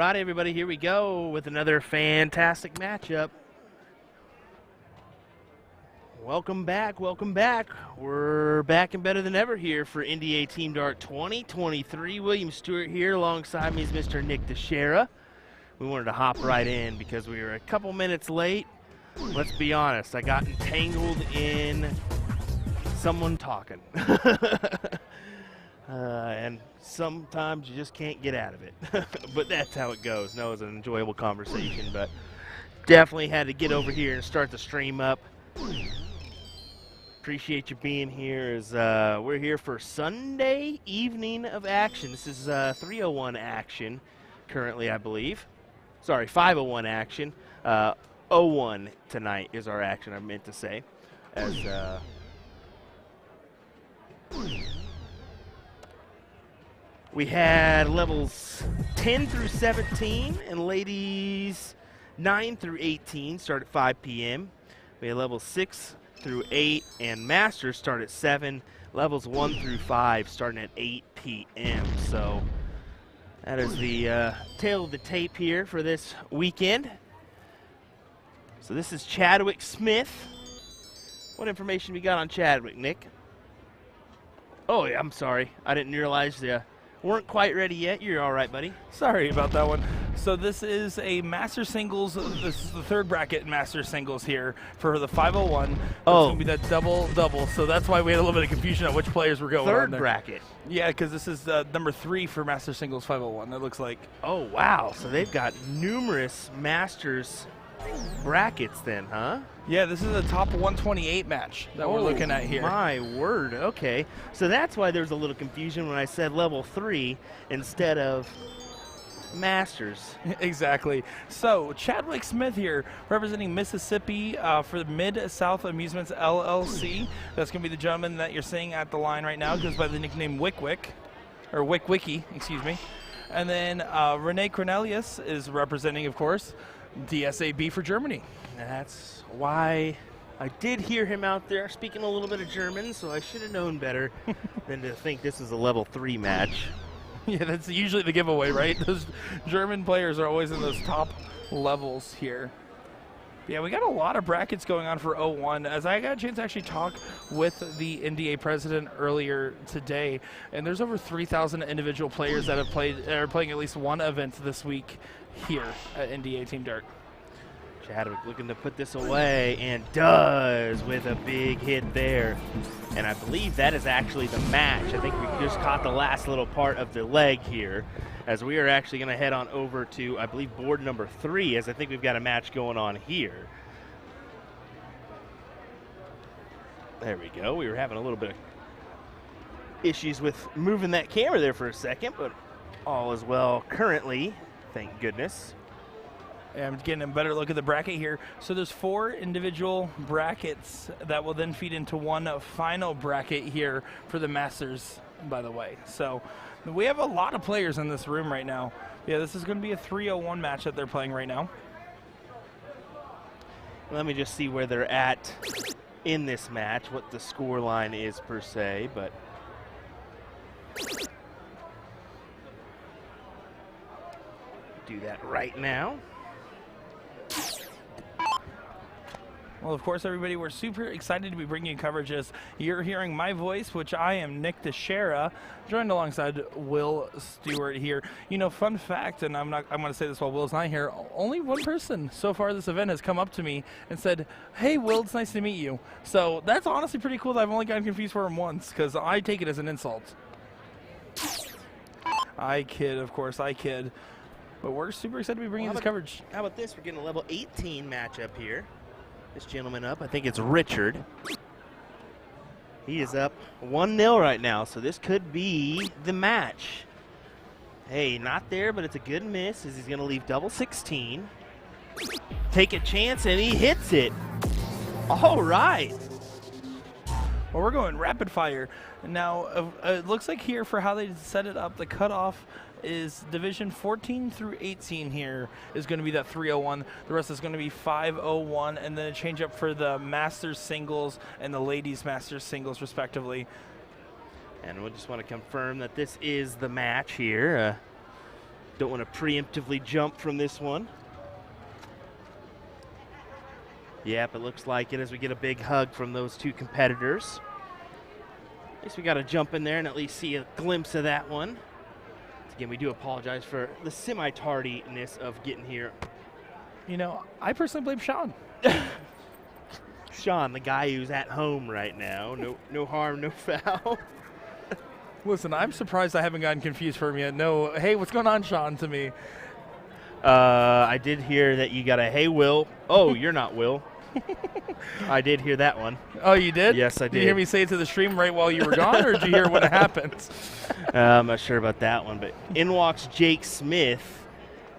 right, everybody, here we go with another fantastic matchup. Welcome back, welcome back. We're back and better than ever here for NDA Team Dart 2023. William Stuart here, alongside me is Mr. Nick Dichiria. We wanted to hop right in because we were a couple minutes late. Let's be honest, I got entangled in someone talking. And sometimes you just can't get out of it. But that's how it goes. No, it was an enjoyable conversation, but definitely had to get over here and start the stream up. Appreciate you being here. As we're here for Sunday evening of action. This is 301 action currently, I believe. Sorry, 501 action. 01 tonight is our action, I meant to say. As we had levels 10 through 17 and ladies 9 through 18 start at 5 p.m. We had levels 6 through 8 and masters start at 7. Levels 1 through 5 starting at 8 p.m. So that is the tail of the tape here for this weekend. So this is Chadwick Smith. What information we got on Chadwick, Nick? Oh, yeah, I'm sorry. I didn't realize you weren't quite ready yet. You're all right, buddy. Sorry about that one. So this is a Master Singles. This is the third bracket in Master Singles here for the 501. It's going to be that double-double. So that's why we had a little bit of confusion on which players were going on there. Third bracket. Yeah, because this is number 3 for Master Singles 501, it looks like. Oh, wow. So they've got numerous Masters brackets then, huh? Yeah, this is a top 128 match that we're looking at here. My word. Okay. So that's why there's a little confusion when I said level 3 instead of Masters. Exactly. So Chadwick Smith here representing Mississippi for the Mid-South Amusements LLC. That's going to be the gentleman that you're seeing at the line right now, goes by the nickname Wick-Wick, or Wick-Wicky, excuse me. And then Renee Cornelius is representing, of course, DSAB for Germany. That's why I did hear him out there speaking a little bit of German, so I should have known better than to think this is a level 3 match. Yeah, that's usually the giveaway, right? Those German players are always in those top levels here. Yeah, we got a lot of brackets going on for 01. As I got a chance to actually talk with the NDA president earlier today, and there's over 3,000 individual players that have are playing at least one event this week here at NDA Team Dart. Chadwick looking to put this away, and does with a big hit there. And I believe that is actually the match. I think we just caught the last little part of the leg here, as we are actually going to head on over to, I believe, board number 3, as I think we've got a match going on here. There we go. We were having a little bit of issues with moving that camera there for a second, but all is well currently, thank goodness. Yeah, I'm getting a better look at the bracket here. So there's 4 individual brackets that will then feed into one final bracket here for the Masters, by the way. So we have a lot of players in this room right now. Yeah, this is going to be a 301 match that they're playing right now. Let me just see where they're at in this match, what the score line is per se, but do that right now. Well, of course, everybody, we're super excited to be bringing you coverage as you're hearing my voice, which I am Nick Dichiria, joined alongside Will Stewart here. You know, fun fact, and I'm going to say this while Will's not here, only one person so far this event has come up to me and said, "Hey, Will, it's nice to meet you." So that's honestly pretty cool that I've only gotten confused for him once, because I take it as an insult. I kid, of course, I kid. But we're super excited to be bringing this coverage. How about this? We're getting a level 18 matchup here. This gentleman up, I think it's Richard. He is up 1-0 right now, so this could be the match. Hey, not there, but it's a good miss as he's going to leave double 16. Take a chance, and he hits it. All right. Well, we're going rapid fire. Now, it looks like here for how they set it up, the cutoff is Division 14 through 18 here is going to be that 301. The rest is going to be 501, and then a change up for the Masters Singles and the Ladies Masters Singles, respectively. And we just want to confirm that this is the match here. Don't want to preemptively jump from this one. Yep, it looks like it as we get a big hug from those two competitors. At least we got to jump in there and at least see a glimpse of that one. Again, we do apologize for the semi-tardiness of getting here. You know, I personally blame Sean. Sean, the guy who's at home right now. No harm, no foul. Listen, I'm surprised I haven't gotten confused for him yet. No, hey, what's going on, Sean, to me? I did hear that you got a hey, Will. Oh, you're not Will. I did hear that one. Oh, you did? Yes, I did. Did you hear me say it to the stream right while you were gone, or did you hear what happened? I'm not sure about that one, but in walks Jake Smith.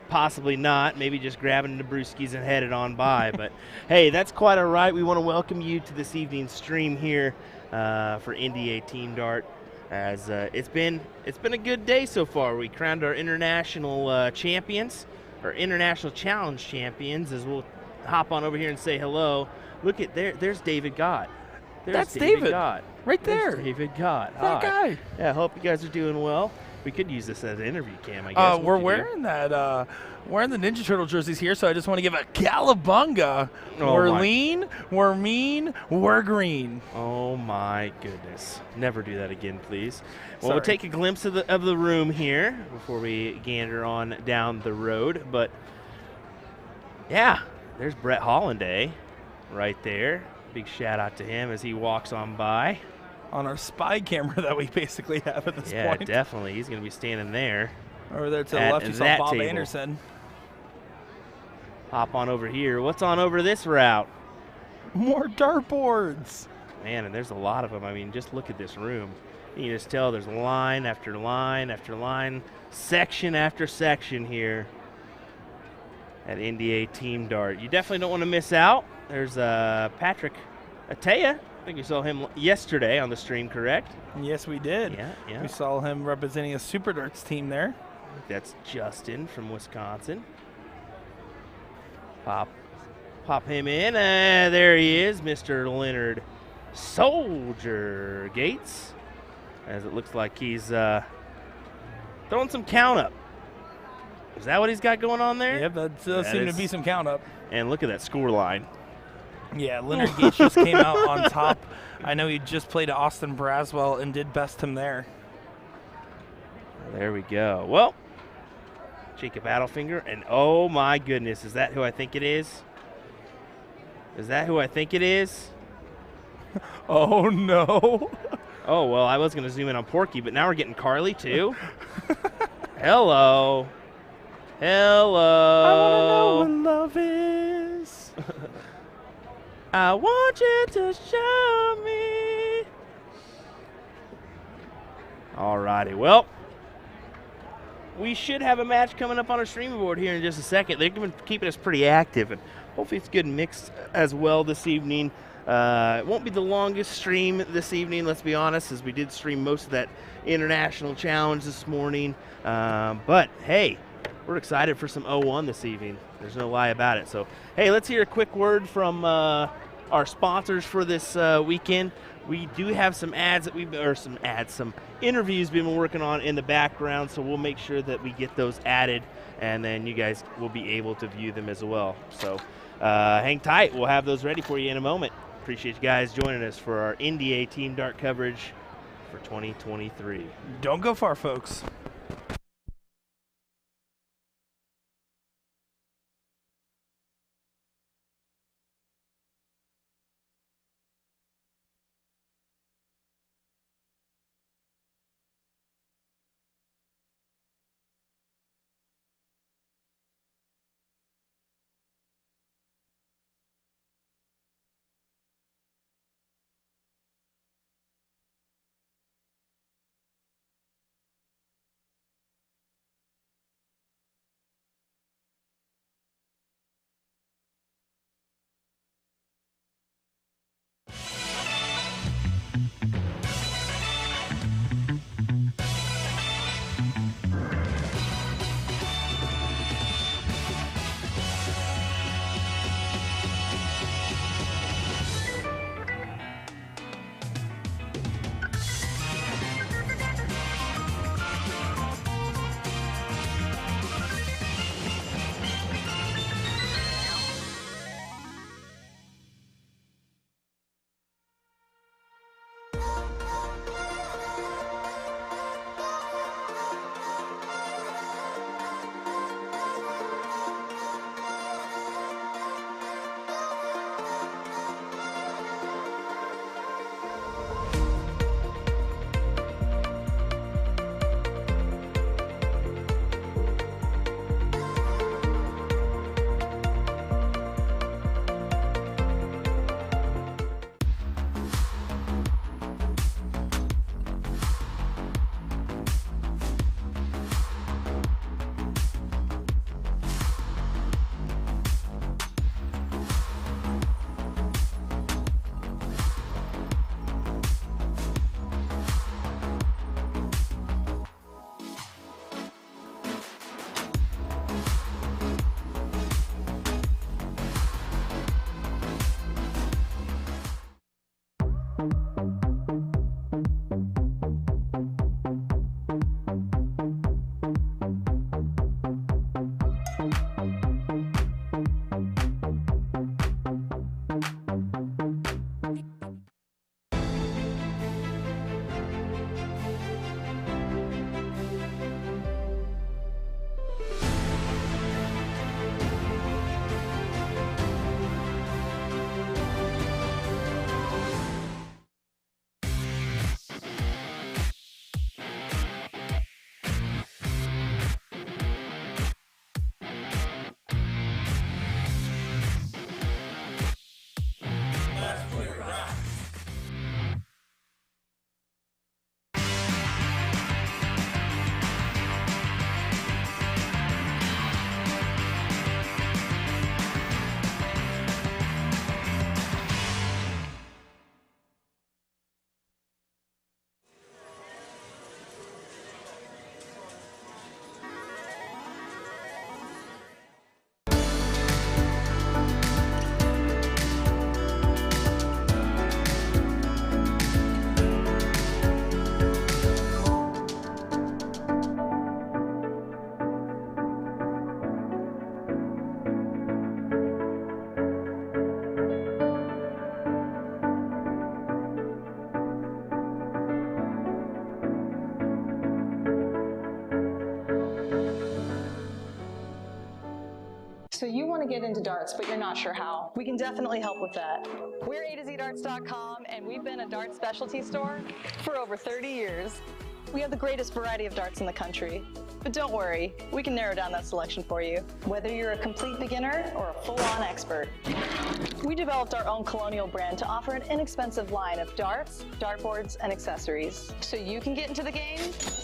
Possibly not. Maybe just grabbing the brewskis and headed on by. But, hey, that's quite all right. We want to welcome you to this evening's stream here for NDA Team Dart. As it's been a good day so far. We crowned our international champions, our international challenge champions, as we'll hop on over here and say hello. Look at there's David Gott. That's David Gott. Right there. There's David Gott. That guy. Yeah, I hope you guys are doing well. We could use this as an interview cam, I guess. We're wearing that. Wearing the Ninja Turtle jerseys here, so I just want to give a cowabunga. We're lean, we're mean, we're green. Oh my goodness! Never do that again, please. Well, Sorry. we'll take a glimpse of the room here before we gander on down the road. But yeah, there's Brett Hollanday right there. Big shout out to him as he walks on by. On our spy camera that we basically have at this point. Yeah, definitely. He's going to be standing there. Over there to the left, you saw Bob Anderson. Hop on over here. What's on over this route? More dartboards. Man, and there's a lot of them. I mean, just look at this room. You can just tell there's line after line after line, section after section here at NDA Team Dart. You definitely don't want to miss out. There's Patrick Atea. I think you saw him yesterday on the stream, correct? Yes, we did. Yeah. We saw him representing a Super Darts team there. That's Justin from Wisconsin. Pop him in. There he is, Mr. Leonard Soldier Gates. As it looks like he's throwing some count up. Is that what he's got going on there? Yep, that does seem to be some count up. And look at that score line. Yeah, Leonard Gates just came out on top. I know he just played Austin Braswell and did best him there. There we go. Well, Jacob Adelfinger, and oh my goodness, is that who I think it is? Is that who I think it is? Oh, no. Oh, well, I was going to zoom in on Porky, but now we're getting Carly, too. Hello. I want to know what love is. I want you to show me. All righty. Well, we should have a match coming up on our streaming board here in just a second. They've been keeping us pretty active, and hopefully it's good and mixed as well this evening. It won't be the longest stream this evening, let's be honest, as we did stream most of that international challenge this morning. But, hey, we're excited for some 0-1 this evening. There's no lie about it. So, hey, let's hear a quick word from our sponsors for this weekend. We do have some some interviews we've been working on in the background, so we'll make sure that we get those added, and then you guys will be able to view them as well. So hang tight. We'll have those ready for you in a moment. Appreciate you guys joining us for our NDA Team Dart coverage for 2023. Don't go far, folks. So you want to get into darts, but you're not sure how. We can definitely help with that. We're usadartsproduction, and we've been a darts specialty store for over 30 years. We have the greatest variety of darts in the country. But don't worry, we can narrow down that selection for you, whether you're a complete beginner or a full-on expert. We developed our own Colonial brand to offer an inexpensive line of darts, dartboards, and accessories, so you can get into the game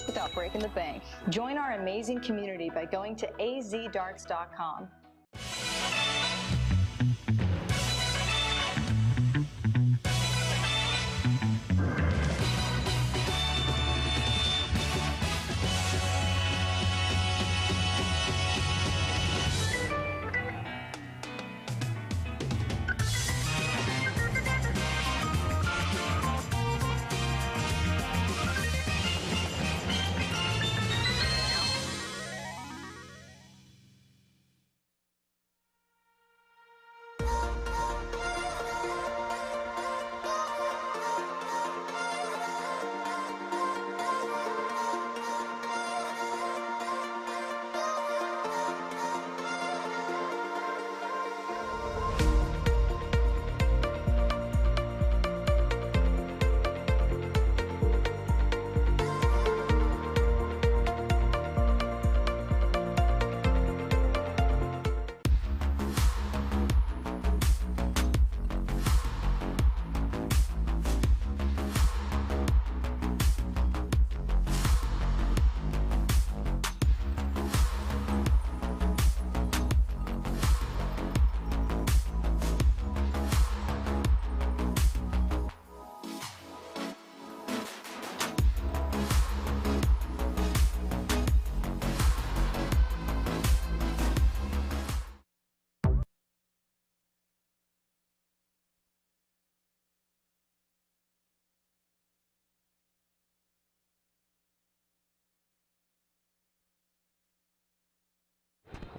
without breaking the bank. Join our amazing community by going to azdarts.com.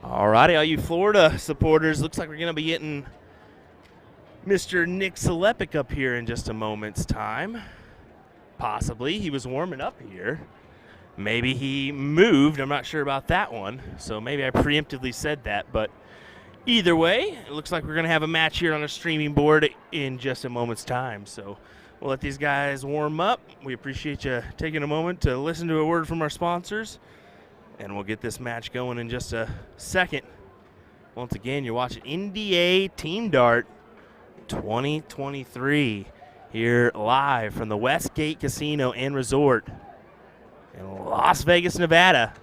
Alrighty, all you Florida supporters, looks like we're going to be getting Mr. Nick Selepic up here in just a moment's time. Possibly. He was warming up here. Maybe he moved. I'm not sure about that one. So maybe I preemptively said that. But either way, it looks like we're going to have a match here on the streaming board in just a moment's time. So we'll let these guys warm up. We appreciate you taking a moment to listen to a word from our sponsors. And we'll get this match going in just a second. Once again, you're watching NDA Team Dart 2023 here live from the Westgate Casino and Resort in Las Vegas, Nevada.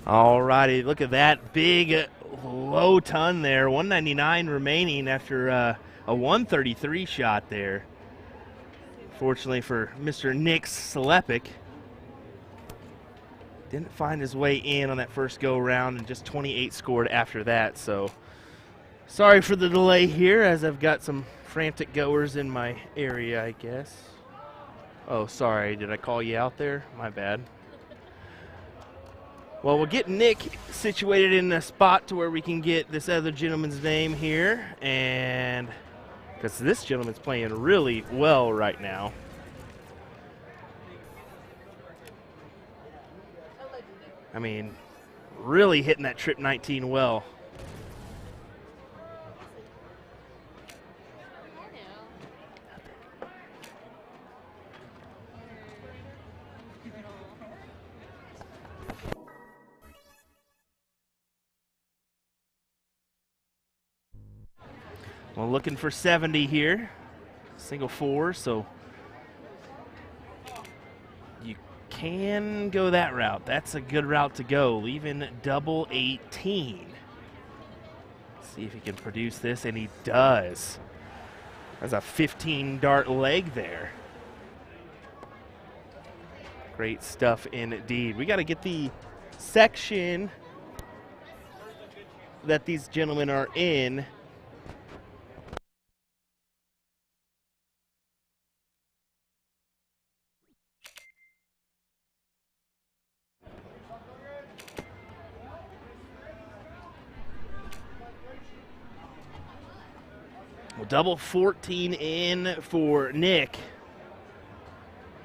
All righty, look at that big low ton there. 199 remaining after a 133 shot there. Fortunately for Mr. Nick Slepic, didn't find his way in on that first go round, and just 28 scored after that. So sorry for the delay here, as I've got some frantic goers in my area, I guess. Oh, sorry, did I call you out there? My bad. Well, we'll get Nick situated in a spot to where we can get this other gentleman's name here, and because this gentleman's playing really well right now. I mean, really hitting that trip 19 well. Well, looking for 70 here. Single four, so you can go that route. That's a good route to go, leaving double 18. See if he can produce this, and he does. That's a 15 dart leg there. Great stuff indeed. We got to get the section that these gentlemen are in. Well, double 14 in for Nick.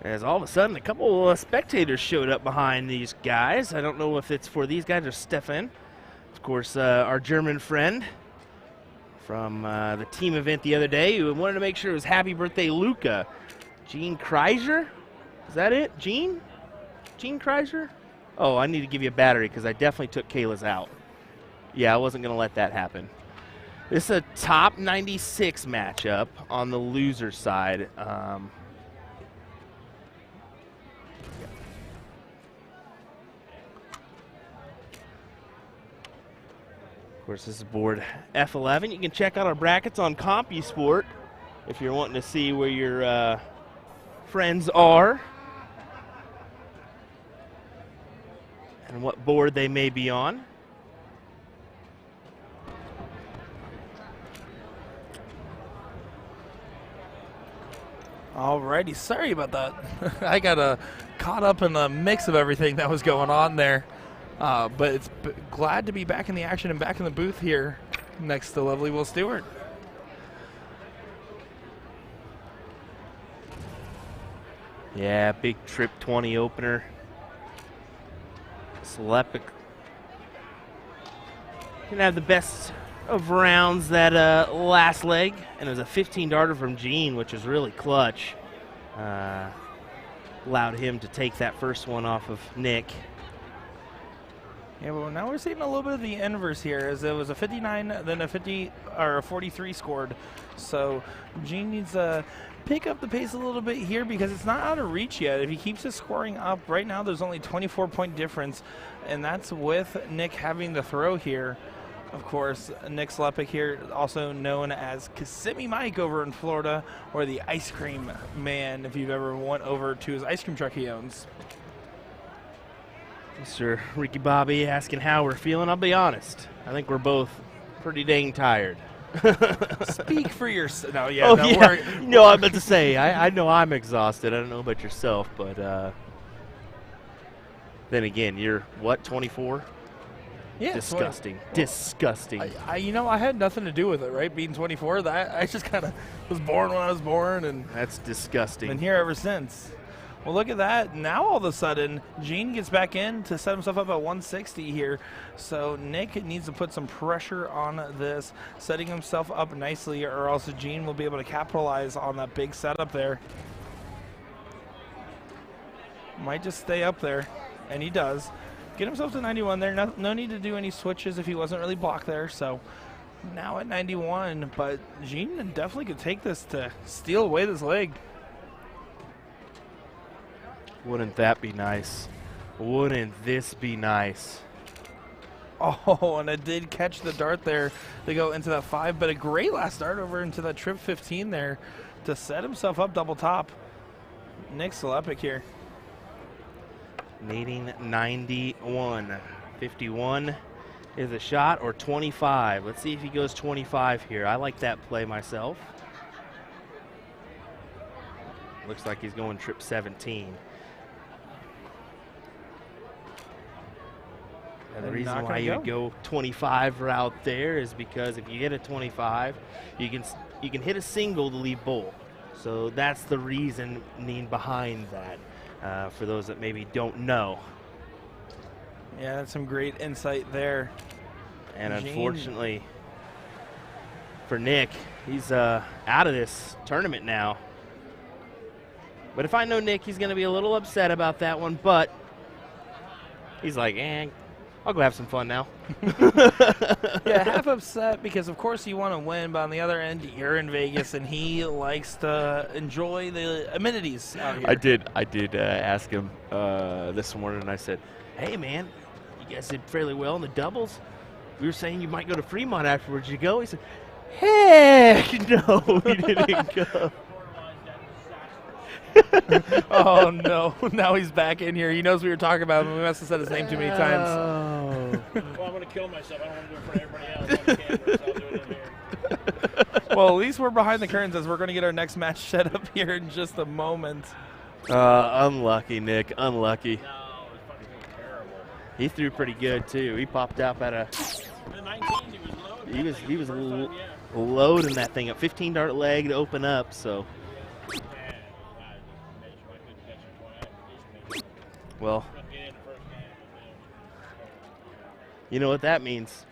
As all of a sudden, a couple of spectators showed up behind these guys. I don't know if it's for these guys or Stefan. Of course, our German friend from the team event the other day who wanted to make sure it was happy birthday, Luca. Gene Kreiser? Is that it? Gene? Gene Kreiser? Oh, I need to give you a battery because I definitely took Kayla's out. Yeah, I wasn't going to let that happen. This is a top 96 matchup on the loser side. Of course, this is board F11. You can check out our brackets on CompuSport if you're wanting to see where your friends are and what board they may be on. Alrighty, sorry about that. I got caught up in the mix of everything that was going on there. But it's glad to be back in the action and back in the booth here next to lovely Will Stewart. Yeah, big trip 20 opener. Slepic can have the best of rounds that last leg, and it was a 15 darter from Gene, which was really clutch. Allowed him to take that first one off of Nick. Yeah, well, now we're seeing a little bit of the inverse here, as it was a 59, then a 50 or a 43 scored. So Gene needs to pick up the pace a little bit here because it's not out of reach yet. If he keeps his scoring up, right now there's only 24-point difference, and that's with Nick having the throw here. Of course, Nick Slepik here, also known as Kissimmee Mike over in Florida, or the Ice Cream Man, if you've ever went over to his ice cream truck he owns. Mr. Ricky Bobby asking how we're feeling. I'll be honest. I think we're both pretty dang tired. Speak for yourself. No, yeah. Oh, no, yeah. No, I'm about to say, I know I'm exhausted. I don't know about yourself, but then again, you're, what, 24? Yeah, disgusting. Disgusting. You know, I had nothing to do with it, right? Being 24, I just kind of was born when I was born, and that's disgusting. Been here ever since. Well, look at that. Now all of a sudden, Gene gets back in to set himself up at 160 here. So Nick needs to put some pressure on this, setting himself up nicely, or else Gene will be able to capitalize on that big setup there. Might just stay up there, and he does. Get himself to 91 there. No need to do any switches if he wasn't really blocked there. So now at 91, but Gene definitely could take this to steal away this leg. Wouldn't that be nice? Wouldn't this be nice? Oh, and it did catch the dart there to go into that 5, but a great last dart over into that trip 15 there to set himself up double top. Nick Slepik here. Needing 91. 51 is a shot, or 25. Let's see if he goes 25 here. I like that play myself. Looks like he's going trip 17. And the reason why you would go 25 route there is because if you hit a 25, you can hit a single to leave bowl. So that's the reasoning behind that. For those that maybe don't know. Yeah, that's some great insight there. And unfortunately for Nick, he's out of this tournament now. But if I know Nick, he's going to be a little upset about that one, but he's like, I'll go have some fun now. Yeah, half upset because, of course, you want to win, but on the other end, you're in Vegas, and he likes to enjoy the amenities out here. I did ask him this morning, and I said, hey, man, you guys did fairly well in the doubles. We were saying you might go to Fremont afterwards. You go? He said, heck no, he didn't go. Oh, no. Now he's back in here. He knows we were talking about him. We must have said his name too many times. Well, I'm going to kill myself. I don't want to do it for everybody else on camera, so I'll do it in here. Well, at least we're behind the curtains as we're going to get our next match set up here in just a moment. Unlucky, Nick. Unlucky. No, it was fucking terrible. He threw pretty good, too. He popped out at a... The 19s, he was loaded. He was loading that thing up. 15 dart leg to open up, so... Well, you know what that means.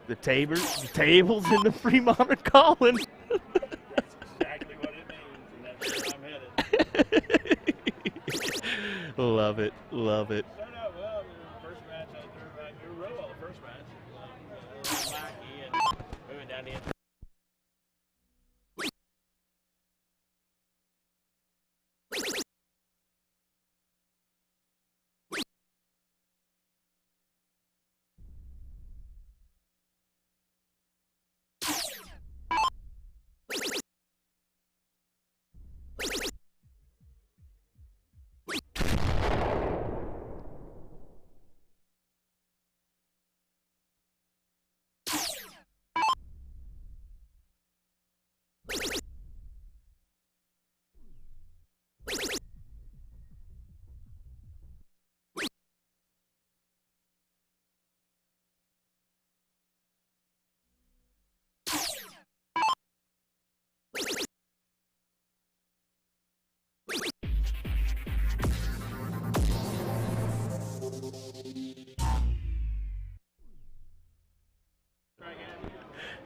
The tables in the Fremont are calling. That's exactly what it means, and that's where I'm headed. Love it. Love it. Started out well. The first match, I threw back. We were real well the first match. Lackey, and we went down the end.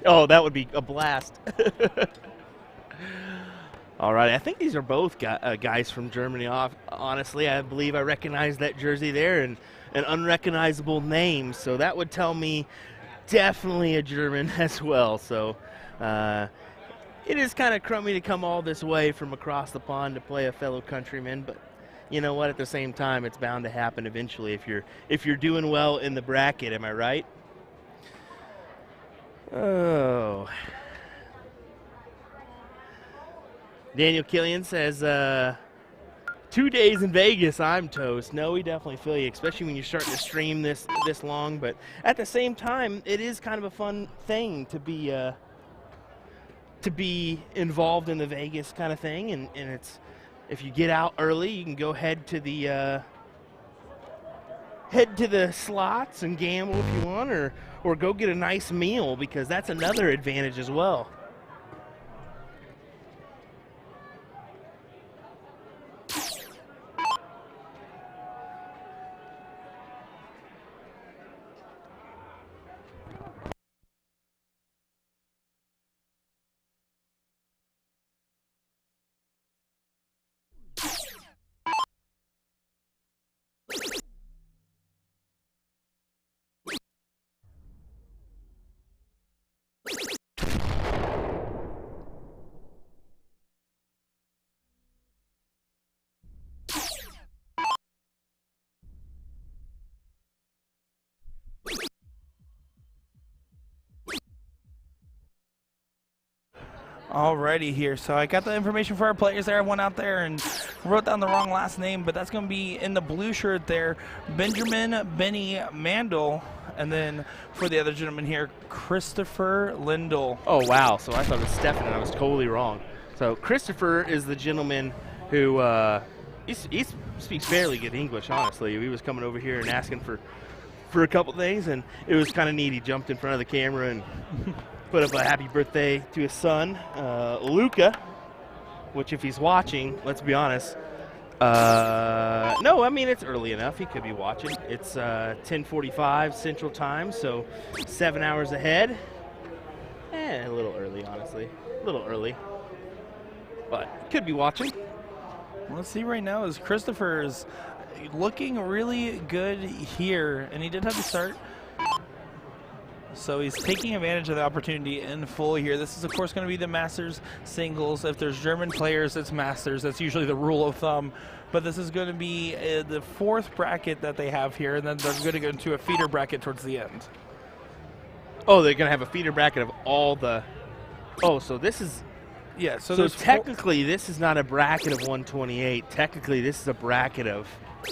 Oh, that would be a blast. All right, I think these are both guys from Germany. Honestly, I believe I recognize that jersey there. And an unrecognizable name, so that would tell me definitely a German as well. So it is kind of crummy to come all this way from across the pond to play a fellow countryman, but you know what? At the same time, it's bound to happen eventually if you're doing well in the bracket. Am I right? Oh. Daniel Killian says, 2 days in Vegas, I'm toast. No, we definitely feel you, especially when you're starting to stream this long. But at the same time, it is kind of a fun thing to be involved in the Vegas kind of thing. And it's, if you get out early, you can go head to the slots and gamble if you want, or go get a nice meal, because that's another advantage as well. Alrighty here, so I got the information for our players there. I went out there and wrote down the wrong last name, but that's going to be in the blue shirt there, Benjamin Benny Mandel, and then for the other gentleman here, Christopher Lindell. Oh, wow. So I thought it was Stefan, and I was totally wrong. So Christopher is the gentleman who he speaks fairly good English, honestly. He was coming over here and asking for a couple things, and it was kind of neat. He jumped in front of the camera and put up a happy birthday to his son, Luca, which if he's watching, let's be honest, no, I mean, it's early enough. He could be watching. It's 10:45 Central Time, so 7 hours ahead. A little early, honestly. A little early. But could be watching. Let's see right now is Christopher is looking really good here, and he did have to start. So he's taking advantage of the opportunity in full here. This is, of course, going to be the Masters singles. If there's German players, it's Masters. That's usually the rule of thumb. But this is going to be the fourth bracket that they have here, and then they're going to go into a feeder bracket towards the end. Oh, they're going to have a feeder bracket of all the... Oh, so this is... Yeah, so technically, this is not a bracket of 128. Technically, this is a bracket of...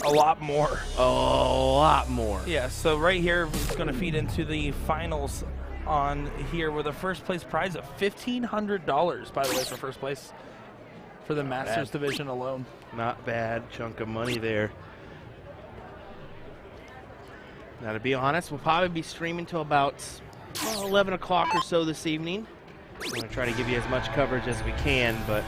A lot more. A lot more. Yeah, so right here, it's going to feed into the finals on here with a first place prize of $1,500, by the way, for first place for the Masters division alone. Not bad chunk of money there. Now, to be honest, we'll probably be streaming till about 11 o'clock or so this evening. I'm going to try to give you as much coverage as we can, but...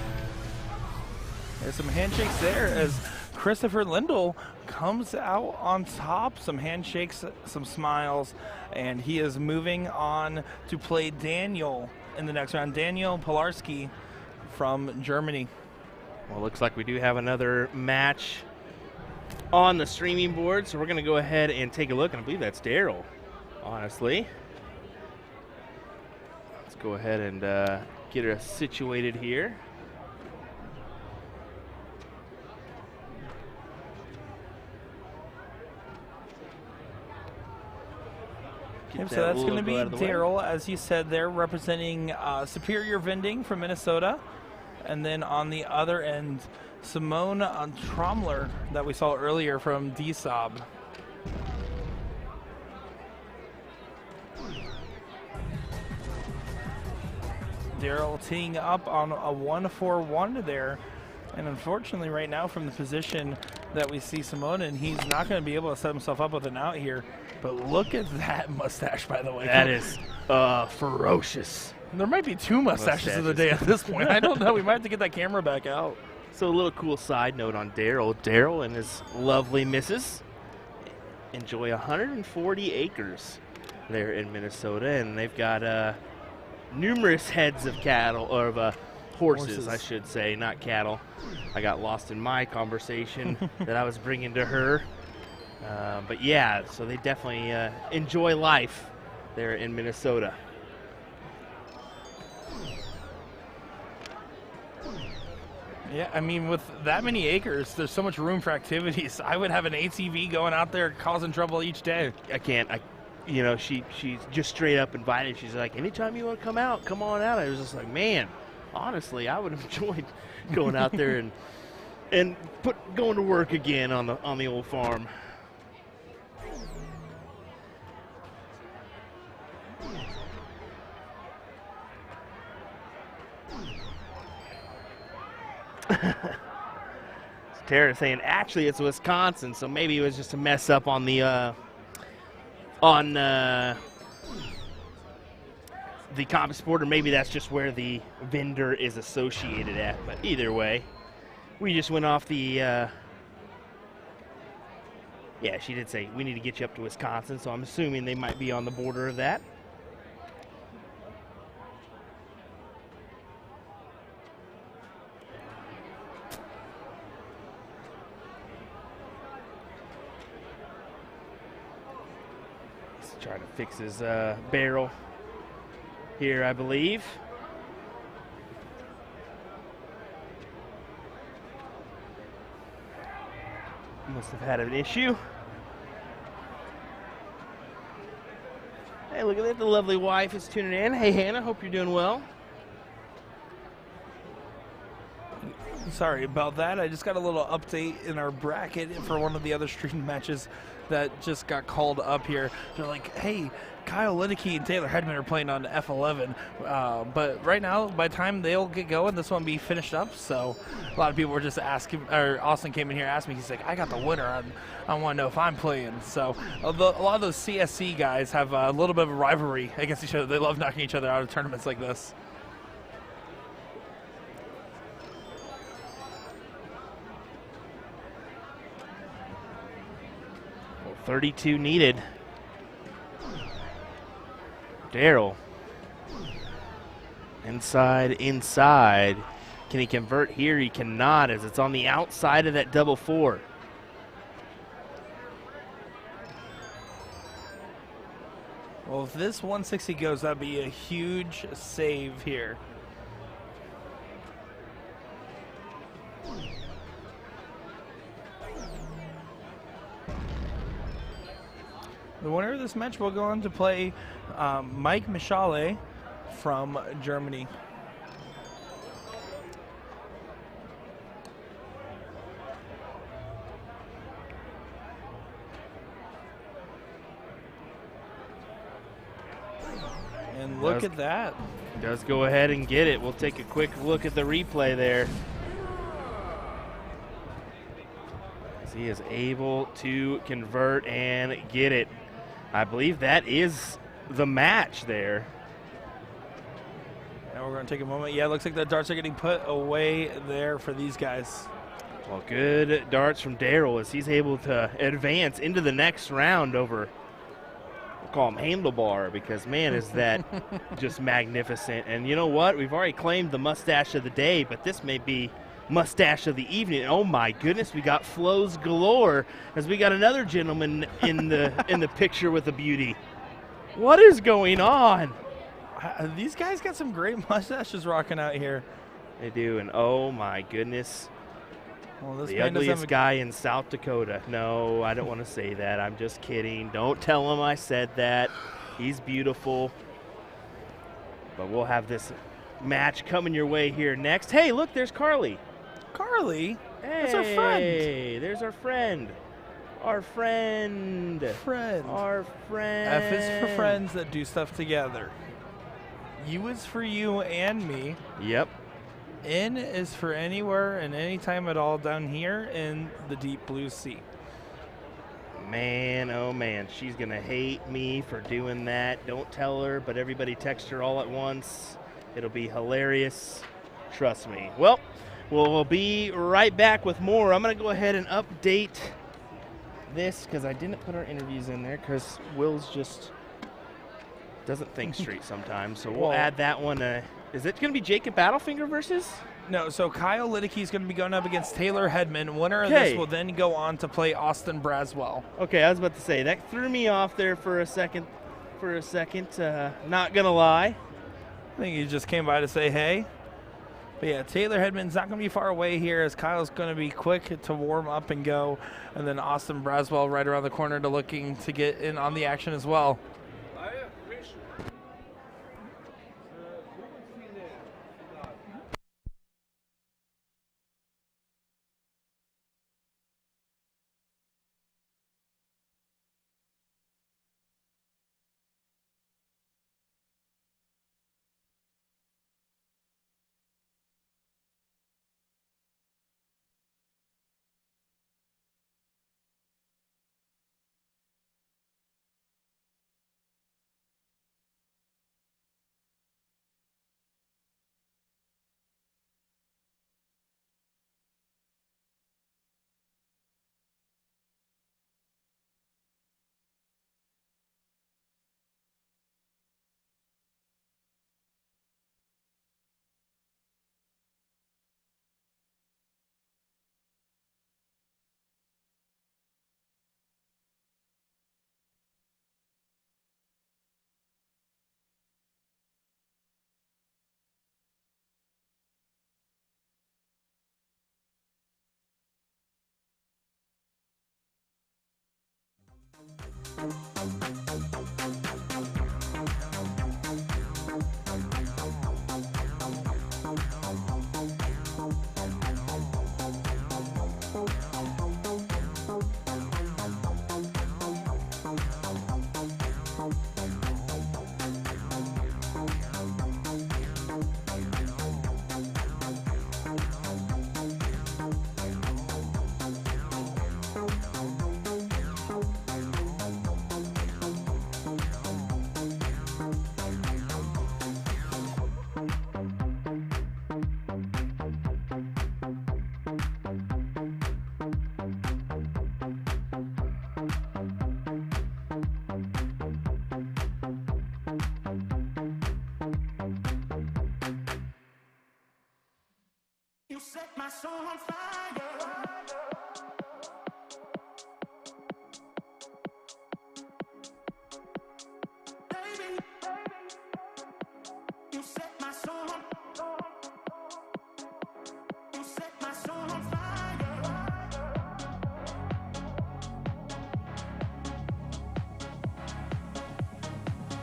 There's some handshakes there as Christopher Lindell comes out on top. Some handshakes, some smiles, and he is moving on to play Daniel in the next round. Daniel Pilarski from Germany. Well, looks like we do have another match on the streaming board, so we're going to go ahead and take a look, and I believe that's Daryl, honestly. Let's go ahead and get us situated here. Yep, so that's going to be Daryl, as you said there, representing Superior Vending from Minnesota. And then on the other end, Simone Tromler that we saw earlier from DSOB. Daryl teeing up on a 1-4-1 there. And unfortunately right now from the position that we see Simone in, he's not going to be able to set himself up with an out here. But look at that mustache, by the way. That is ferocious. There might be two mustaches of the day at this point. I don't know. We might have to get that camera back out. So a little cool side note on Daryl. Daryl and his lovely missus enjoy 140 acres there in Minnesota, and they've got numerous heads of cattle, or of horses, I should say, not cattle. I got lost in my conversation that I was bringing to her. But yeah, so they definitely enjoy life there in Minnesota. Yeah, I mean, with that many acres, there's so much room for activities. I would have an ATV going out there causing trouble each day. I can't. You know, she's just straight up invited. She's like, anytime you want to come out, come on out. I was just like, man, honestly, I would have enjoyed going out there and going to work again on the old farm. Tara saying actually it's Wisconsin, so maybe it was just a mess up on the Compass board, or maybe that's just where the vendor is associated at. But either way, we just went off the yeah, she did say we need to get you up to Wisconsin, so I'm assuming they might be on the border of that. Trying to fix his barrel here, I believe. Must have had an issue. Hey, look at that. The lovely wife is tuning in. Hey, Hannah, hope you're doing well. Sorry about that. I just got a little update in our bracket for one of the other stream matches that just got called up here. They're like, hey, Kyle Liddicky and Taylor Hedman are playing on F11. But right now, by the time they'll get going, this one will be finished up. So a lot of people were just asking, or Austin came in here and asked me, he's like, I got the winner. I want to know if I'm playing. So a lot of those CSC guys have a little bit of a rivalry against each other. They love knocking each other out of tournaments like this. 32 needed. Daryl. Inside. Can he convert here? He cannot, as it's on the outside of that double four. Well, if this 160 goes, that'd be a huge save here. The winner of this match will go on to play Mike Michale from Germany. And look at that. Does go ahead and get it. We'll take a quick look at the replay there. He is able to convert and get it. I believe that is the match there. And we're going to take a moment. Yeah, it looks like the darts are getting put away there for these guys. Well, good darts from Daryl as he's able to advance into the next round over, we'll call him Handlebar, because, man, is that just magnificent. And you know what? We've already claimed the mustache of the day, but this may be mustache of the evening. Oh my goodness, we got flows galore as we got another gentleman in the picture with a beauty. What is going on? These guys got some great mustaches rocking out here. They do, and oh my goodness. Well, this the ugliest guy in South Dakota. No, I don't want to say that. I'm just kidding. Don't tell him I said that. He's beautiful. But we'll have this match coming your way here next. Hey, look, there's Carly. Carly? Hey, that's our friend. Hey, there's our friend. Our friend. Our friend. F is for friends that do stuff together. U is for you and me. Yep. N is for anywhere and anytime at all down here in the deep blue sea. Man, oh man, she's going to hate me for doing that. Don't tell her, but everybody text her all at once. It'll be hilarious. Trust me. Well, we'll be right back with more. I'm going to go ahead and update this because I didn't put our interviews in there because Will's just doesn't think straight sometimes. So we'll add that one. Is it going to be Jacob Battlefinger versus? No, so Kyle Liddicky is going to be going up against Taylor Hedman. Winner of Okay. this will then go on to play Austin Braswell. Okay, I was about to say, that threw me off there for a second. Not going to lie. I think he just came by to say hey. But yeah, Taylor Hedman's not going to be far away here as Kyle's going to be quick to warm up and go. And then Austin Braswell right around the corner to looking to get in on the action as well. You set my soul on fire. Baby, you set my soul on fire. You set my soul on fire.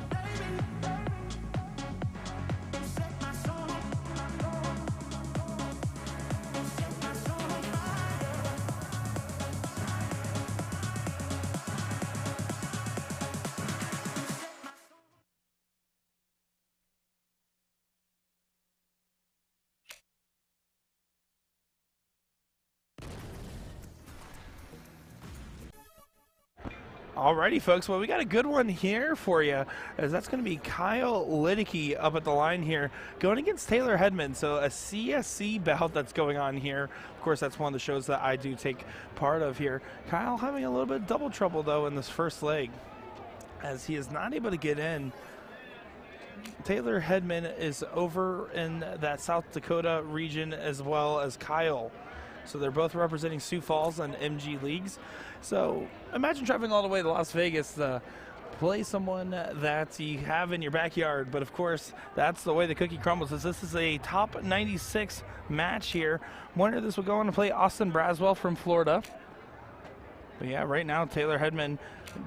Baby, you set my soul on fire. Alrighty, folks. Well, we got a good one here for you, as that's going to be Kyle Liddicky up at the line here, going against Taylor Hedman. So a CSC bout that's going on here. Of course, that's one of the shows that I do take part of here. Kyle having a little bit of double trouble, though, in this first leg, as he is not able to get in. Taylor Hedman is over in that South Dakota region as well as Kyle. So they're both representing Sioux Falls and MG leagues. So imagine traveling all the way to Las Vegas to play someone that you have in your backyard. But of course, that's the way the cookie crumbles. As this is a top 96 match here. Winner of this will go on to play Austin Braswell from Florida. But yeah, right now Taylor Hedman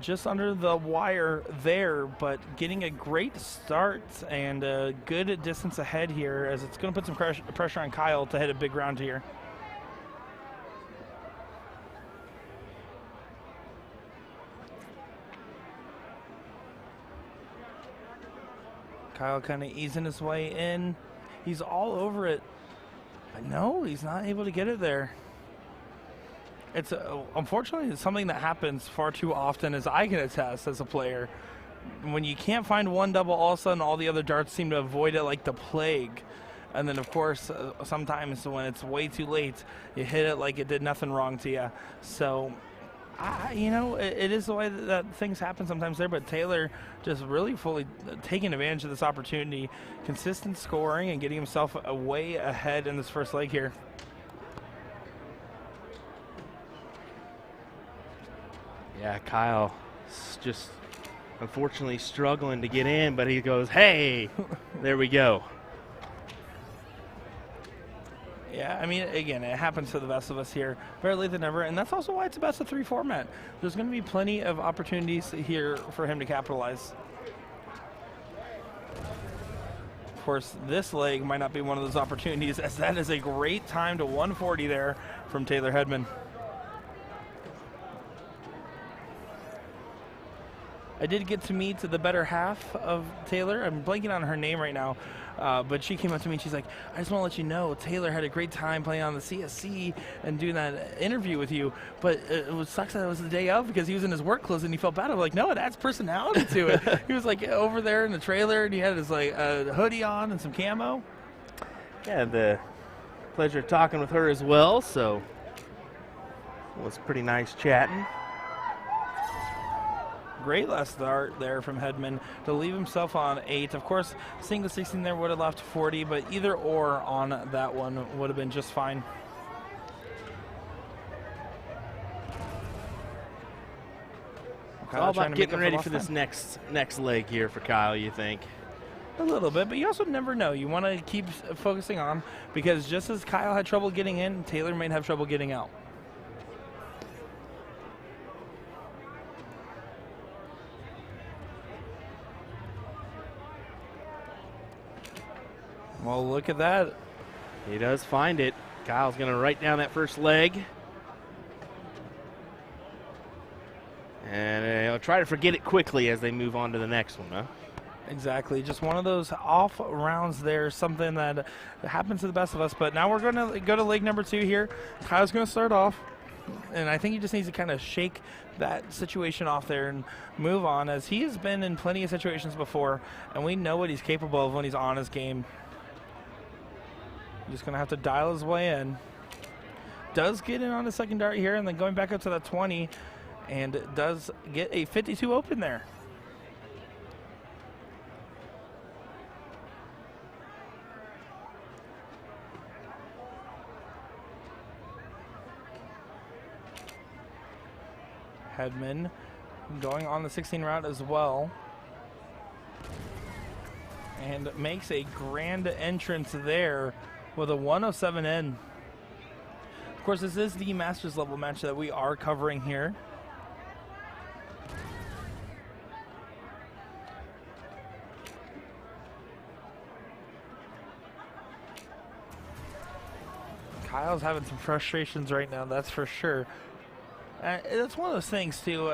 just under the wire there, but getting a great start and a good distance ahead here, as it's going to put some pressure on Kyle to hit a big round here. Kyle kind of easing his way in. He's all over it. But no, he's not able to get it there. It's unfortunately it's something that happens far too often, as I can attest as a player. When you can't find one double, all of a sudden all the other darts seem to avoid it like the plague. And then, of course, sometimes when it's way too late, you hit it like it did nothing wrong to you. So You know, it is the way that things happen sometimes there, but Taylor just really fully taking advantage of this opportunity. Consistent scoring and getting himself way ahead in this first leg here. Yeah, Kyle just unfortunately struggling to get in, but he goes, hey, there we go. Yeah, I mean, again, it happens to the best of us here. Better late than never, and that's also why it's a best-of-3 format. There's going to be plenty of opportunities here for him to capitalize. Of course, this leg might not be one of those opportunities, as that is a great time to 140 there from Taylor Hedman. I did get to meet the better half of Taylor. I'm blanking on her name right now, but she came up to me and she's like, I just want to let you know Taylor had a great time playing on the CSC and doing that interview with you, but it sucks that it was the day of because he was in his work clothes and he felt bad. I'm like, no, it adds personality to it. He was like over there in the trailer and he had his like hoodie on and some camo. Yeah, the pleasure of talking with her as well, so it was pretty nice chatting. Great last start there from Hedman to leave himself on 8. Of course, single 16 there would have left 40, but either or on that one would have been just fine. It's all about getting ready for this next leg here for Kyle, you think? A little bit, but you also never know. You want to keep focusing on, because just as Kyle had trouble getting in, Taylor might have trouble getting out. Well, look at that. He does find it. Kyle's going to write down that first leg. And he'll try to forget it quickly as they move on to the next one, huh? Exactly. Just one of those off rounds there, something that happens to the best of us. But now we're going to go to leg number 2 here. Kyle's going to start off. And I think he just needs to kind of shake that situation off there and move on, as he has been in plenty of situations before, and we know what he's capable of when he's on his game. Just going to have to dial his way in. Does get in on the second dart here, and then going back up to that 20, and does get a 52 open there. Hedman going on the 16 route as well. And makes a grand entrance there with a 107 in. Of course, this is the Masters level match that we are covering here. Kyle's having some frustrations right now, that's for sure. It's one of those things, too.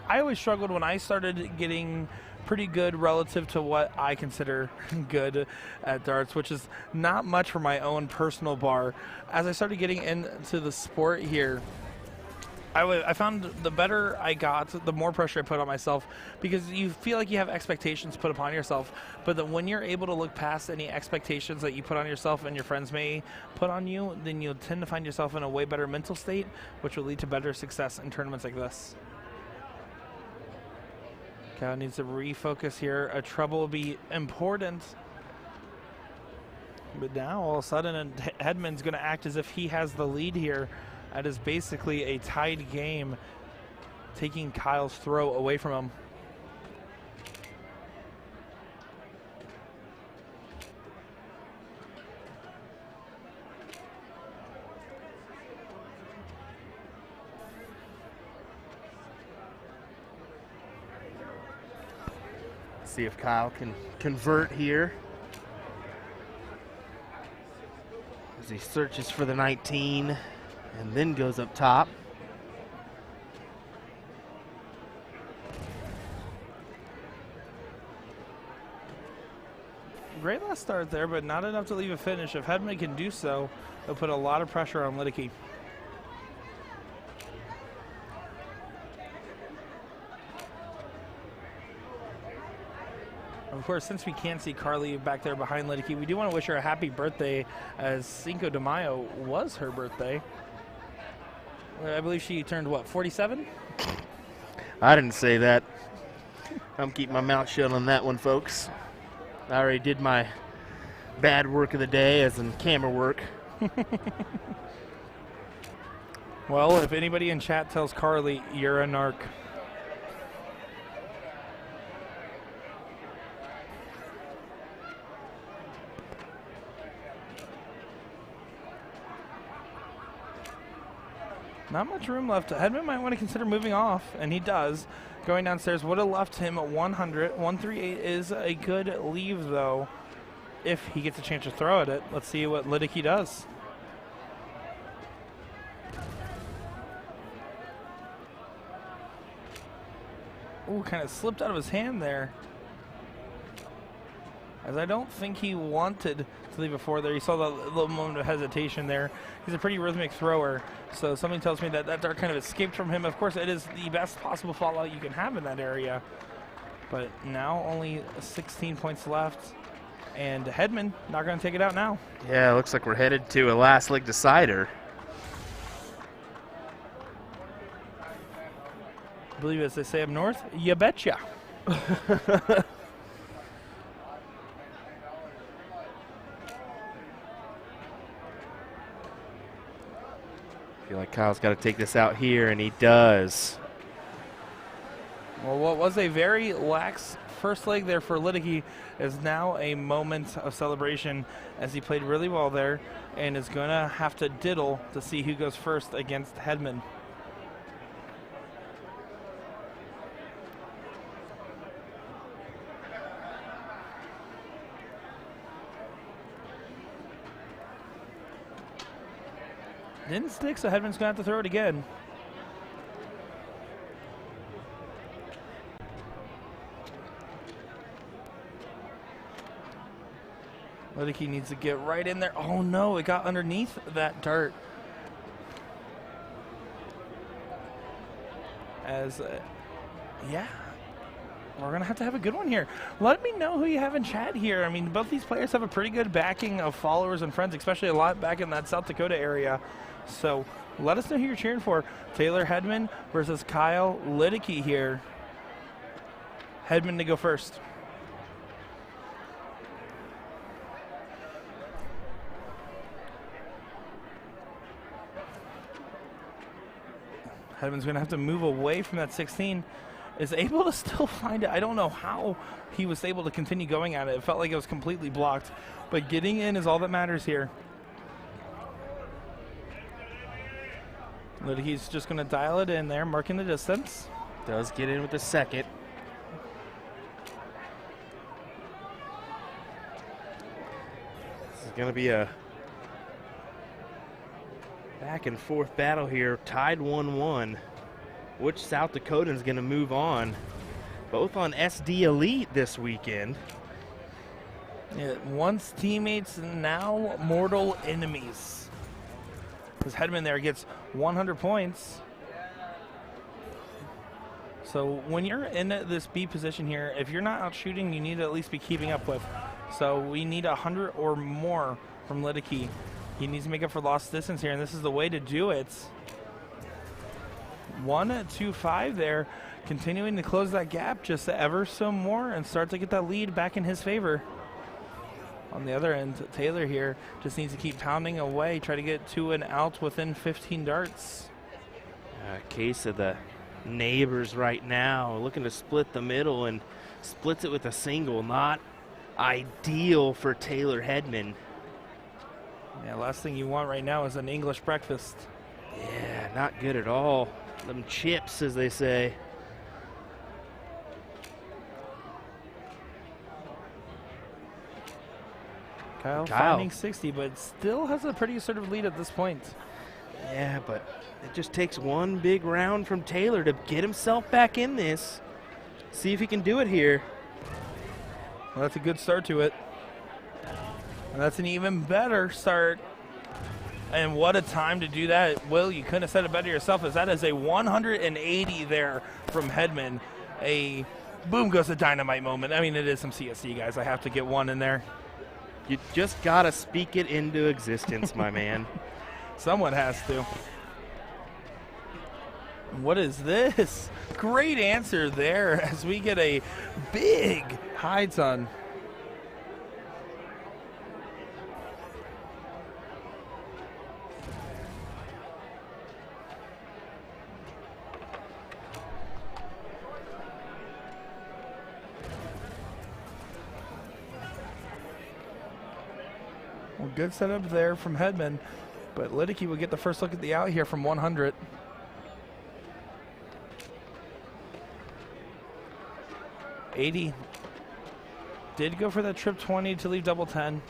I always struggled when I started getting pretty good relative to what I consider good at darts, which is not much for my own personal bar. As I started getting into the sport here, I found the better I got, the more pressure I put on myself, because you feel like you have expectations put upon yourself, but that when you're able to look past any expectations that you put on yourself and your friends may put on you, then you'll tend to find yourself in a way better mental state, which will lead to better success in tournaments like this. Kyle needs to refocus here. A trouble will be important. But now, all of a sudden, Hedman's going to act as if he has the lead here. That is basically a tied game, taking Kyle's throw away from him. See if Kyle can convert here as he searches for the 19 and then goes up top. Great last start there, but not enough to leave a finish. If Hedman can do so, it'll put a lot of pressure on Lackey. Of course, since we can't see Carly back there behind Lackey, we do want to wish her a happy birthday, as Cinco de Mayo was her birthday. I believe she turned, what, 47? I didn't say that. I'm keeping my mouth shut on that one, folks. I already did my bad work of the day, as in camera work. Well, if anybody in chat tells Carly, you're a narc. Not much room left. Hedman might want to consider moving off, and he does. Going downstairs would have left him 100. 138 is a good leave, though, if he gets a chance to throw at it. Let's see what Lidicky does. Ooh, kind of slipped out of his hand there. As I don't think he wanted to leave before there. You saw the little moment of hesitation there. He's a pretty rhythmic thrower, so something tells me that that dart kind of escaped from him. Of course, it is the best possible fallout you can have in that area. But now only 16 points left, and Hedman not going to take it out now. Yeah, looks like we're headed to a last leg decider. I believe, as they say up north, you betcha. I feel like Kyle's got to take this out here, and he does. Well, what was a very lax first leg there for Lidicky is now a moment of celebration, as he played really well there and is going to have to diddle to see who goes first against Hedman. Didn't stick, so Hedman's going to have to throw it again. Lidicky needs to get right in there. Oh no, it got underneath that dart. As, yeah, we're going to have a good one here. Let me know who you have in chat here. I mean, both these players have a pretty good backing of followers and friends, especially a lot back in that South Dakota area. So let us know who you're cheering for. Taylor Hedman versus Kyle Lidicky here. Hedman to go first. Hedman's going to have to move away from that 16. Is able to still find it. I don't know how he was able to continue going at it. It felt like it was completely blocked. But getting in is all that matters here. Lidicky's just going to dial it in there, marking the distance. Does get in with the second. This is going to be a back and forth battle here, tied 1-1. Which South Dakotan is going to move on? Both on SD Elite this weekend. Yeah, once teammates, now mortal enemies. Because Hedman there gets 100 points. So when you're in this B position here, if you're not out shooting, you need to at least be keeping up with. So we need 100 or more from Lidicky. He needs to make up for lost distance here, and this is the way to do it. 1-2-5 there, continuing to close that gap just ever so more and start to get that lead back in his favor. On the other end, Taylor here just needs to keep pounding away, try to get to and out within 15 darts. Case of the neighbors right now, looking to split the middle and splits it with a single. Not ideal for Taylor Hedman. Yeah, last thing you want right now is an English breakfast. Yeah, not good at all. Them chips, as they say. Kyle finding 60, but still has a pretty assertive lead at this point. Yeah, but it just takes one big round from Taylor to get himself back in this. See if he can do it here. Well, that's a good start to it. And that's an even better start. And what a time to do that. Will, you couldn't have said it better yourself, as that is a 180 there from Hedman. A boom goes the dynamite moment. I mean, it is some CSC, guys. I have to get one in there. You just got to speak it into existence, my man. Someone has to. What is this? Great answer there as we get a big high ton. Well, good setup there from Hedman, but Lackey will get the first look at the out here from 100. $80 did go for that trip 20 to leave double 10.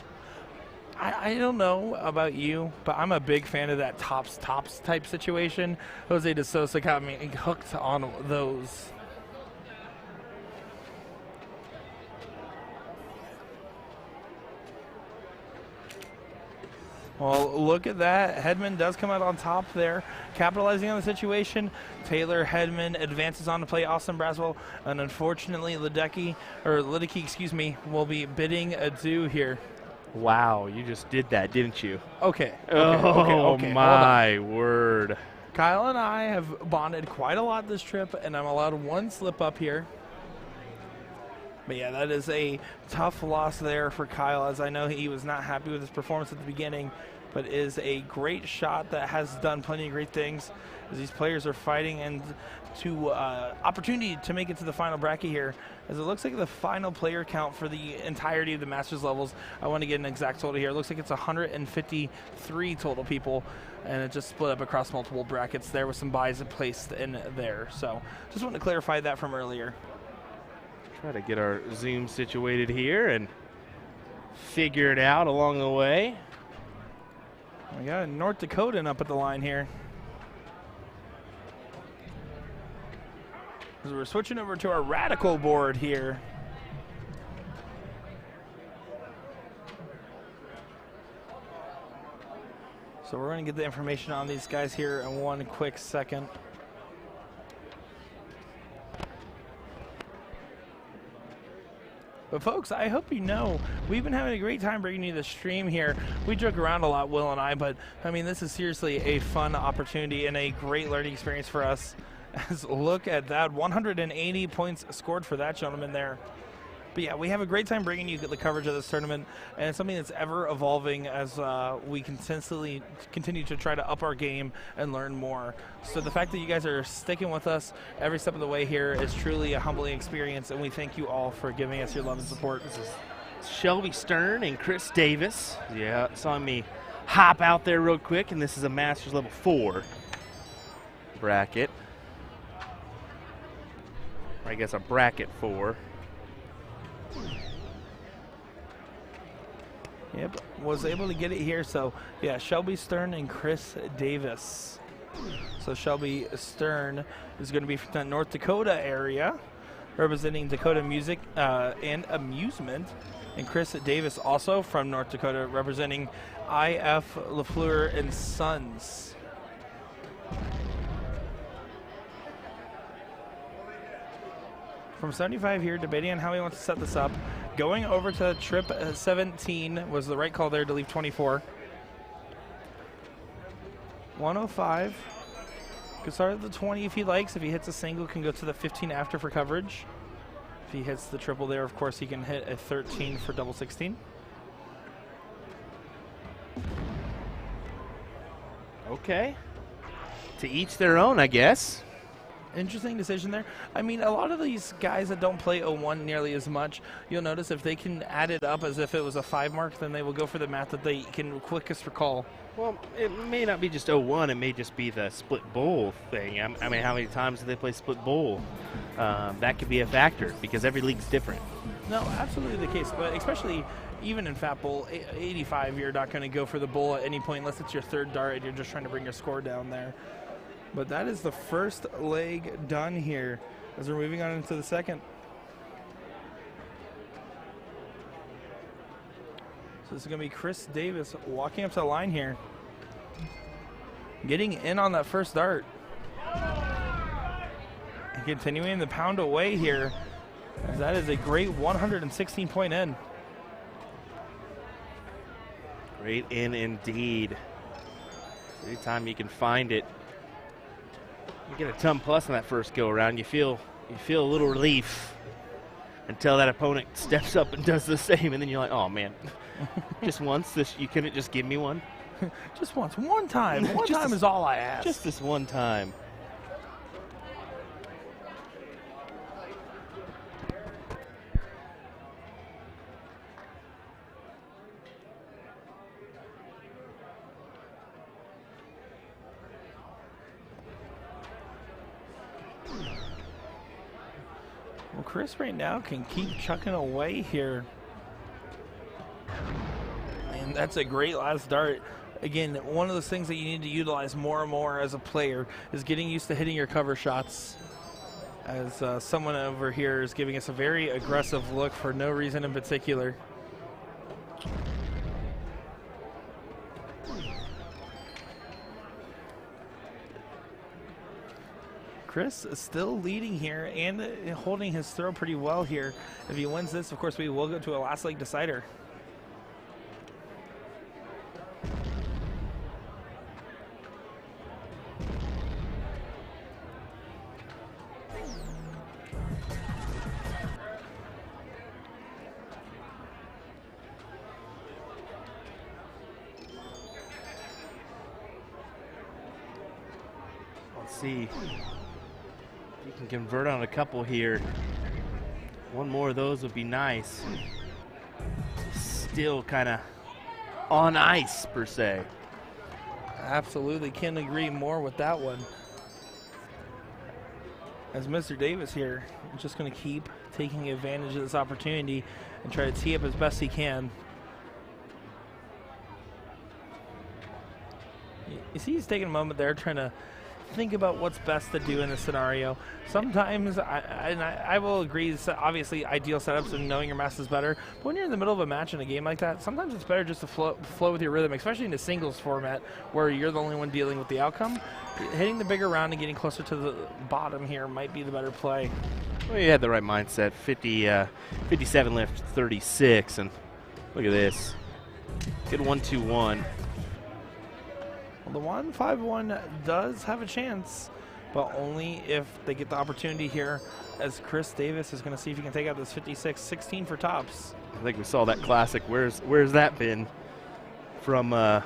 I don't know about you, but I'm a big fan of that tops type situation. Jose de Sosa got me hooked on those. Well, look at that. Hedman does come out on top there, capitalizing on the situation. Taylor Hedman advances on to play Austin Braswell, and unfortunately, Lackey, excuse me, will be bidding adieu here. Wow, you just did that, didn't you? Okay. Okay, my word. Kyle and I have bonded quite a lot this trip, and I'm allowed one slip up here. But yeah, that is a tough loss there for Kyle, as I know he was not happy with his performance at the beginning, but is a great shot that has done plenty of great things as these players are fighting and to opportunity to make it to the final bracket here, as it looks like the final player count for the entirety of the Masters levels. I want to get an exact total here. It looks like it's 153 total people, and it just split up across multiple brackets there with some buys placed in there. So just want to clarify that from earlier. Try to get our Zoom situated here and figure it out along the way. We got a North Dakotan up at the line here. As we're switching over to our Radikal board here. So we're going to get the information on these guys here in one quick second. But folks, I hope you know, we've been having a great time bringing you the stream here. We joke around a lot, Will and I, but I mean, this is seriously a fun opportunity and a great learning experience for us. As look at that, 180 points scored for that gentleman there. But yeah, we have a great time bringing you the coverage of this tournament, and it's something that's ever evolving as we consistently continue to try to up our game and learn more. So the fact that you guys are sticking with us every step of the way here is truly a humbling experience, and we thank you all for giving us your love and support. This is Shelby Stern and Chris Davis. Yeah, saw me hop out there real quick, and this is a Masters Level 4 bracket. Or I guess a bracket 4. Yep, was able to get it here. So yeah, Shelby Stern and Chris Davis. So Shelby Stern is going to be from the North Dakota area, representing Dakota Music and Amusement. And Chris Davis also from North Dakota, representing IF LaFleur and Sons. From 75 here, debating on how he wants to set this up. Going over to trip 17 was the right call there to leave 24. 105. Could start at the 20 if he likes. If he hits a single, can go to the 15 after for coverage. If he hits the triple there, of course, he can hit a 13 for double 16. Okay. To each their own, I guess. Interesting decision there. I mean, a lot of these guys that don't play 01 nearly as much, you'll notice if they can add it up as if it was a 5 mark, then they will go for the math that they can quickest recall. Well, it may not be just 01, it may just be the split bowl thing. I mean, how many times do they play split bowl? That could be a factor because every league's different. No, absolutely the case, but especially even in Fat Bowl 85, you're not going to go for the bowl at any point unless it's your third dart and you're just trying to bring your score down there. But that is the first leg done here as we're moving on into the second. So this is going to be Chris Davis walking up to the line here, getting in on that first dart. And continuing the pound away here, as that is a great 116-point in. Great in indeed. Anytime you can find it. You get a ton plus on that first go around. You feel a little relief until that opponent steps up and does the same, and then you're like, oh man, just once. You couldn't just give me one. Just once, one time. One time is all I ask. Just this one time. Well, Chris right now can keep chucking away here. And that's a great last dart. Again, one of those things that you need to utilize more and more as a player is getting used to hitting your cover shots. As someone over here is giving us a very aggressive look for no reason in particular. Chris is still leading here and holding his throw pretty well here. If he wins this, of course, we will go to a last leg decider. Let's see. You can convert on a couple here. One more of those would be nice. Still kind of on ice, per se. Absolutely, can't agree more with that one. As Mr. Davis here is just going to keep taking advantage of this opportunity and try to tee up as best he can. You see he's taking a moment there trying to think about what's best to do in this scenario. Sometimes, I will agree, obviously ideal setups and knowing your mass is better, but when you're in the middle of a match in a game like that, sometimes it's better just to flow with your rhythm, especially in a singles format where you're the only one dealing with the outcome. Hitting the bigger round and getting closer to the bottom here might be the better play. Well, you had the right mindset. 57 left, 36, and look at this. Good 1-2-1. The 1-5-1 does have a chance, but only if they get the opportunity here, as Chris Davis is going to see if he can take out this 56-16 for tops. I think we saw that classic. Where's that been from our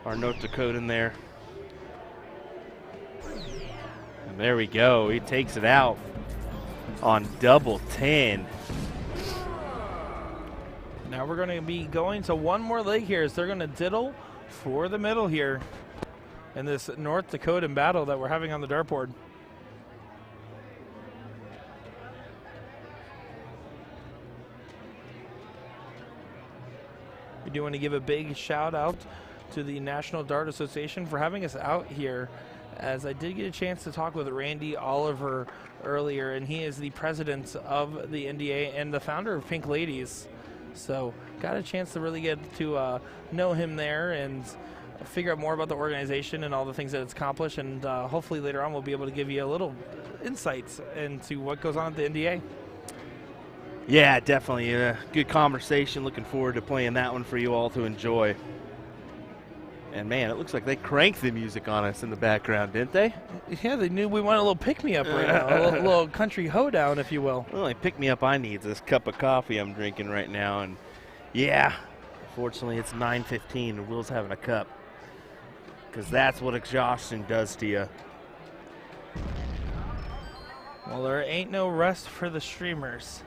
North Dakotan there? And there we go. He takes it out on double 10. Now we're going to be going to one more leg here as they're going to diddle for the middle here in this North Dakotan battle that we're having on the dartboard. We do want to give a big shout out to the National Dart Association for having us out here, as I did get a chance to talk with Randy Oliver earlier, and he is the president of the NDA and the founder of Pink Ladies. So got a chance to really get to know him there and figure out more about the organization and all the things that it's accomplished, and hopefully later on we'll be able to give you a little insights into what goes on at the NDA. Yeah, definitely a good conversation. Looking forward to playing that one for you all to enjoy. And man, it looks like they cranked the music on us in the background, didn't they? Yeah, they knew we wanted a little pick-me-up right now, a little country hoedown, if you will. The only pick-me-up I need is this cup of coffee I'm drinking right now. And yeah, fortunately it's 9:15 and Will's having a cup, because that's what exhaustion does to you. Well, there ain't no rest for the streamers.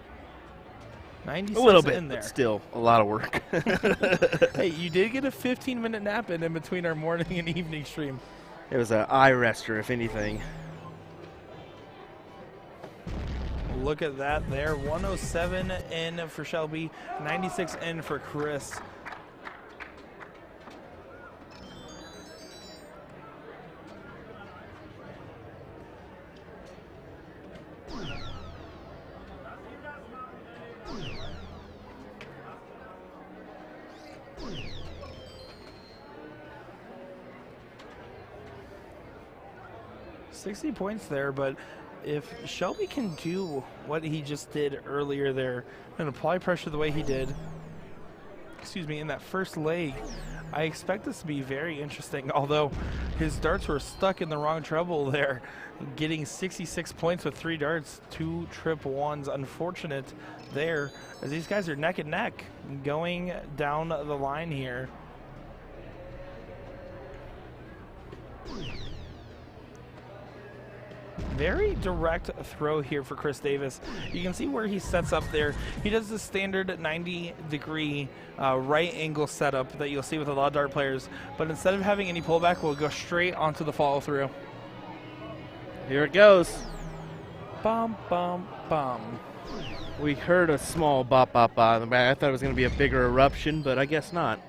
96 a little bit, in there. but still a lot of work. Hey, you did get a 15-minute nap in between our morning and evening stream. It was an eye rester, if anything. Look at that there. 107 in for Shelby, 96 in for Chris. $60 points there, but if Shelby can do what he just did earlier there and apply pressure the way he did, excuse me, in that first leg, I expect this to be very interesting, although his darts were stuck in the wrong treble there, getting 66 points with 3 darts, 2 trip ones. Unfortunate there, as these guys are neck and neck going down the line here. Very direct throw here for Chris Davis. You can see where he sets up there. He does the standard 90-degree right angle setup that you'll see with a lot of dart players, but instead of having any pullback, we'll go straight onto the follow through. Here it goes. Bum, bum, bum. We heard a small bop, bop, bop in the back. I thought it was going to be a bigger eruption, but I guess not.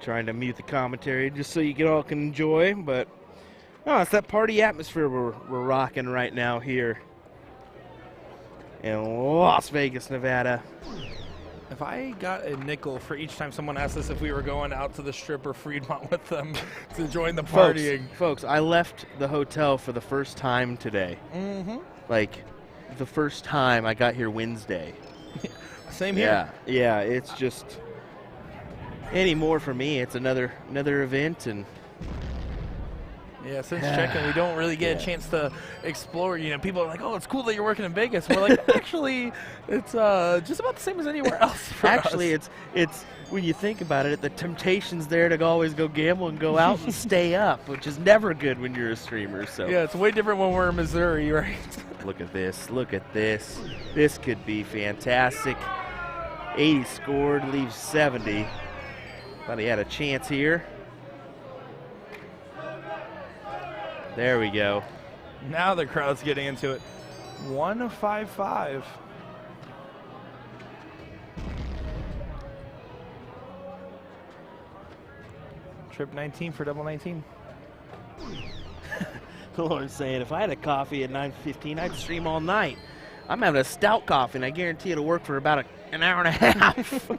Trying to mute the commentary just so you all can enjoy, but it's that party atmosphere we're rocking right now here in Las Vegas, Nevada. If I got a nickel for each time someone asked us if we were going out to the Strip or Fremont with them to join the partying. Folks, I left the hotel for the first time today. Like, the first time I got here Wednesday. Same here. Yeah, it's just any more for me. It's another event, and yeah, since checking, we don't really get a chance to explore. You know, people are like, "Oh, it's cool that you're working in Vegas." We're like, actually, it's just about the same as anywhere else. For actually, us. it's when you think about it, the temptation's there to always go gamble and go out and stay up, which is never good when you're a streamer. So yeah, it's way different when we're in Missouri, right? Look at this. Look at this. This could be fantastic. 80 scored, leaves 70. Thought he had a chance here. There we go. Now the crowd's getting into it. 155. Trip 19 for double 19. Lauren's saying, if I had a coffee at 9:15, I'd stream all night. I'm having a stout coffee, and I guarantee it'll work for about an hour and a half.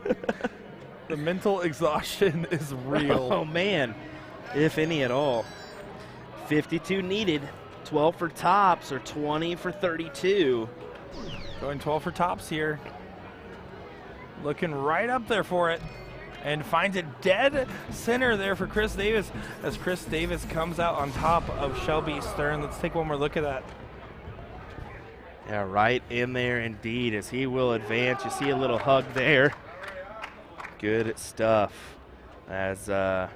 The mental exhaustion is real. Oh, man, if any at all. 52 needed, 12 for tops, or 20 for 32. Going 12 for tops here. Looking right up there for it. And finds it dead center there for Chris Davis as Chris Davis comes out on top of Shelby Stern. Let's take one more look at that. Yeah, right in there indeed as he will advance. You see a little hug there. Good stuff. As, well,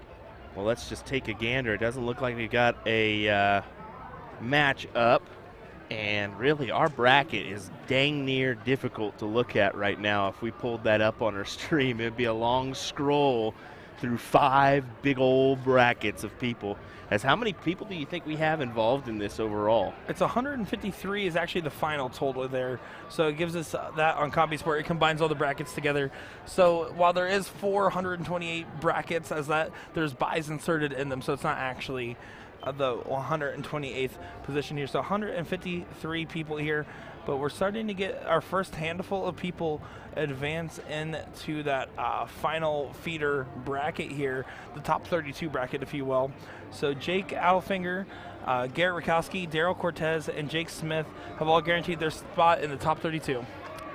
let's just take a gander. It doesn't look like we got a match up. And really, our bracket is dang near difficult to look at right now. If we pulled that up on our stream, it'd be a long scroll through 5 big old brackets of people. As how many people do you think we have involved in this overall? It's 153 is actually the final total there. So it gives us that on CompuSport. It combines all the brackets together. So while there is 428 brackets, as that there's buys inserted in them, so it's not actually the 128th position here. So 153 people here, but we're starting to get our first handful of people advance into that final feeder bracket here, the top 32 bracket, if you will. So Jake Alfinger, Garrett Rakowski, Daryl Cortez, and Jake Smith have all guaranteed their spot in the top 32.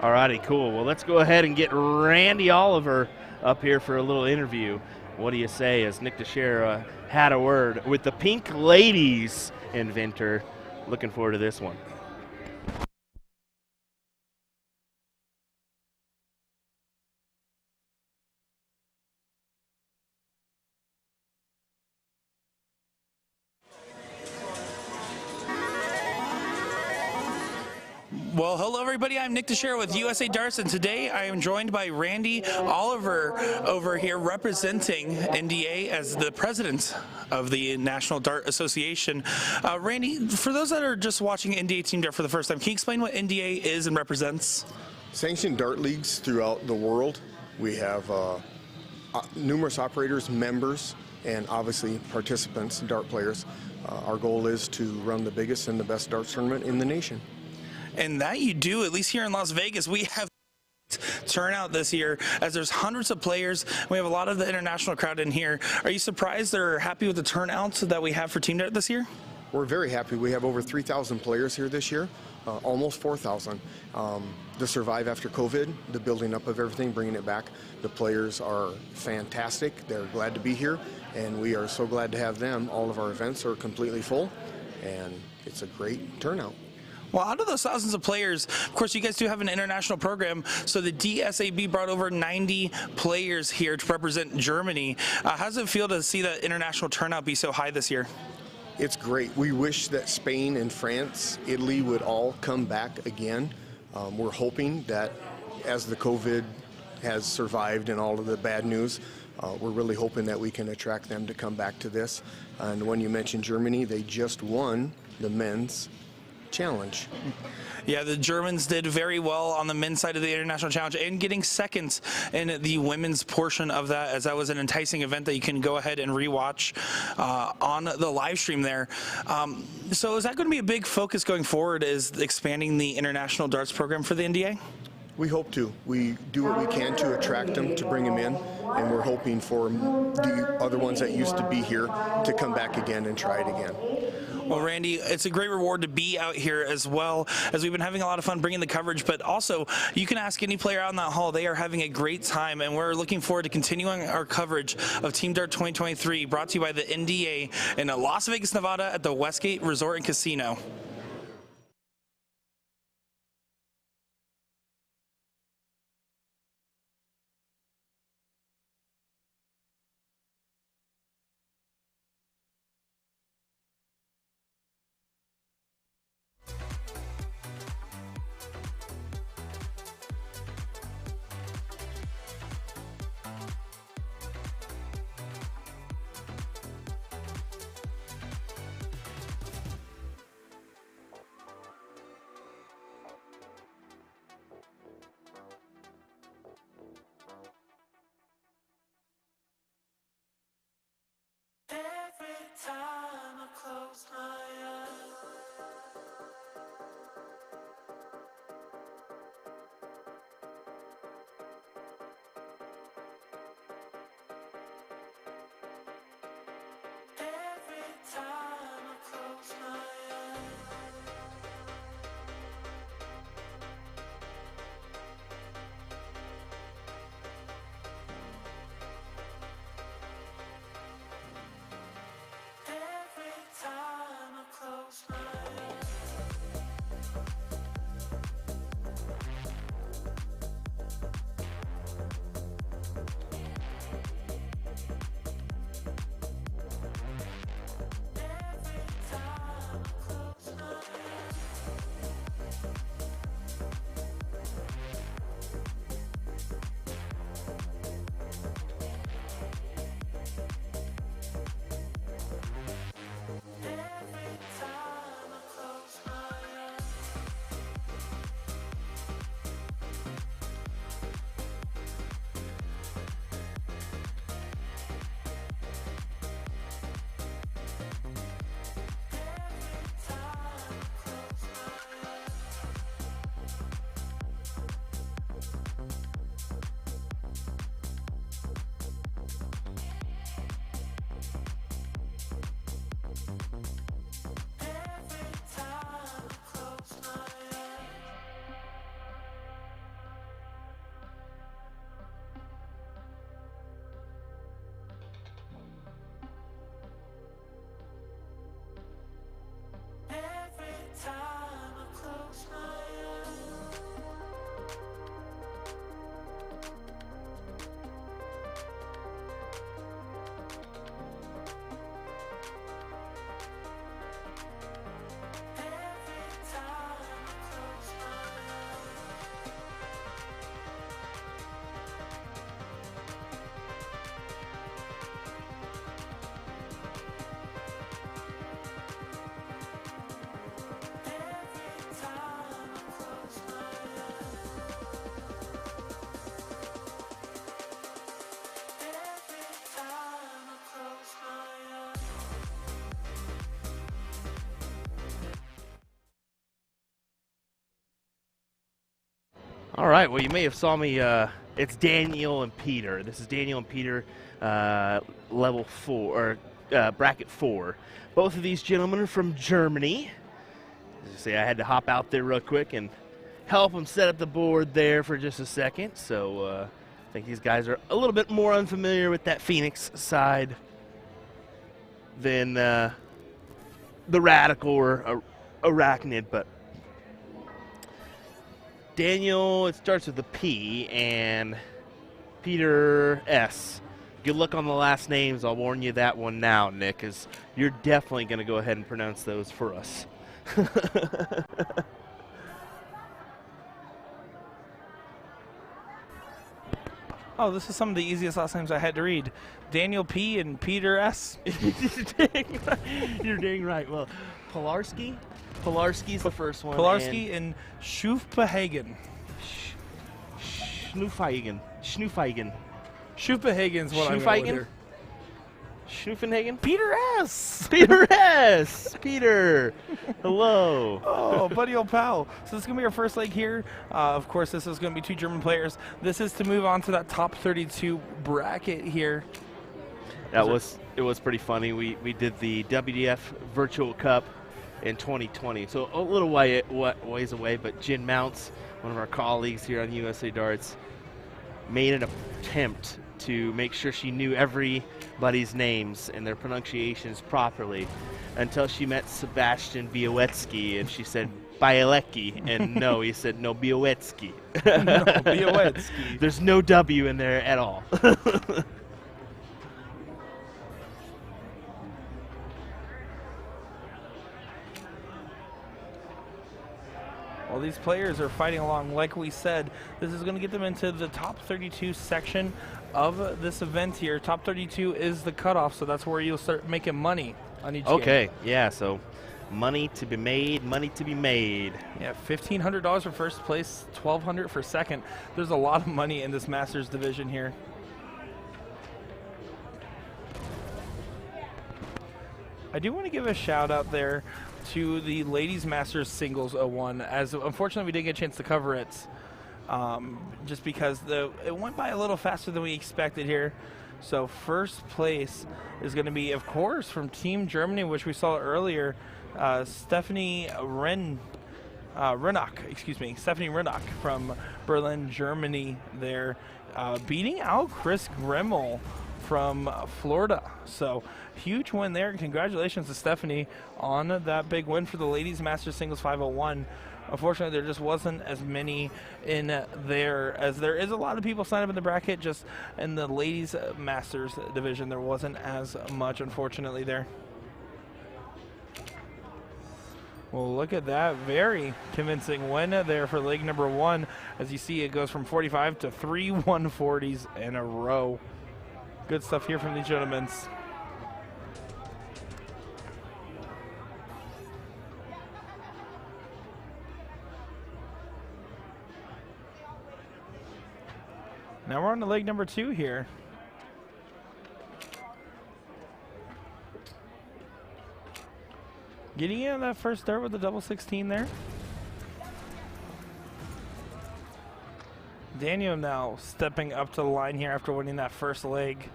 All righty, cool. Well, let's go ahead and get Randy Oliver up here for a little interview. What do you say as Nick Dichiria had a word with the Pink Ladies inventor? Looking forward to this one. Well, hello everybody, I'm Nick Dichiria with USA Darts, and today I am joined by Randy Oliver over here representing NDA as the president of the National Dart Association. Randy, for those that are just watching NDA Team Dart for the first time, can you explain what NDA is and represents? Sanctioned dart leagues throughout the world. We have numerous operators, members, and obviously participants, dart players. Our goal is to run the biggest and the best darts tournament in the nation. And that you do, at least here in Las Vegas. We have turnout this year as there's hundreds of players. We have a lot of the international crowd in here. Are you surprised or happy with the turnout that we have for Team Dart this year? We're very happy. We have over 3,000 players here this year. almost 4,000. The survive after COVID, the building up of everything, bringing it back. The players are fantastic. They're glad to be here, and we are so glad to have them. All of our events are completely full, and it's a great turnout. Well, out of those thousands of players, of course, you guys do have an international program. So the DSAB brought over 90 players here to represent Germany. How does it feel to see that international turnout be so high this year? It's great. We wish that Spain and France, Italy would all come back again. We're hoping that as the COVID has survived and all of the bad news, we're really hoping that we can attract them to come back to this. And when you mentioned Germany, they just won the men's challenge. Yeah, the Germans did very well on the men's side of the international challenge and getting seconds in the women's portion of that, as that was an enticing event that you can go ahead and rewatch on the live stream there. So is that going to be a big focus going forward, is expanding the international darts program for the NDA? We hope to. We do what we can to attract them, to bring them in, and we're hoping for the other ones that used to be here to come back again and try it again. Well, Randy, it's a great reward to be out here, as well as we've been having a lot of fun bringing the coverage, but also you can ask any player out in that hall. They are having a great time, and we're looking forward to continuing our coverage of Team Dart 2023, brought to you by the NDA in Las Vegas, Nevada at the Westgate Resort and Casino. Every time I close my eyes, every time I close my eyes, every time I close my eyes. Every time I close my eyes. Every time I close my eyes. Every time I close my eyes. Every time I close my eyes. Every time I close my eyes. Every time I close my eyes. Every time I close my eyes. Every time I close my eyes. All right, well, you may have saw me, it's Daniel and Peter. This is Daniel and Peter, level 4, or bracket 4. Both of these gentlemen are from Germany. This See, I had to hop out there real quick and help them set up the board there for just a second. So I think these guys are a little bit more unfamiliar with that Phoenix side than the Radikal or Arachnid. But Daniel, it starts with a P, and Peter S. Good luck on the last names. I'll warn you that one now, Nick, because you're definitely going to go ahead and pronounce those for us. Oh, this is some of the easiest last names I had to read. Daniel P. and Peter S. You're dang right. Well, Pilarski. Pilarski's the first one. Pilarski and Schufpahagen. Schnoofhagen. Schnoofhagen. Schufpahagen's what I'm going with here. Schnoofenhagen? Peter S. Peter S. Peter. Hello. Oh, buddy old pal. So this is going to be our first leg here. Of course, this is going to be 2 German players. This is to move on to that top 32 bracket here. It was pretty funny. We did the WDF Virtual Cup in 2020, so a little ways away, but Jen Mounts, one of our colleagues here on USA Darts, made an attempt to make sure she knew everybody's names and their pronunciations properly until she met Sebastian Białecki, and she said Białecki, and no, he said no, Białecki. No, Białecki. There's no W in there at all. Well, these players are fighting along. Like we said, this is going to get them into the top 32 section of this event here. Top 32 is the cutoff, so that's where you'll start making money on each game. Okay, yeah, so money to be made, money to be made. Yeah, $1,500 for first place, $1,200 for second. There's a lot of money in this Masters division here. I do want to give a shout out there to the Ladies Masters Singles 01, as unfortunately we didn't get a chance to cover it, just because it went by a little faster than we expected here. So first place is going to be, of course, from Team Germany, which we saw earlier, Stephanie Rennock from Berlin, Germany there, beating out Chris Grimmel from Florida. So huge win there, and congratulations to Stephanie on that big win for the Ladies Masters Singles 501. Unfortunately, there just wasn't as many in there, as there is a lot of people signed up in the bracket. Just in the Ladies Masters division, there wasn't as much, unfortunately, there. Well, look at that. Very convincing win there for leg number 1. As you see, it goes from 45 to 3 140s in a row. Good stuff here from these gentlemen. Now we're on to leg number 2 here. Getting in that first dart with the double 16 there. Daniel now stepping up to the line here after winning that first leg.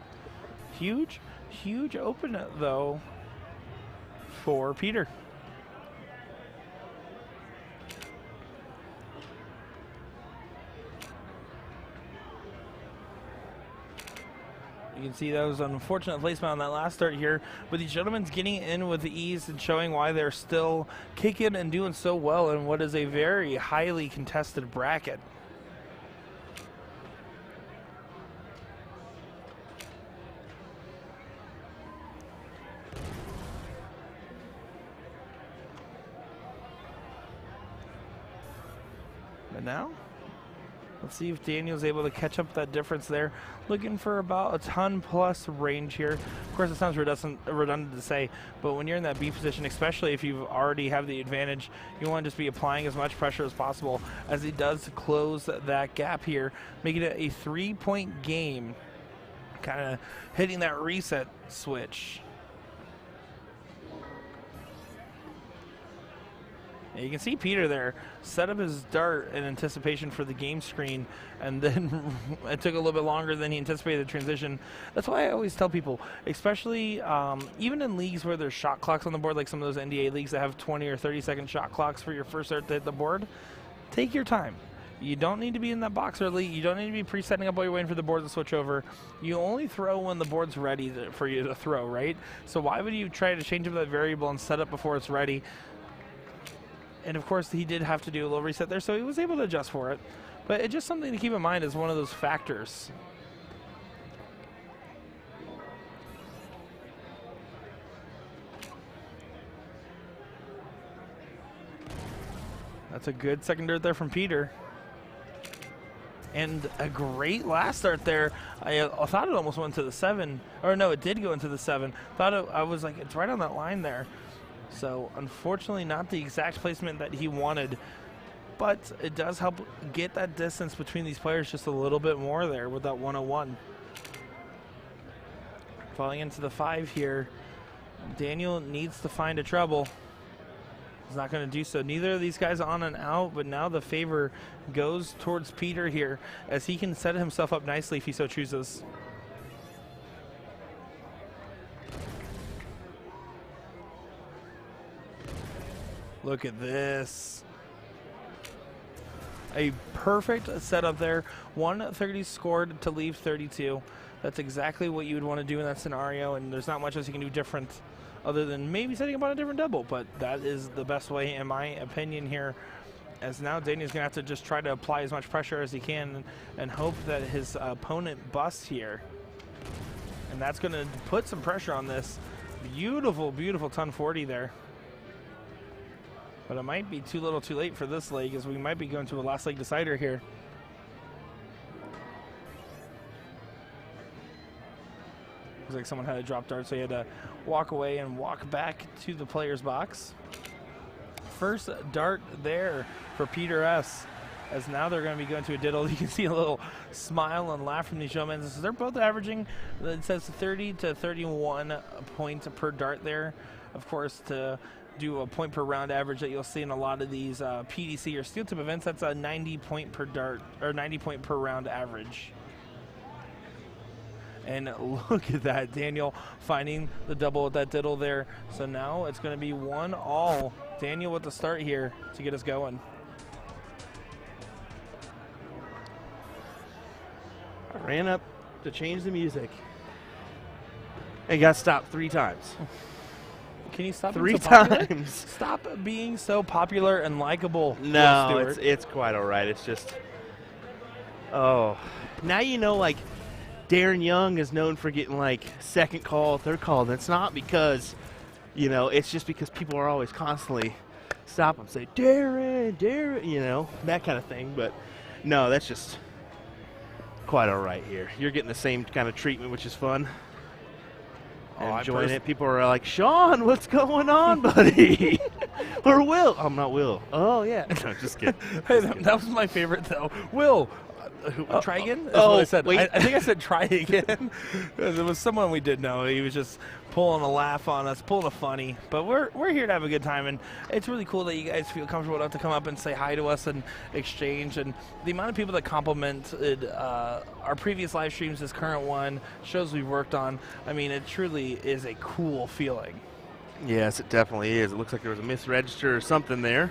Huge open though for Peter. You can see that was an unfortunate placement on that last start here, but these gentlemen getting in with ease and showing why they're still kicking and doing so well in what is a very highly contested bracket. But now, let's see if Daniel's able to catch up that difference there. Looking for about a ton plus range here. Of course, it sounds redundant to say, but when you're in that B position, especially if you already have the advantage, you want to just be applying as much pressure as possible, as he does close that gap here, making it a 3-point game, kind of hitting that reset switch. And you can see Peter there set up his dart in anticipation for the game screen, and then it took a little bit longer than he anticipated the transition. That's why I always tell people, especially even in leagues where there's shot clocks on the board, like some of those NDA leagues that have 20 or 30-second shot clocks for your first dart to hit the board, take your time. You don't need to be in that box early. You don't need to be pre-setting up while you're waiting for the board to switch over. You only throw when the board's ready for you to throw, right? So why would you try to change up that variable and set up before it's ready? And of course, he did have to do a little reset there, so he was able to adjust for it. But it's just something to keep in mind as one of those factors. That's a good second dart there from Peter. And a great last start there. I thought it almost went to the 7. Or no, it did go into the 7. I was like, it's right on that line there. So unfortunately not the exact placement that he wanted, but it does help get that distance between these players just a little bit more there with that 101. Falling into the 5 here, Daniel needs to find a treble. He's not going to do so. Neither of these guys on and out, but now the favor goes towards Peter here as he can set himself up nicely if he so chooses. Look at this. A perfect setup there. 130 scored to leave 32. That's exactly what you would want to do in that scenario, and there's not much else you can do different other than maybe setting up on a different double, but that is the best way in my opinion here, as now Daniel's going to have to just try to apply as much pressure as he can and hope that his opponent busts here. And that's going to put some pressure on this. Beautiful, beautiful ton 40 there. But it might be too little too late for this leg, as we might be going to a last leg decider here. Looks like someone had a drop dart, so he had to walk away and walk back to the player's box. First dart there for Peter S., as now they're going to be going to a diddle. You can see a little smile and laugh from these showmen. They're both averaging, it says 30 to 31 points per dart there. Of course, to do a point per round average that you'll see in a lot of these PDC or steel tip events, that's a 90 point per dart, or 90 point per round average. And look at that, Daniel finding the double with that diddle there. So now it's going to be 1-all. Daniel with the start here to get us going. I ran up to change the music and got stopped 3 times. Can you stop 3 being so popular? times. Stop being so popular and likable. No, it's quite all right. It's just, oh, now you know, like, Darren Young is known for getting like second call, third call. And it's not because, you know, it's just because people are always constantly stop him, say Darren, you know, that kind of thing. But no, that's just quite all right here. You're getting the same kind of treatment, which is fun. Enjoying it. People are like, Sean, what's going on, buddy? Or Will. I'm not Will. Oh, yeah. No, just kidding. Hey, that was my favorite, though. Will, try again? That's what I said. Wait. I think I said try again. There was someone we did know. He was just pulling a laugh on us, pulling a funny. But we're here to have a good time, and it's really cool that you guys feel comfortable enough to come up and say hi to us and exchange. And the amount of people that complimented our previous live streams, this current one, shows we've worked on, I mean, it truly is a cool feeling. Yes, it definitely is. It looks like there was a misregister or something there.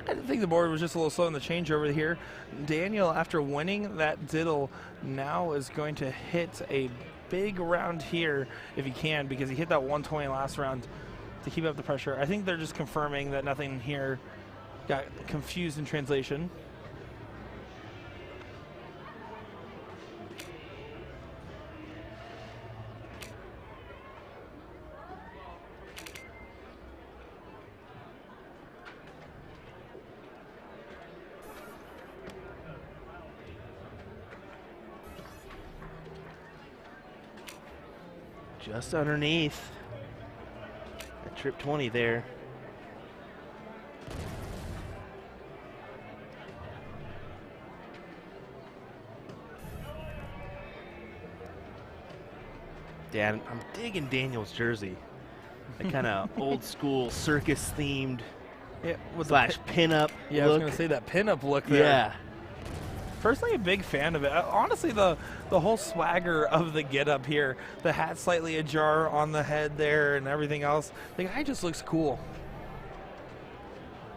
I think the board was just a little slow in the changeover here. Daniel, after winning that diddle, now is going to hit a big round here if he can, because he hit that 120 last round to keep up the pressure. I think they're just confirming that nothing here got confused in translation. Just underneath. That trip 20 there. Dan, I'm digging Daniel's jersey. That kind of old school circus themed Yeah, with slash pinup. Yeah, I was going to say that pinup look there. Yeah. Personally, a big fan of it. Honestly, the whole swagger of the get-up here, the hat slightly ajar on the head there and everything else, the guy just looks cool.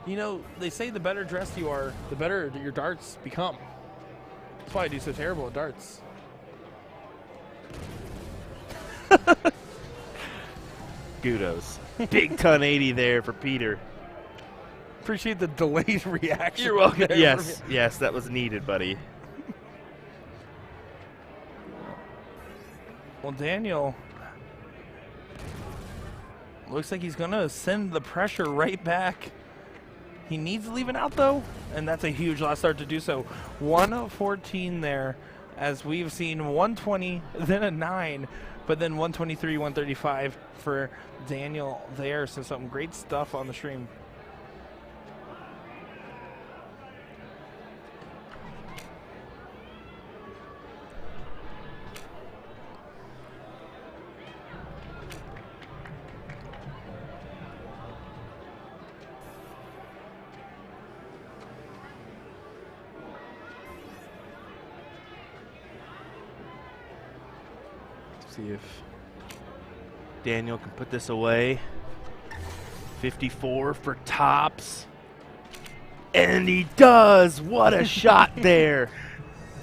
You know, they say the better dressed you are, the better your darts become. That's why I do so terrible at darts. Kudos. Big ton 80 there for Peter. Appreciate the delayed reaction. You're welcome. Yes, yes, that was needed, buddy. Well, Daniel looks like he's going to send the pressure right back. He needs to leave it out, though, and that's a huge last start to do so. 114 there, as we've seen 120, then a 9, but then 123, 135 for Daniel there. So some great stuff on the stream. See if Daniel can put this away. 54 for tops. And he does. What a shot there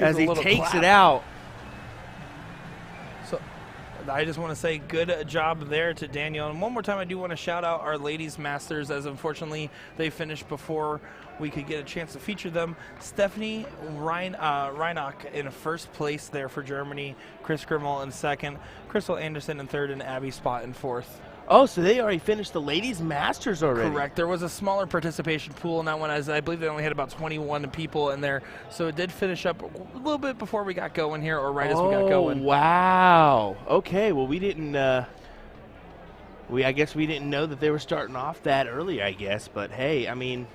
as he takes it out. So I just want to say good job there to Daniel. And one more time, I do want to shout out our ladies masters, as unfortunately they finished before we could get a chance to feature them. Stephanie Reinach in first place there for Germany. Chris Grimmel in second. Crystal Anderson in third, and Abby Spot in fourth. Oh, so they already finished the ladies masters already. Correct. There was a smaller participation pool in that one, as I believe they only had about 21 people in there. So it did finish up a little bit before we got going here, or right as we got going. Wow. Okay, well, we didn't I guess we didn't know that they were starting off that early, I guess. But hey, I mean,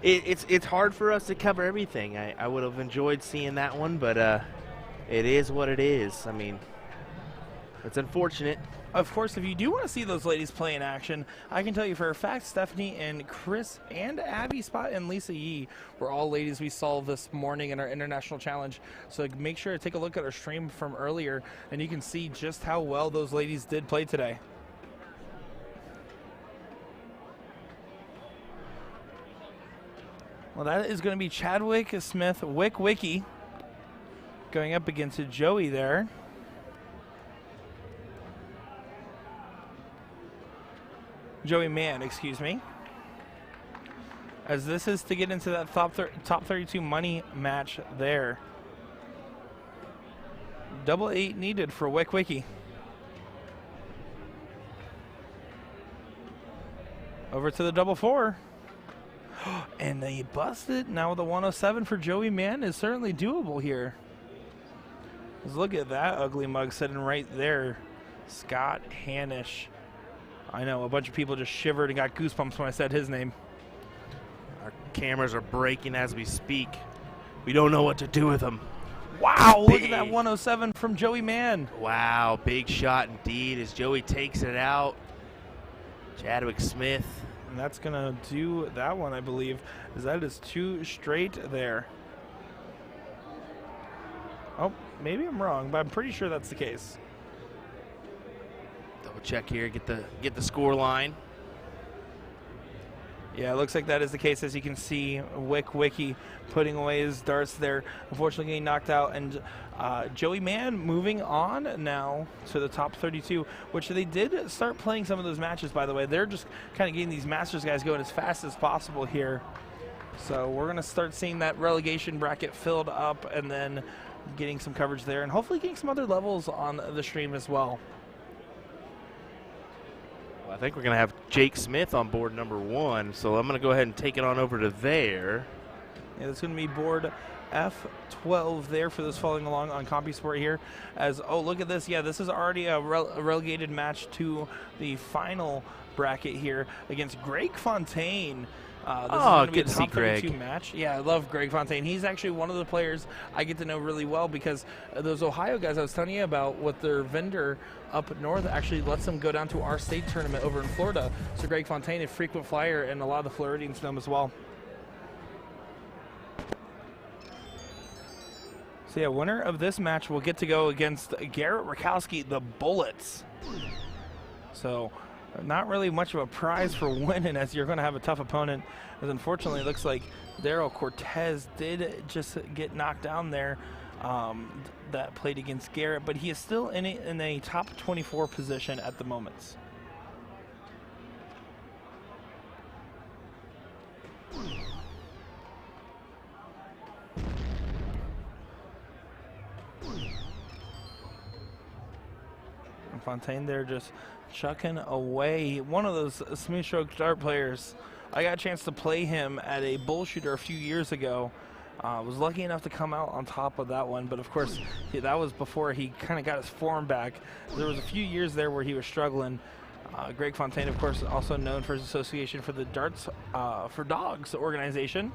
it's hard for us to cover everything. I would have enjoyed seeing that one, but it is what it is. I mean, it's unfortunate. Of course, if you do want to see those ladies play in action, I can tell you for a fact, Stephanie and Chris and Abby Spot and Lisa Yee were all ladies we saw this morning in our international challenge. So make sure to take a look at our stream from earlier, and you can see just how well those ladies did play today. Well, that is going to be Chadwick Smith Wiki going up against Joey there. Joey Mann, excuse me. As this is to get into that top 32 money match there. Double 8 needed for Wiki. Over to the double 4. And they busted. Now with the 107 for Joey Mann is certainly doable here. Let's look at that ugly mug sitting right there. Scott Hanish. I know, a bunch of people just shivered and got goosebumps when I said his name. Our cameras are breaking as we speak. We don't know what to do with them. Wow, look at that 107 from Joey Mann. Wow, big shot indeed as Joey takes it out. Chadwick Smith. And that's going to do that one, I believe, as that is 2 straight there. Oh, maybe I'm wrong, but I'm pretty sure that's the case. Double check here, get the score line. Yeah, it looks like that is the case. As you can see, Wiki putting away his darts there, unfortunately getting knocked out. And Joey Mann moving on now to the top 32, which they did start playing some of those matches, by the way. They're just kind of getting these Masters guys going as fast as possible here. So we're going to start seeing that relegation bracket filled up and then getting some coverage there and hopefully getting some other levels on the stream as well. I think we're going to have Jake Smith on board number 1, so I'm going to go ahead and take it on over to there. Yeah, that's going to be board F12 there for those following along on CompuSport here. As, oh, look at this. Yeah, this is already a relegated match to the final bracket here against Greg Fontaine. This is Oh, going to be a good to see top 32 Greg. match. Yeah, I love Greg Fontaine. He's actually one of the players I get to know really well because those Ohio guys I was telling you about with their vendor up north actually lets them go down to our state tournament over in Florida. So Greg Fontaine, a frequent flyer, and a lot of the Floridians know him as well. So yeah, winner of this match will get to go against Garrett Rakowski, the Bullets. So not really much of a prize for winning, as you're going to have a tough opponent. As unfortunately, it looks like Daryl Cortez did just get knocked down there. That played against Garrett, but he is still in a top 24 position at the moment. And Fontaine there just chucking away. One of those smooth stroke dart players. I got a chance to play him at a bull shooter a few years ago. Was lucky enough to come out on top of that one, but of course that was before he kind of got his form back. There was a few years there where he was struggling. Greg Fontaine, of course, also known for his association for the Darts for Dogs organization,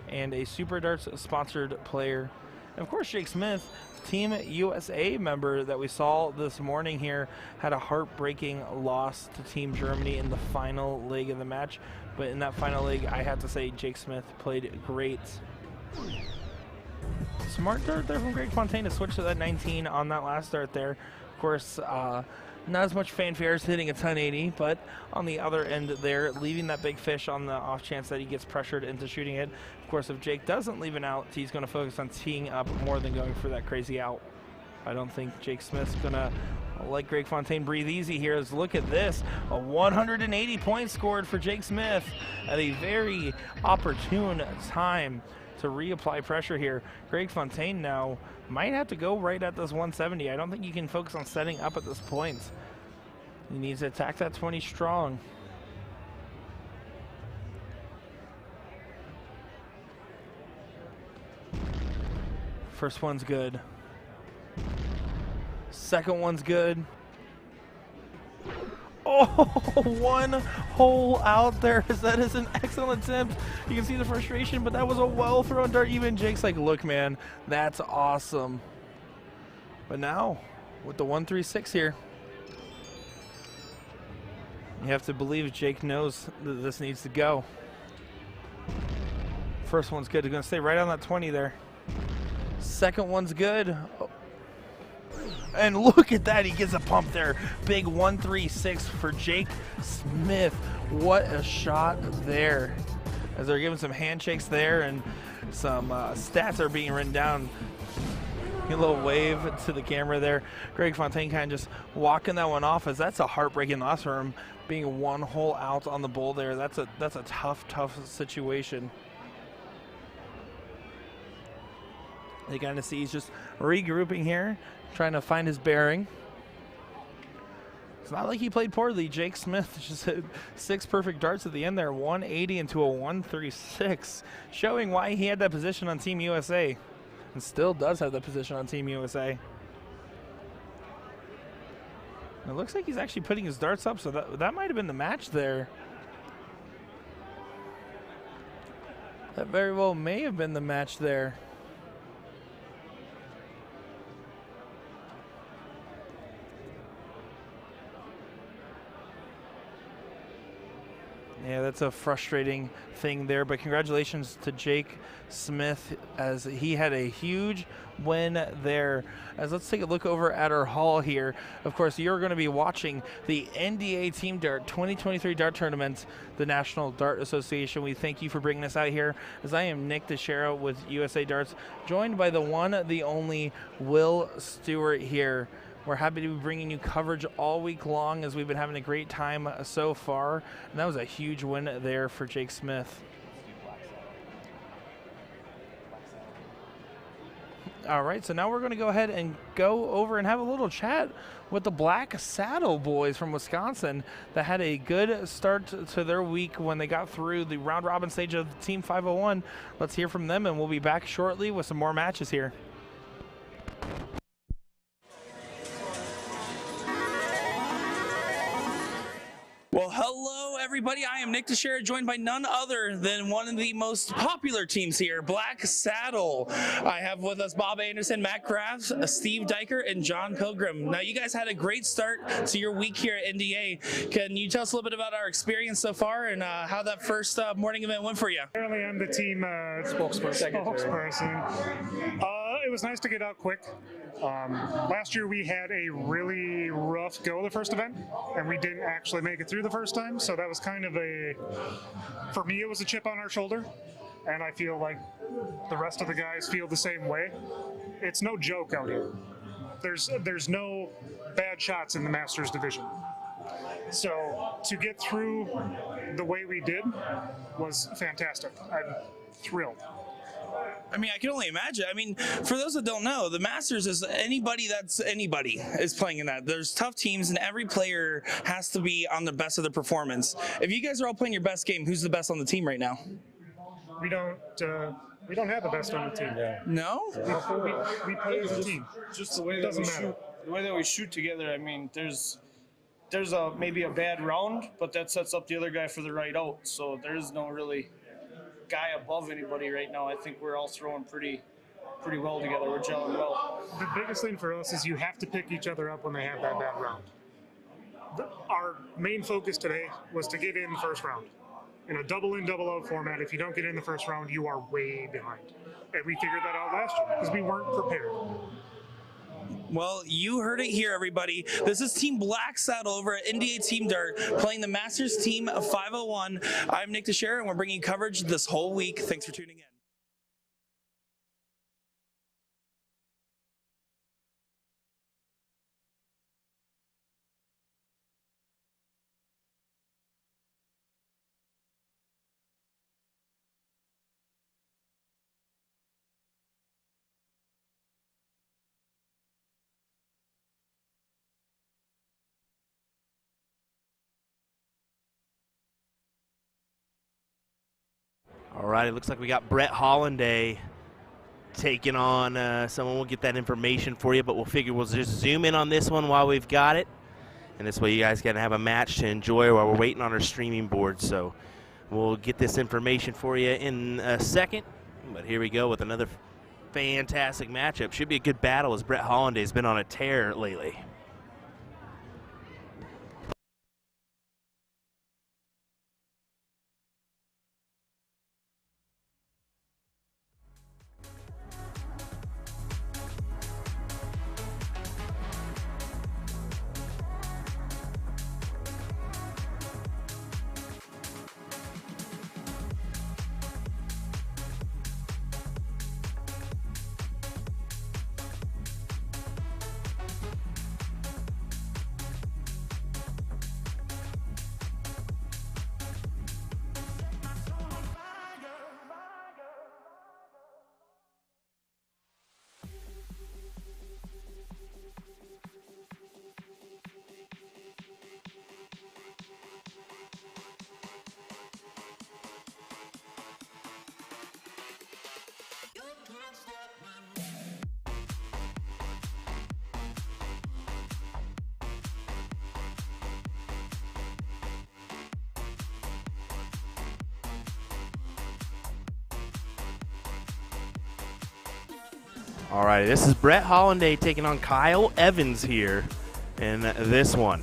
and a Super Darts sponsored player. And of course, Jake Smith, Team USA member that we saw this morning here, had a heartbreaking loss to Team Germany in the final leg of the match. But in that final leg, I have to say Jake Smith played great. Smart dart there from Greg Fontaine to switch to that 19 on that last dart there. Of course, not as much fanfare as hitting a 1080, but on the other end there, leaving that big fish on the off chance that he gets pressured into shooting it. Of course, if Jake doesn't leave it out, he's going to focus on teeing up more than going for that crazy out. I don't think Jake Smith's going to let Greg Fontaine breathe easy here. As look at this, a 180 points scored for Jake Smith at a very opportune time to reapply pressure here. Greg Fontaine now might have to go right at this 170. I don't think you can focus on setting up at this point. He needs to attack that 20 strong. First one's good. Second one's good. Oh, one hole out there. That is an excellent attempt. You can see the frustration, but that was a well-thrown dart. Even Jake's like, look, man, that's awesome. But now, with the 136 here, you have to believe Jake knows that this needs to go. First one's good. He's going to stay right on that 20 there. Second one's good. Oh. And look at that, he gets a pump there. Big 136 for Jake Smith. What a shot there. As they're giving some handshakes there and some stats are being written down. A little wave to the camera there. Greg Fontaine kind of just walking that one off, as that's a heartbreaking loss for him, being one hole out on the bowl there. That's a tough situation. You kind of see he's just regrouping here, trying to find his bearing. It's not like he played poorly. Jake Smith just hit 6 perfect darts at the end there, 180 into a 136, showing why he had that position on Team USA, and still does have that position on Team USA. And it looks like he's actually putting his darts up, so that might have been the match there. That very well may have been the match there. Yeah, that's a frustrating thing there, but congratulations to Jake Smith, as he had a huge win there. As let's take a look over at our hall here. Of course, you're going to be watching the NDA Team Dart 2023 Dart Tournament, the National Dart Association. We thank you for bringing us out here, as I am Nick Dichiria with USA Darts, joined by the one, the only Will Stuart here. We're happy to be bringing you coverage all week long, as we've been having a great time so far. And that was a huge win there for Jake Smith. All right, so now we're going to go ahead and go over and have a little chat with the Black Saddle boys from Wisconsin that had a good start to their week when they got through the round robin stage of Team 501. Let's hear from them, and we'll be back shortly with some more matches here. Well, hello everybody. I am Nick Dichiria, joined by none other than one of the most popular teams here, Black Saddle. I have with us Bob Anderson, Matt Crafts, Steve Diker, and John Pilgrim. Now, you guys had a great start to your week here at NDA. Can you tell us a little bit about our experience so far and how that first morning event went for you? Apparently, I'm the team spokesperson. It was nice to get out quick. Last year we had a really rough go the first event, and we didn't actually make it through the first time, so that was kind of for me it was a chip on our shoulder, and I feel like the rest of the guys feel the same way. It's no joke out here. There's no bad shots in the Masters division. So to get through the way we did was fantastic. I'm thrilled. I mean, I can only imagine. I mean, for those that don't know, the Masters is anybody is playing in that. There's tough teams, and every player has to be on the best of their performance. If you guys are all playing your best game, who's the best on the team right now? We don't have the best on the team. Yeah. No? We play as a team. Just the way that we shoot. The way that we shoot together. I mean, there's maybe a bad round, but that sets up the other guy for the right out. So there is no really guy above anybody right now. I think we're all throwing pretty well together. We're gelling well. The biggest thing for us is you have to pick each other up when they have that bad round. Our main focus today was to get in the first round. In a double in, double out format, if you don't get in the first round, you are way behind. And we figured that out last year because we weren't prepared. Well, you heard it here, everybody. This is Team Black Saddle over at NDA Team Dart playing the Masters Team 501. I'm Nick Dichiria, and we're bringing you coverage this whole week. Thanks for tuning in. All right, it looks like we got Brett Hollanday taking on someone. We'll get that information for you, but we'll just zoom in on this one while we've got it. And this way you guys can have a match to enjoy while we're waiting on our streaming board. So we'll get this information for you in a second. But here we go with another fantastic matchup. Should be a good battle as Brett Hollanday's been on a tear lately. All right, this is Brett Hollanday taking on Kyle Evans here in this one.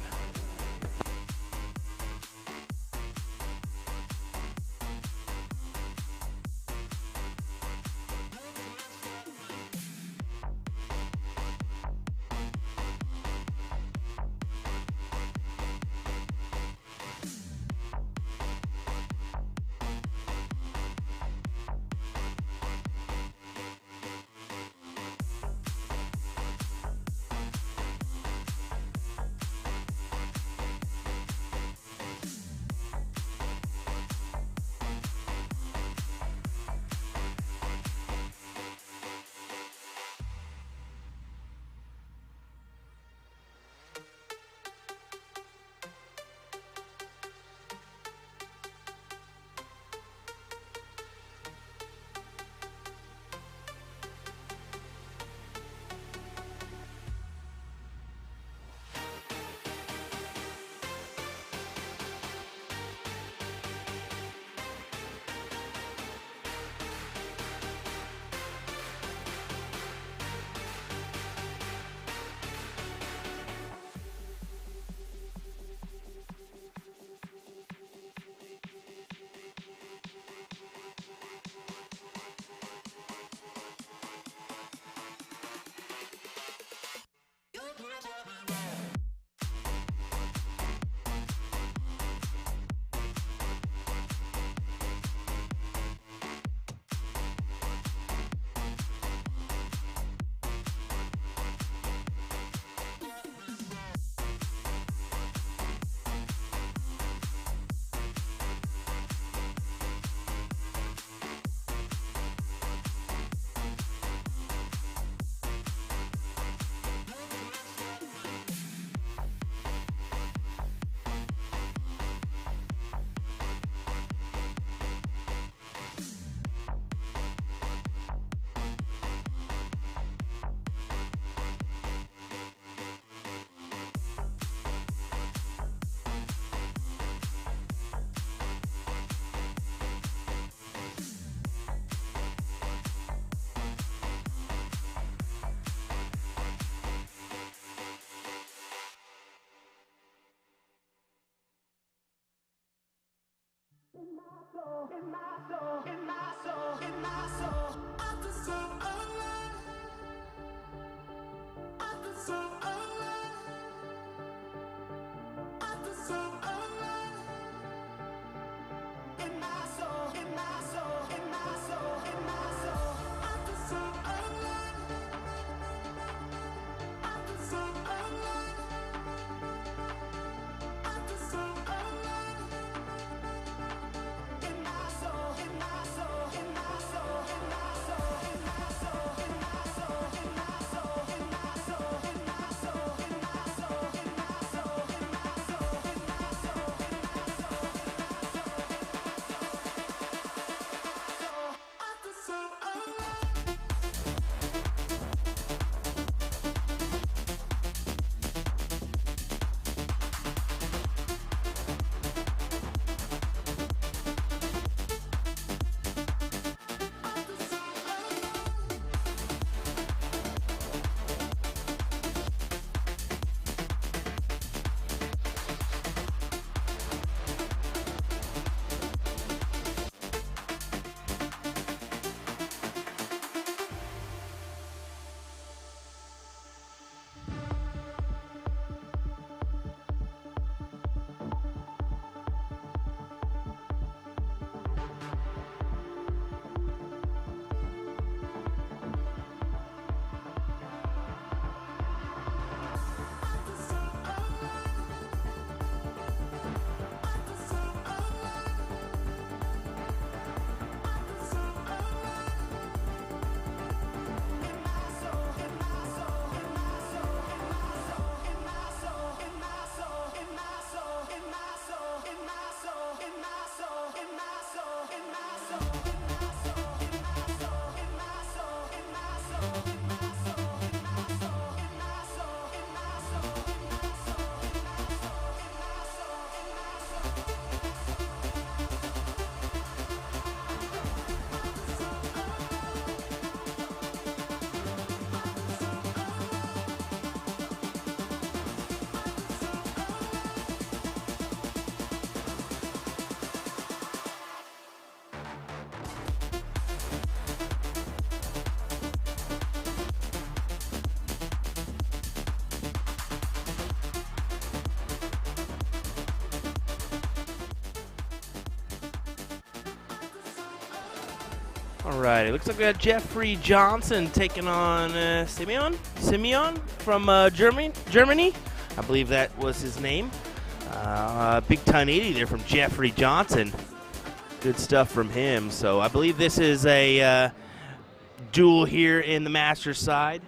All right, it looks like we got Jeffrey Johnson taking on Simeon from Germany. I believe that was his name. Big 1080 there from Jeffrey Johnson. Good stuff from him. So I believe this is a duel here in the Masters side.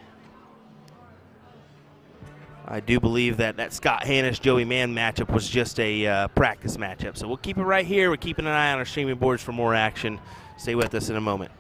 I do believe that Scott Hannis-Joey Mann matchup was just a practice matchup. So we'll keep it right here. We're keeping an eye on our streaming boards for more action. Stay with us in a moment.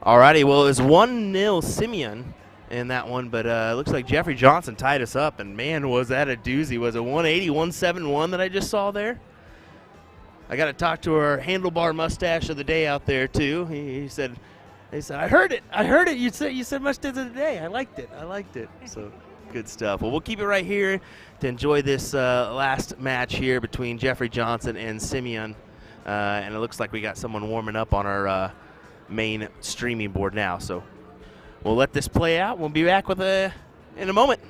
Alrighty, well, it was 1-0 Simeon in that one, but it looks like Jeffrey Johnson tied us up, and man, was that a doozy. Was it 180, 171 that I just saw there? I got to talk to our handlebar mustache of the day out there, too. He said, I heard it. You said mustache of the day. I liked it. So good stuff. Well, we'll keep it right here to enjoy this last match here between Jeffrey Johnson and Simeon. And it looks like we got someone warming up on our main streaming board now. So we'll let this play out. We'll be back with in a moment.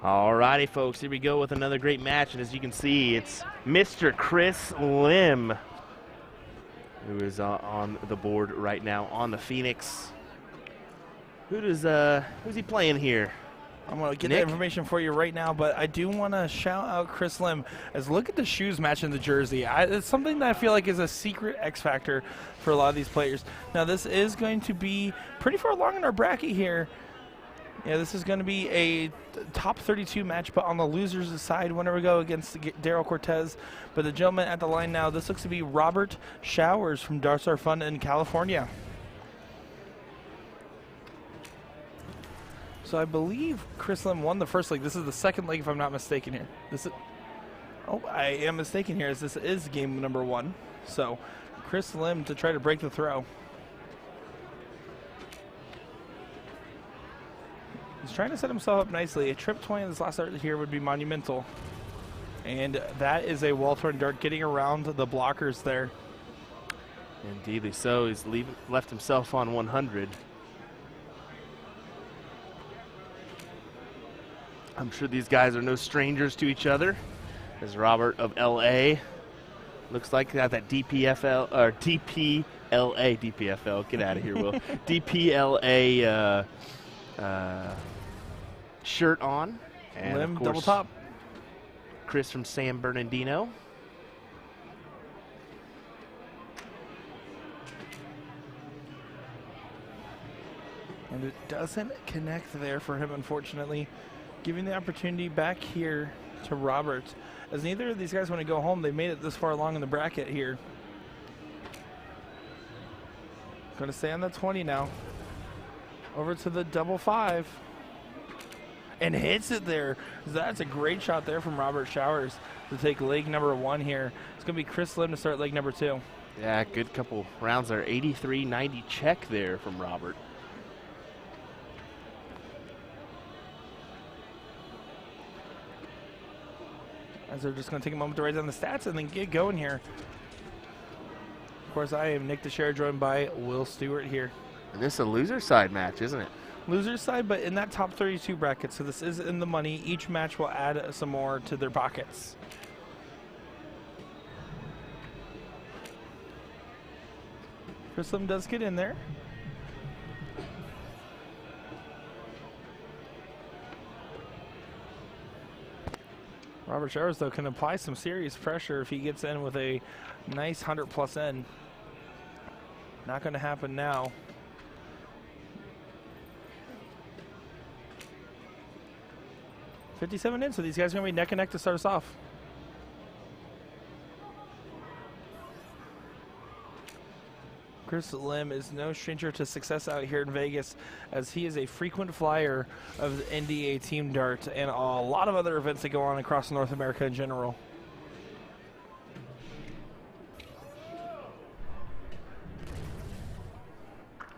Alrighty, folks, here we go with another great match, and as you can see, it's Mr. Chris Lim who is on the board right now on the Phoenix. Who's he playing here? I'm going to get the information for you right now, but I do want to shout out Chris Lim as look at the shoes matching the jersey. It's something that I feel like is a secret X factor for a lot of these players. Now, this is going to be pretty far along in our bracket here. Yeah, this is going to be a top 32 match, but on the losers' side, winner we go against Daryl Cortez. But the gentleman at the line now, this looks to be Robert Showers from Darts Are Fun in California. So I believe Chris Lim won the first leg. This is the second leg, if I'm not mistaken here. Oh, I am mistaken here, as this is game number 1. So Chris Lim to try to break the throw. He's trying to set himself up nicely. A trip 20 in this last start here would be monumental. And that is a wall-thrown dart getting around the blockers there. Indeedly so. He's left himself on 100. I'm sure these guys are no strangers to each other. As Robert of LA looks like got that DPFL or DPLA, get out of here, Will. DPLA shirt on. And Lim of course, double top. Chris from San Bernardino. And it doesn't connect there for him, unfortunately. Giving the opportunity back here to Robert. As neither of these guys want to go home, they made it this far along in the bracket here. Going to stay on the 20 now. Over to the double 5. And hits it there. That's a great shot there from Robert Showers to take leg number 1 here. It's going to be Chris Lim to start leg number 2. Yeah, good couple rounds there. 83-90 check there from Robert. As they're just going to take a moment to write down the stats and then get going here. Of course, I am Nick Teixeira, joined by Will Stewart here. And this is a loser side match, isn't it? Loser side, but in that top 32 bracket, so this is in the money. Each match will add some more to their pockets. Chris Lim does get in there. Robert Showers, though, can apply some serious pressure if he gets in with a nice 100+ in. Not going to happen now. $57 in, so these guys are going to be neck and neck to start us off. Chris Lim is no stranger to success out here in Vegas, as he is a frequent flyer of the NDA Team Dart and a lot of other events that go on across North America in general.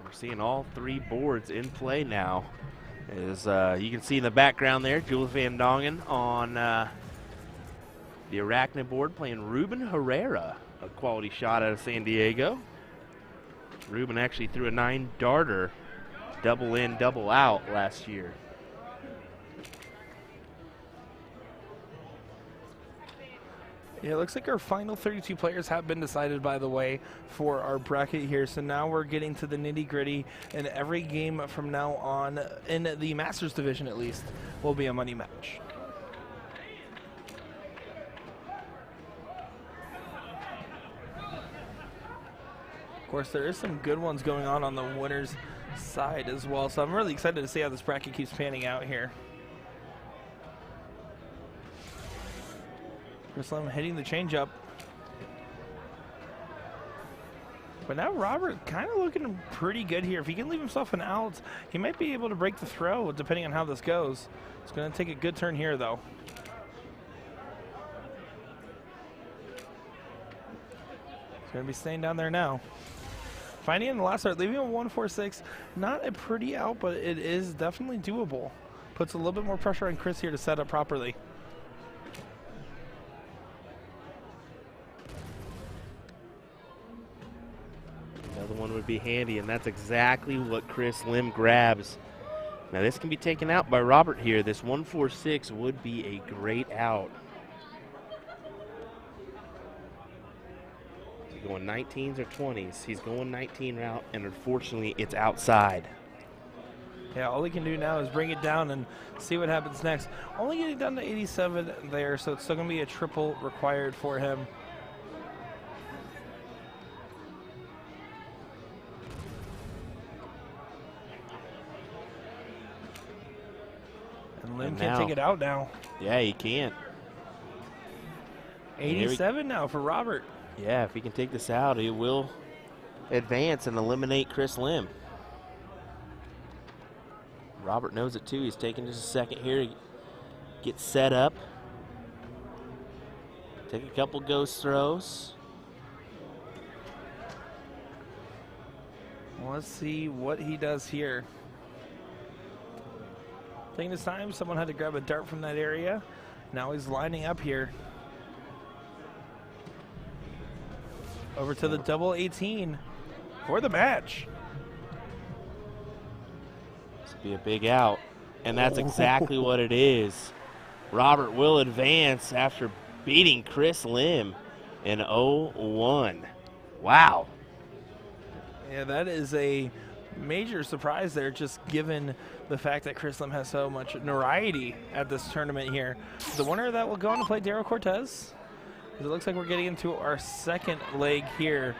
We're seeing all 3 boards in play now. As you can see in the background there, Jules Van Dongen on the Arachnid board playing Ruben Herrera, a quality shot out of San Diego. Ruben actually threw a 9-darter, double in, double out last year. Yeah, it looks like our final 32 players have been decided, by the way, for our bracket here. So now we're getting to the nitty-gritty, and every game from now on, in the Masters division at least, will be a money match. Of course, there is some good ones going on the winners' side as well, so I'm really excited to see how this bracket keeps panning out here. Chris Lim hitting the changeup. But now Robert kind of looking pretty good here. If he can leave himself an out, he might be able to break the throw depending on how this goes. It's going to take a good turn here, though. He's going to be staying down there now. Finding in the last start, leaving a 1-4-6. Not a pretty out, but it is definitely doable. Puts a little bit more pressure on Chris here to set up properly. One would be handy, and that's exactly what Chris Lim grabs. Now this can be taken out by Robert here. This 1-4-6 would be a great out. Is he going 19s or 20s? He's going 19 route, and unfortunately it's outside. Yeah, all he can do now is bring it down and see what happens next. Only getting down to 87 there, so it's still going to be a triple required for him. And Lim can't take it out now. Yeah, he can't. 87 now for Robert. Yeah, if he can take this out, he will advance and eliminate Chris Lim. Robert knows it too. He's taking just a second here to get set up. Take a couple ghost throws. Well, let's see what he does here. Taking his time, someone had to grab a dart from that area. Now he's lining up here. Over to the double 18 for the match. This will be a big out, and that's exactly what it is. Robert will advance after beating Chris Lim in 0-1. Wow. Yeah, that is a major surprise there, just given the fact that Chris Lim has so much notoriety at this tournament here. The winner that will go on to play Daryl Cortez. It looks like we're getting into our second leg here.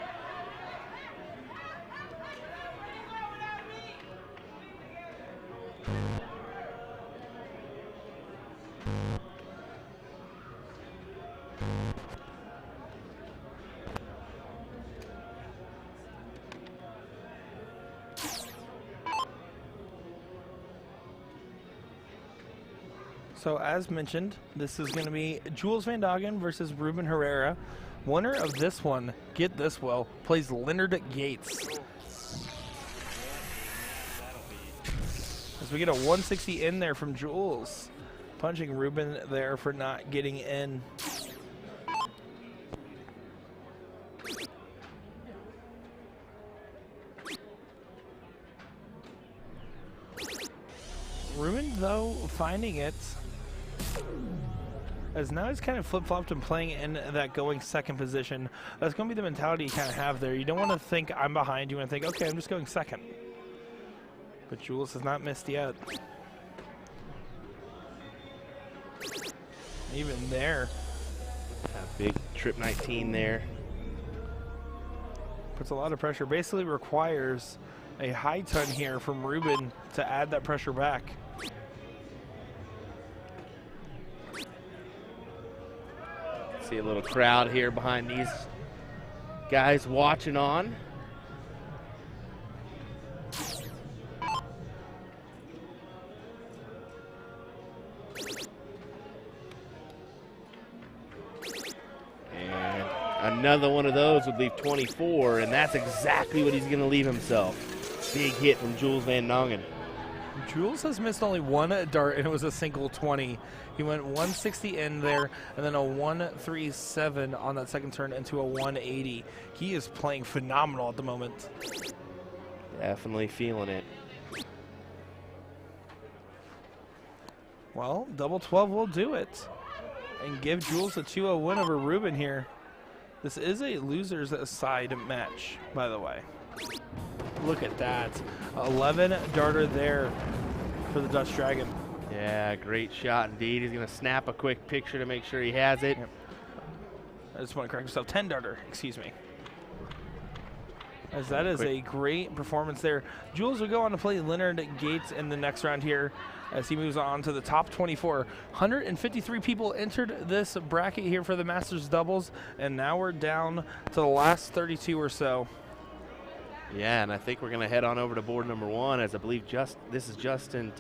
So as mentioned, this is going to be Jules Van Dongen versus Ruben Herrera. Winner of this one, get this well, plays Leonard Gates. As we get a 160 in there from Jules. Punching Ruben there for not getting in. Ruben, though, finding it. As now he's kind of flip-flopped and playing in that going second position. That's going to be the mentality you kind of have there. You don't want to think, I'm behind. You want to think, okay, I'm just going second. But Jules has not missed yet. Even there. A big trip 19 there. Puts a lot of pressure. Basically requires a high ton here from Ruben to add that pressure back. See a little crowd here behind these guys watching on. And another one of those would leave 24, and that's exactly what he's going to leave himself. Big hit from Jules Van Dongen. Jules has missed only one dart, and it was a single 20. He went 160 in there, and then a 137 on that second turn into a 180. He is playing phenomenal at the moment. Definitely feeling it. Well, double 12 will do it and give Jules a 2-0 win over Ruben here. This is a loser's side match, by the way. Look at that. 11 darter there for the Dutch Dragon. Yeah, great shot indeed. He's going to snap a quick picture to make sure he has it. Yep. I just want to correct myself. 10 darter, excuse me. As that is a great performance there. Jules will go on to play Leonard Gates in the next round here as he moves on to the top 24. 153 people entered this bracket here for the Masters doubles, and now we're down to the last 32 or so. Yeah, and I think we're going to head on over to board number one, as I believe this is Justin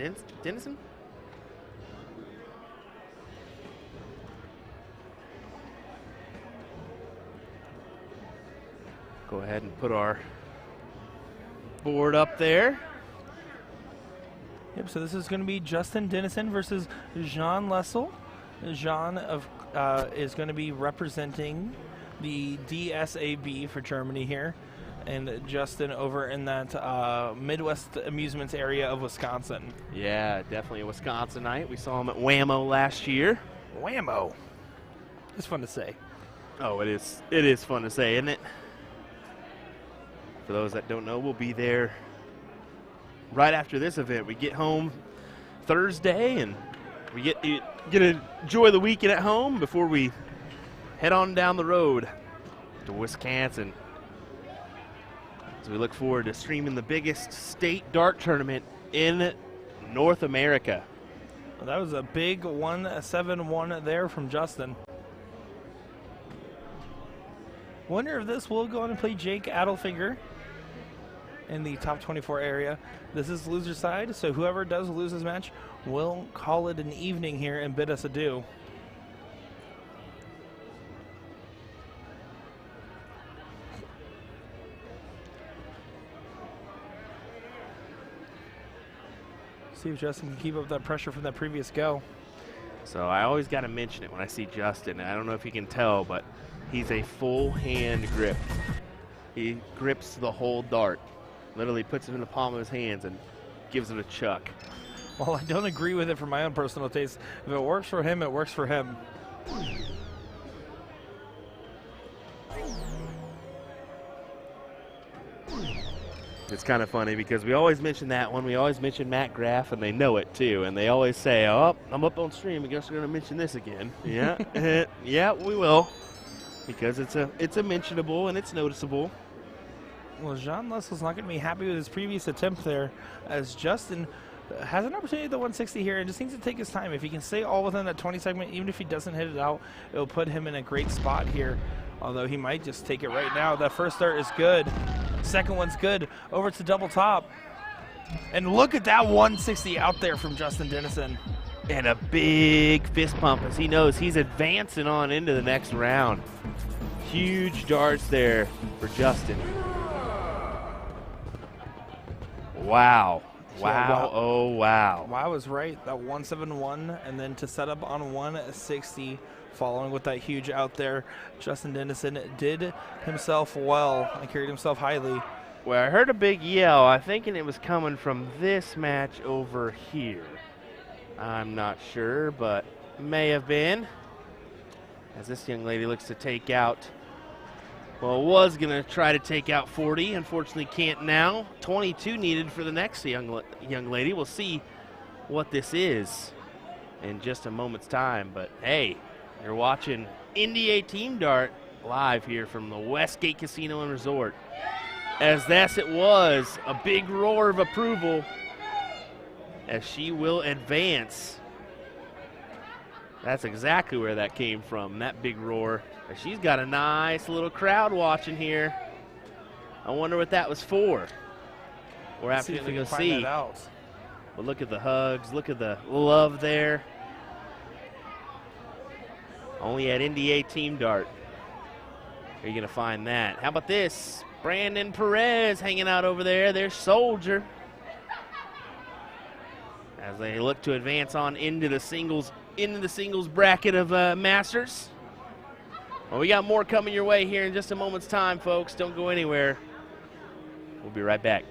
Dennison. Go ahead and put our board up there. Yep, so this is going to be Justin Dennison versus Jean Lessel. Jean is going to be representing the DSAB for Germany here. and Justin over in that Midwest amusements area of Wisconsin. Yeah, definitely a Wisconsinite. We saw him at Whammo last year. Whammo. It's fun to say. Oh, it is. It is fun to say, isn't it? For those that don't know, we'll be there right after this event. We get home Thursday, and we get to enjoy the weekend at home before we head on down the road to Wisconsin. So we look forward to streaming the biggest state dart tournament in North America. Well, that was a big 1-7-1 there from Justin. Winner of this will go on and play Jake Adelfinger in the top 24 area. This is loser side, so whoever does lose this match will call it an evening here and bid us adieu. See if Justin can keep up that pressure from that previous go. So I always got to mention it when I see Justin. I don't know if you can tell, but he's a full hand grip. He grips the whole dart. Literally puts it in the palm of his hands and gives it a chuck. Well, I don't agree with it for my own personal taste. If it works for him, it works for him. It's kind of funny because we always mention that one. We always mention Matt Graff, and they know it too. And they always say, "Oh, I'm up on stream. I guess we're going to mention this again." Yeah, yeah, we will, because it's a mentionable and it's noticeable. Well, Jean Leslie's not going to be happy with his previous attempt there, as Justin has an opportunity at the 160 here and just needs to take his time. If he can stay all within that 20 segment, even if he doesn't hit it out, it'll put him in a great spot here. Although he might just take it right now. That first dart is good. Second one's good. Over to double top. And look at that 160 out there from Justin Dennison. And a big fist pump as he knows he's advancing on into the next round. Huge darts there for Justin. Wow. Wow. Oh, wow. Wow is right. That 171 and then to set up on 160. Following with that huge out there, Justin Dennison did himself well and carried himself highly. Well, I heard a big yell. I'm thinking it was coming from this match over here. I'm not sure, but may have been. As this young lady looks to take out, well, was going to try to take out 40. Unfortunately, can't now. 22 needed for the next young lady. We'll see what this is in just a moment's time. But, hey, you're watching NDA Team Dart live here from the Westgate Casino and Resort. As thus it was, a big roar of approval as she will advance. That's exactly where that came from, that big roar. She's got a nice little crowd watching here. I wonder what that was for. We're absolutely going to see. But look at the hugs, look at the love there. Only at NDA Team Dart are you going to find that. How about this? Brandon Perez hanging out over there. There's Soldier. As they look to advance on into the singles bracket of Masters. Well, we got more coming your way here in just a moment's time, folks. Don't go anywhere. We'll be right back.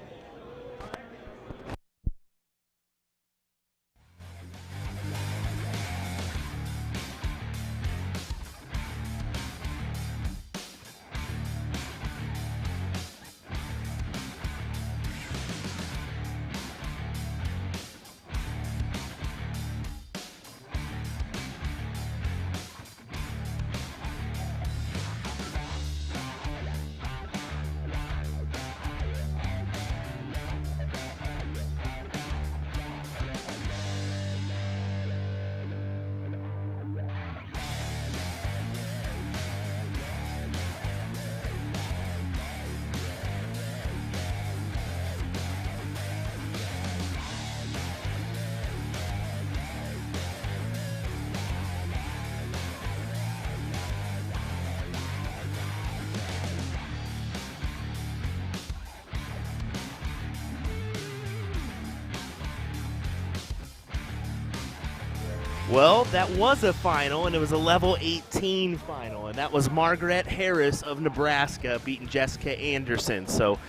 Well, that was a final, and it was a level 18 final, and that was Margaret Harris of Nebraska beating Jessica Anderson. So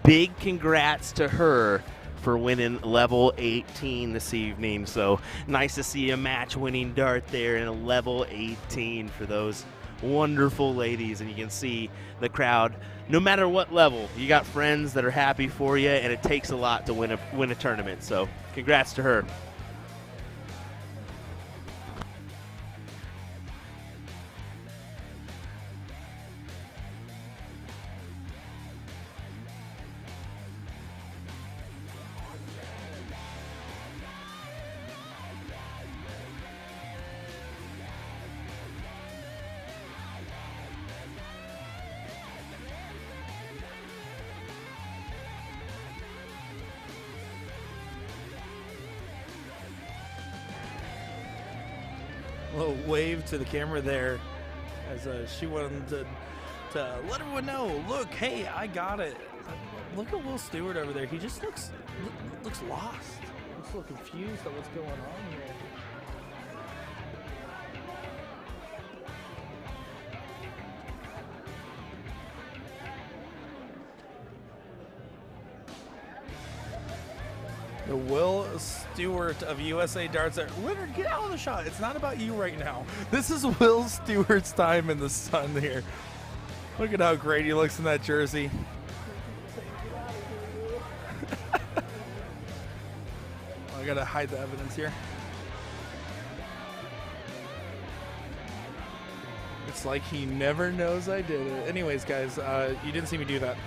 big congrats to her for winning level 18 this evening. So nice to see a match-winning dart there in a level 18 for those wonderful ladies. And you can see the crowd, no matter what level, you got friends that are happy for you, and it takes a lot to win a tournament. So congrats to her. A little wave to the camera there as she wanted to let everyone know, look, hey, I got it. Look at Will Stewart over there. He just looks lost. Looks a little confused at what's going on here. The Will Stewart of USA Darts. Leonard, get out of the shot. It's not about you right now. This is Will Stewart's time in the sun here. Look at how great he looks in that jersey. I gotta hide the evidence here. It's like he never knows I did it. Anyways, guys, you didn't see me do that.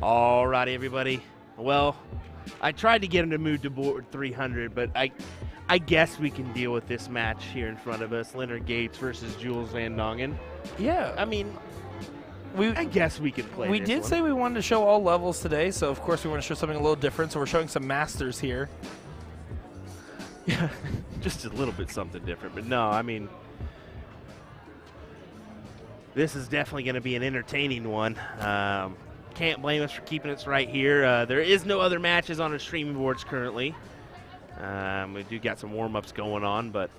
Alrighty, everybody. Well, I tried to get him to move to board 300, but I guess we can deal with this match here in front of us. Leonard Gates versus Jules Van Dongen. Yeah, I mean, I guess we can play We this did one. say we wanted to show all levels today, so of course we want to show something a little different. So we're showing some masters here. Yeah, just a little bit something different. But no, I mean, this is definitely going to be an entertaining one. can't blame us for keeping us right here. There is no other matches on our streaming boards currently. We do got some warm-ups going on, but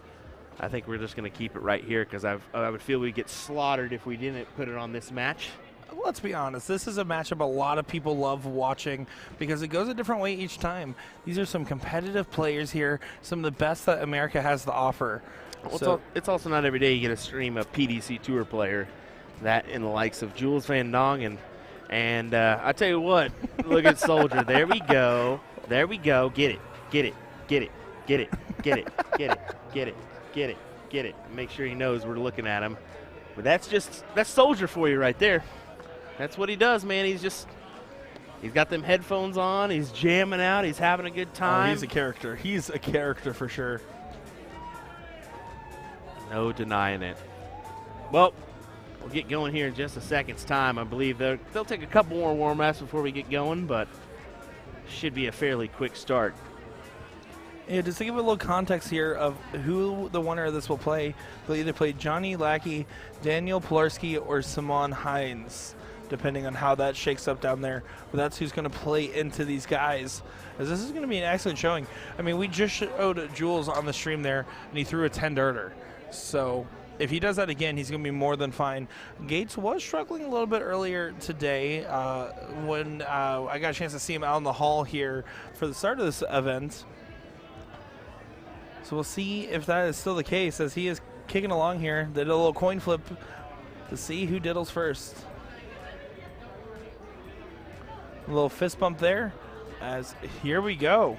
I think we're just going to keep it right here because I would feel we'd get slaughtered if we didn't put it on this match. Let's be honest, this is a matchup a lot of people love watching because it goes a different way each time. These are some competitive players here, some of the best that America has to offer. Well, it's also not every day you get to stream a PDC Tour player, that in the likes of Jules Van Dongen. And I tell you what, look at Soldier. There we go. There we go. Get it. Get it. Get it. Get it. Get it. Get it. Get it. Get it. Get it. Make sure he knows we're looking at him. But that's Soldier for you right there. That's what he does, man. He's got them headphones on. He's jamming out. He's having a good time. Oh, he's a character. He's a character for sure. No denying it. Well, we'll get going here in just a second's time. I believe they'll take a couple more warm-ups before we get going, but should be a fairly quick start. Yeah, just to give a little context here of who the winner of this will play, they'll either play Johnny Lackey, Daniel Pilarski, or Simon Hines, depending on how that shakes up down there. But that's who's going to play into these guys, as this is going to be an excellent showing. I mean, we just showed Jules on the stream there, and he threw a 10-darter. So if he does that again, he's going to be more than fine. Gates was struggling a little bit earlier today when I got a chance to see him out in the hall here for the start of this event. So we'll see if that is still the case as he is kicking along here. They did a little coin flip to see who diddles first. A little fist bump there as here we go.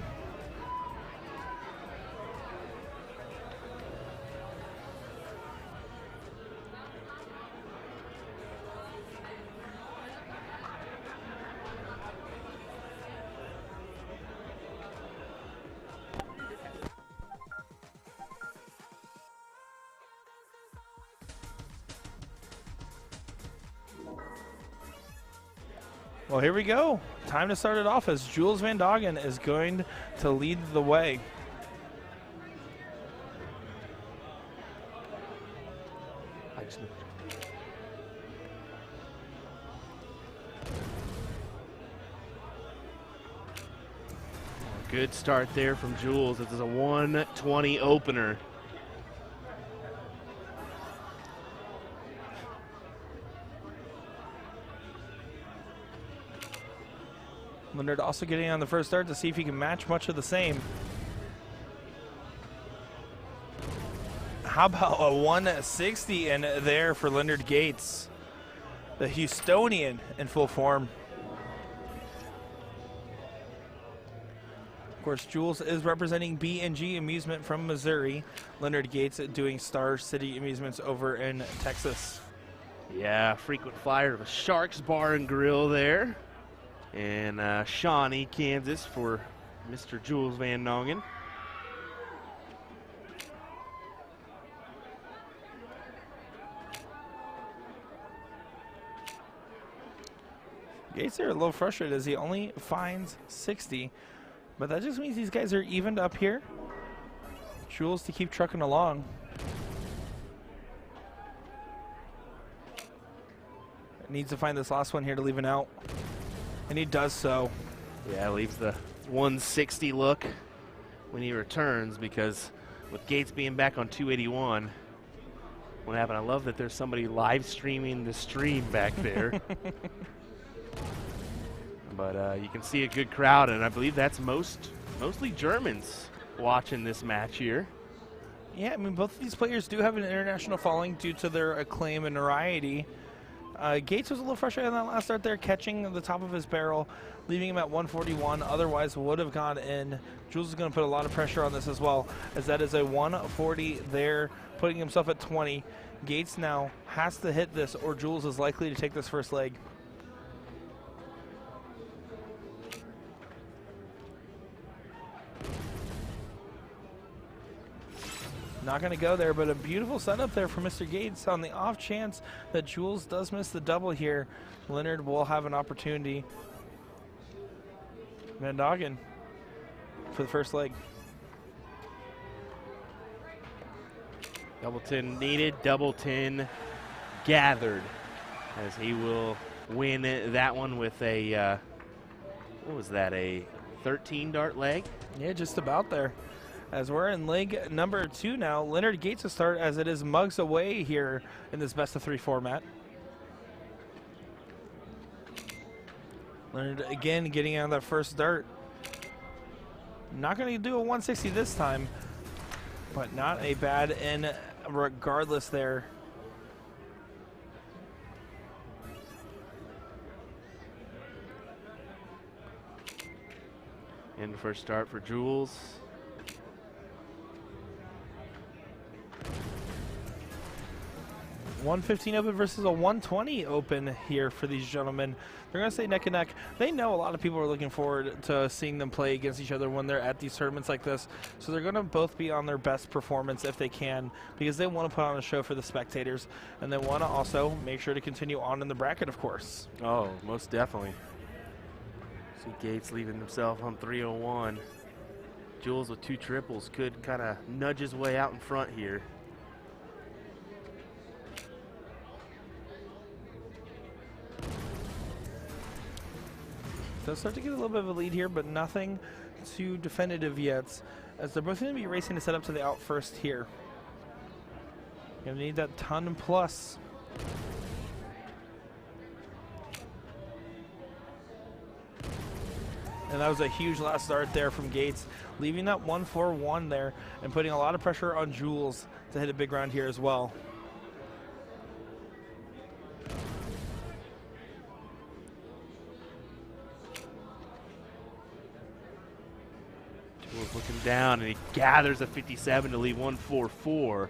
Well, here we go. Time to start it off as Jules Van Dongen is going to lead the way. Good start there from Jules. This is a 120 opener. Leonard also getting on the first start to see if he can match much of the same. How about a 160 in there for Leonard Gates, the Houstonian in full form. Of course, Jules is representing B&G Amusement from Missouri. Leonard Gates doing Star City Amusements over in Texas. Yeah, frequent flyer of a Sharks Bar and Grill there. And Shawnee, Kansas for Mr. Jules Van Dongen. Gates are a little frustrated as he only finds 60, but that just means these guys are evened up here. Jules to keep trucking along. Needs to find this last one here to leave it out. And he does so. Yeah, leaves the 160 look when he returns, because with Gates being back on 281, what happened? I love that there's somebody live streaming the stream back there. But you can see a good crowd, and I believe that's mostly Germans watching this match here. Yeah, I mean, both of these players do have an international following due to their acclaim and notoriety. Gates was a little frustrated on that last start there, catching the top of his barrel, leaving him at 141. Otherwise would have gone in. Jules is going to put a lot of pressure on this as well, as that is a 140 there, putting himself at 20. Gates now has to hit this, or Jules is likely to take this first leg. Not going to go there, but a beautiful setup there for Mr. Gates. On the off chance that Jules does miss the double here, Leonard will have an opportunity. Van Dongen for the first leg. Double 10 needed, double 10 gathered, as he will win that one with a, what was that, a 13 dart leg? Yeah, just about there. As we're in leg number 2 now, Leonard Gates to start as it is mugs away here in this best of 3 format. Leonard again getting out of that first dart. Not going to do a 160 this time, but not a bad end regardless there. In first start for Jules. $115 open versus a $120 open here for these gentlemen. They're going to stay neck and neck. They know a lot of people are looking forward to seeing them play against each other when they're at these tournaments like this. So they're going to both be on their best performance if they can, because they want to put on a show for the spectators. And they want to also make sure to continue on in the bracket, of course. Oh, most definitely. See Gates leaving himself on 301. Jules with 2 triples could kind of nudge his way out in front here. They'll start to get a little bit of a lead here, but nothing too definitive yet, as they're both going to be racing to set up to the out first here. Going to need that ton plus. And that was a huge last start there from Gates, leaving that 1-4-1 there and putting a lot of pressure on Jules to hit a big round here as well. Jules looking down, and he gathers a 57 to leave 1-4-4.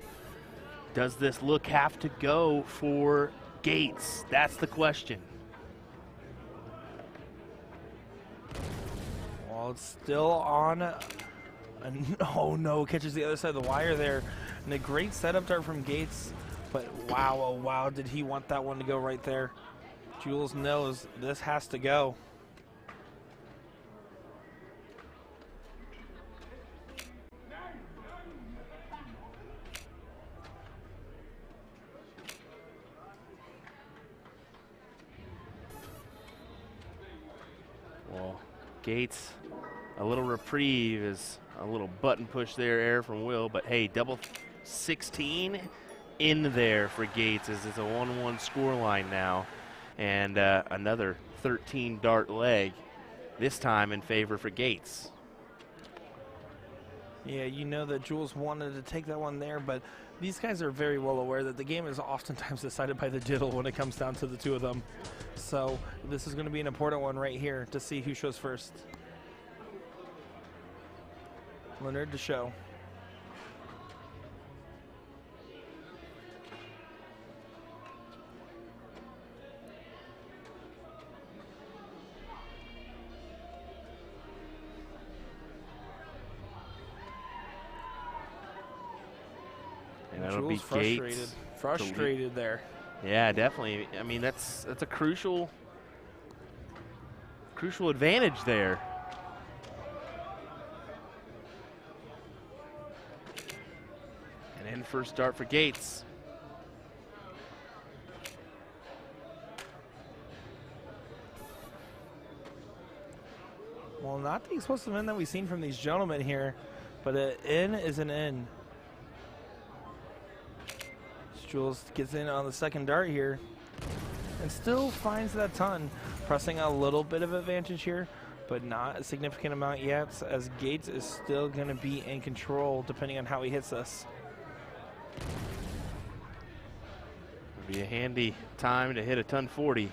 Does this look have to go for Gates? That's the question. Well, it's still on. Oh no, catches the other side of the wire there. And a great setup dart from Gates. But wow, oh wow, did he want that one to go right there. Jules knows this has to go. Well, Gates, a little reprieve is a little button push there, error from Will, but hey, double 16 in there for Gates as it's a 1-1 score line now, and another 13 dart leg, this time in favor for Gates. Yeah, you know that Jules wanted to take that one there, but these guys are very well aware that the game is oftentimes decided by the diddle when it comes down to the two of them. So this is going to be an important one right here to see who shows first. Leonard to show. And that'll Jules be Gates. Frustrated there. Yeah, definitely. I mean, that's a crucial advantage there. And in first start for Gates. Well, not the explosive in that we've seen from these gentlemen here, but an in is an in. Jules gets in on the second dart here and still finds that ton, pressing a little bit of advantage here, but not a significant amount yet, as Gates is still going to be in control depending on how he hits this. Would be a handy time to hit a ton 40.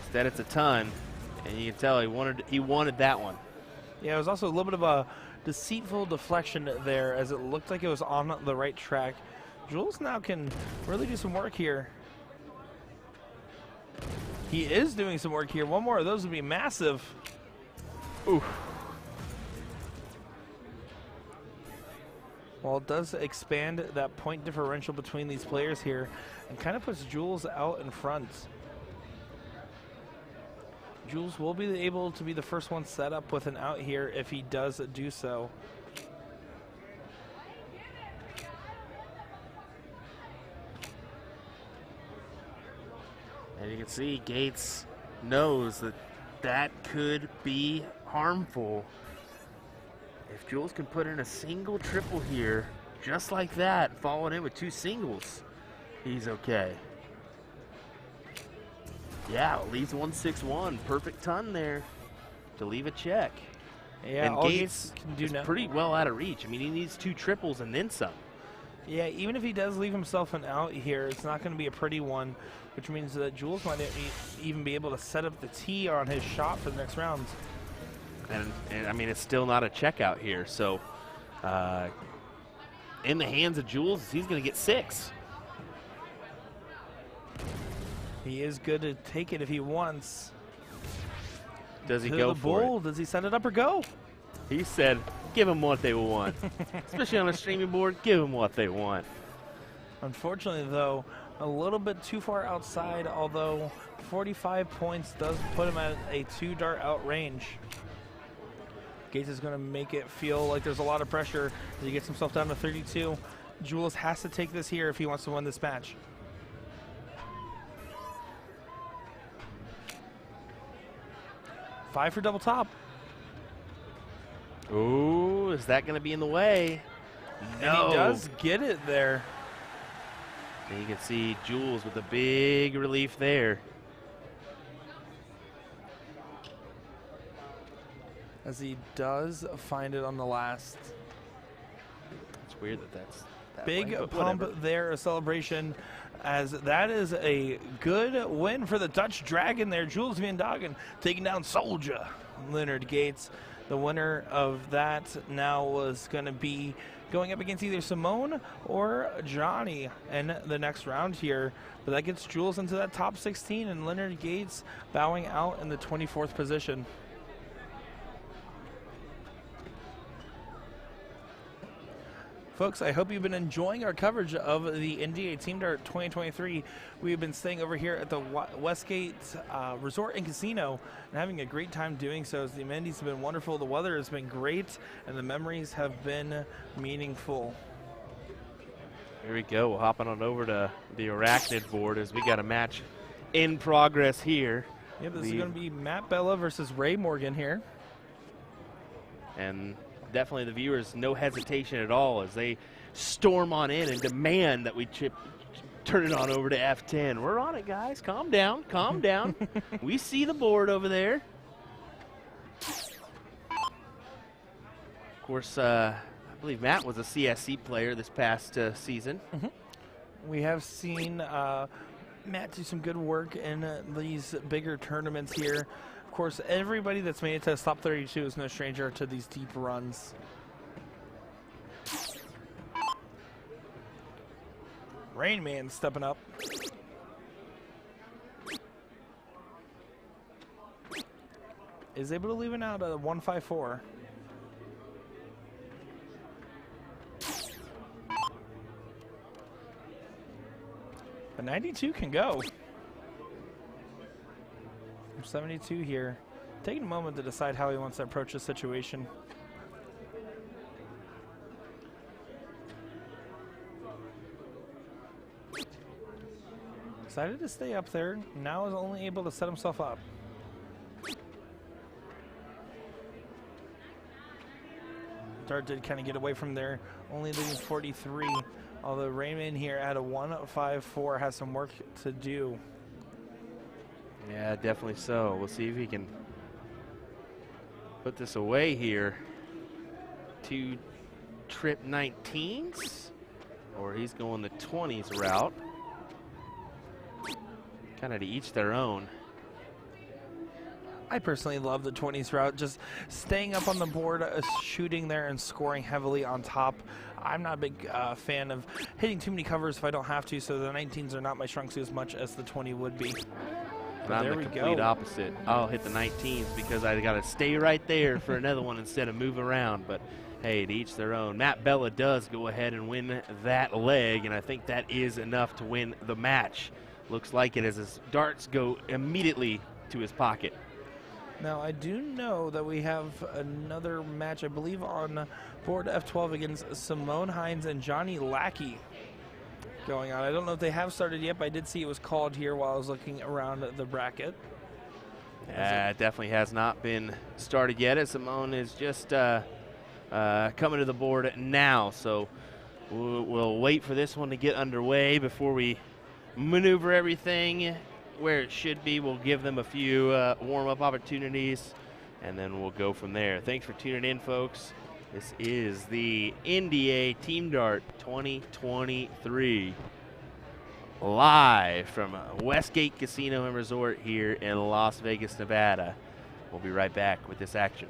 Instead it's a ton, and you can tell he wanted that one. Yeah, it was also a little bit of a deceitful deflection there, as it looked like it was on the right track. Jules now can really do some work here. He is doing some work here. One more of those would be massive. Ooh. Well, it does expand that point differential between these players here and kind of puts Jules out in front. Jules will be able to be the first one set up with an out here if he does do so. And you can see Gates knows that that could be harmful. If Jules can put in a single triple here, just like that, following in with 2 singles, he's okay. Yeah, leaves 161. Perfect ton there to leave a check. Yeah, and all Gates can do is now. pretty well out of reach. I mean, he needs 2 triples and then some. Yeah, even if he does leave himself an out here, it's not going to be a pretty one, which means that Jules might even be able to set up the tee on his shot for the next rounds. And I mean, it's still not a checkout here. So in the hands of Jules, he's going to get 6. He is good to take it if he wants. Does he To go the for bull. Does he set it up or go? it? He said, give them what they want. Especially on a streaming board, give them what they want. Unfortunately, though, a little bit too far outside, although 45 points does put him at a 2 dart out range. Gates is going to make it feel like there's a lot of pressure as he gets himself down to 32. Jules has to take this here if he wants to win this match. Five for double top. Ooh, is that going to be in the way? No. And he does get it there. And you can see Jules with a big relief there. As he does find it on the last. It's weird that that's that Big way, but pump whatever. there, a celebration, as that is a good win for the Dutch Dragon there. Jules van Dongen taking down Soldier Leonard Gates. The winner of that now was going to be going up against either Simone or Johnny in the next round here. But that gets Jules into that top 16 and Leonard Gates bowing out in the 24th position. Folks, I hope you've been enjoying our coverage of the NDA Team Dart 2023. We've been staying over here at the Westgate Resort and Casino and having a great time doing so. As the amenities have been wonderful, the weather has been great, and the memories have been meaningful. Here we go. We're hopping on over to the Arachnid board as we got a match in progress here. Yep, this is going to be Matt Bella versus Ray Morgan here. And definitely the viewers, no hesitation at all as they storm on in and demand that we turn it on over to F10. We're on it, guys. Calm down. Calm down. We see the board over there. Of course, I believe Matt was a CSC player this past season. We have seen Matt do some good work in these bigger tournaments here. Of course, everybody that's made it to the top 32 is no stranger to these deep runs. Rain Man stepping up. Is able to leave it out at a 154. The 92 can go. 72 here. Taking a moment to decide how he wants to approach the situation. Decided to stay up there. Now is only able to set himself up. Dart did kind of get away from there, only leaving 43. Although Raymond here at a 154 has some work to do. Yeah, definitely so. We'll see if he can put this away here. 2 trip 19s, or he's going the 20s route. Kind of to each their own. I personally love the 20s route, just staying up on the board, shooting there and scoring heavily on top. I'm not a big fan of hitting too many covers if I don't have to, so the 19s are not my strong suit as much as the 20 would be. And I'm the complete opposite. I'll hit the 19s because I got to stay right there for another one instead of move around. But hey, to each their own. Matt Bella does go ahead and win that leg, and I think that is enough to win the match. Looks like it as his darts go immediately to his pocket. Now, I do know that we have another match, I believe, on board F12 against Simone Hines and Johnny Lackey. going on. I don't know if they have started yet, but I did see it was called here while I was looking around the bracket. It definitely has not been started yet, as Simone is just coming to the board now. So we'll wait for this one to get underway before we maneuver everything where it should be. We'll give them a few warm-up opportunities, and then we'll go from there. Thanks for tuning in, folks. This is the NDA Team Dart 2023, live from Westgate Casino and Resort here in Las Vegas, Nevada. We'll be right back with this action.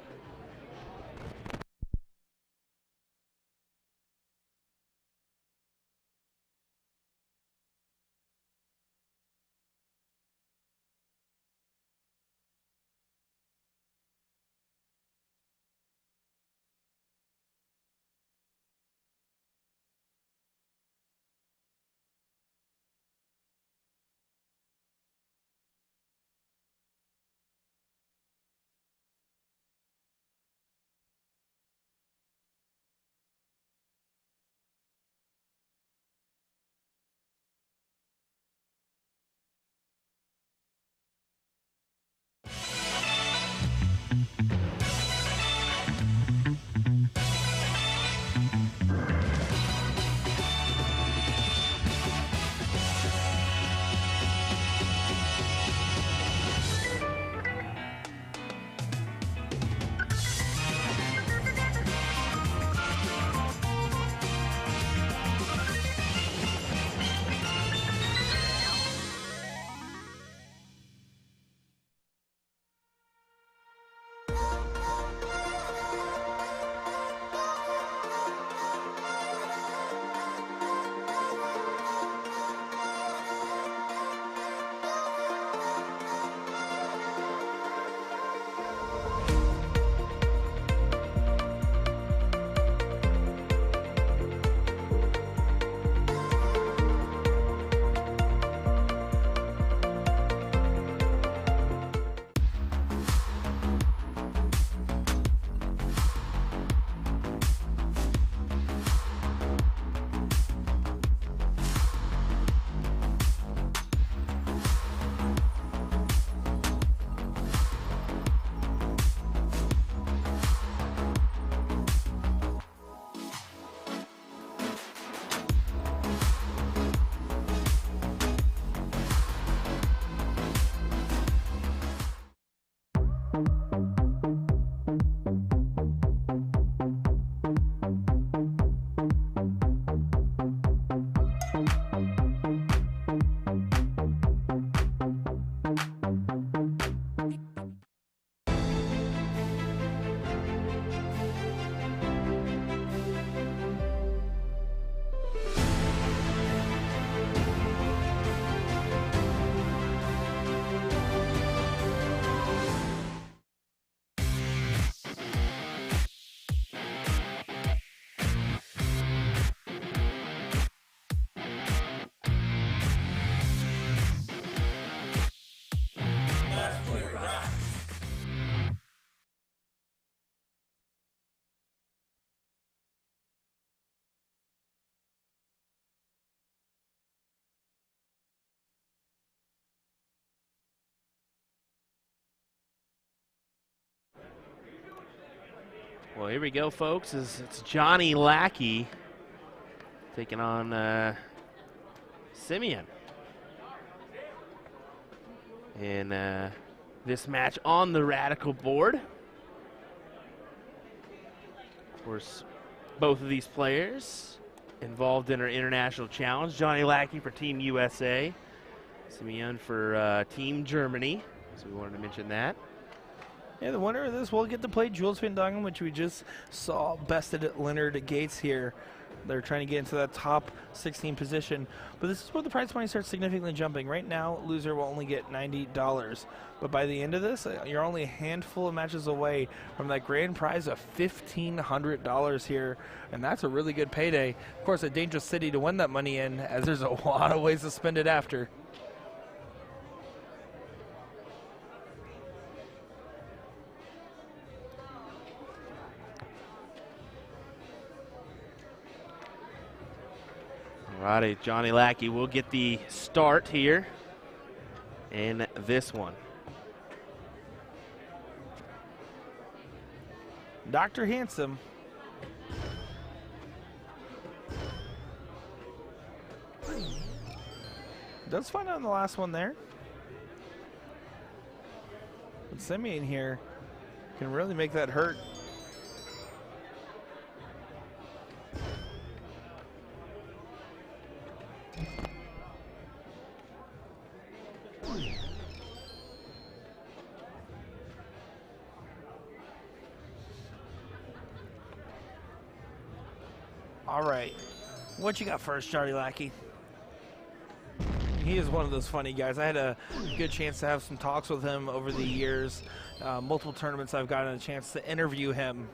Well, here we go, folks. It's Johnny Lackey taking on Simeon in this match on the Radikal board. Of course, both of these players involved in our international challenge. Johnny Lackey for Team USA, Simeon for Team Germany. So we wanted to mention that. Yeah, the winner of this will get to play Jules Van Dongen, which we just saw bested at Leonard Gates here. They're trying to get into that top 16 position. But this is where the prize money starts significantly jumping. Right now, loser will only get $90. But by the end of this, you're only a handful of matches away from that grand prize of $1,500 here. And that's a really good payday. Of course, a dangerous city to win that money in, as there's a lot of ways to spend it after. Alrighty, Johnny Lackey will get the start here in this one. Dr. Handsome. Does find out in the last one there. But Simeon here can really make that hurt. All right, what you got first, Johnny Lackey? He is one of those funny guys. I had a good chance to have some talks with him over the years. Multiple tournaments I've gotten a chance to interview him.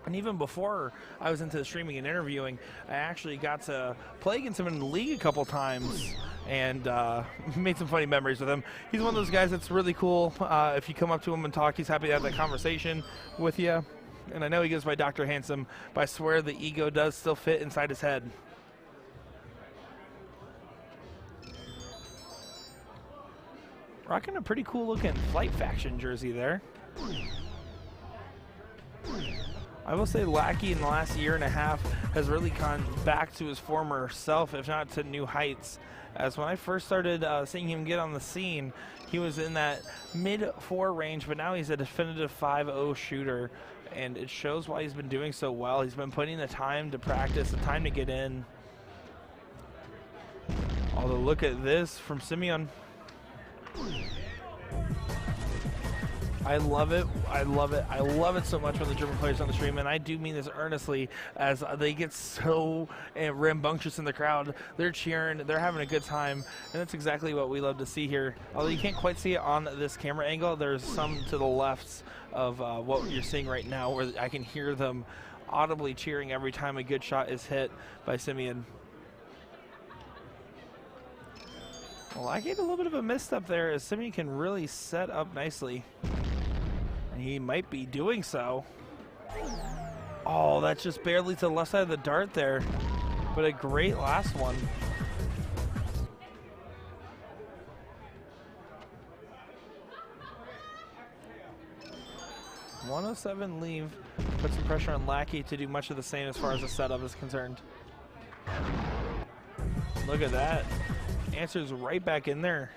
And even before I was into streaming and interviewing, I actually got to play against him in the league a couple times and made some funny memories with him. He's one of those guys that's really cool. If you come up to him and talk, he's happy to have that conversation with you. And I know he goes by Dr. Handsome, but I swear the ego does still fit inside his head. Rocking a pretty cool looking Flight Faction jersey there. I will say Lackey in the last year and a half has really gone back to his former self, if not to new heights. As when I first started seeing him get on the scene, he was in that mid-4 range, but now he's a definitive 5-0 shooter, and it shows why he's been doing so well. He's been putting the time to practice, the time to get in. Although look at this from Simeon. I love it. I love it. I love it so much when the German players on the stream, and I do mean this earnestly, as they get so rambunctious in the crowd. They're cheering. They're having a good time, and that's exactly what we love to see here. Although you can't quite see it on this camera angle, there's some to the left of what you're seeing right now where I can hear them audibly cheering every time a good shot is hit by Simeon. Well, I get a little bit of a misstep there, as Simeon can really set up nicely. And he might be doing so. Oh, that's just barely to the left side of the dart there. But a great last one. .107 leave. Put some pressure on Lackey to do much of the same as far as the setup is concerned. Look at that. Answers right back in there.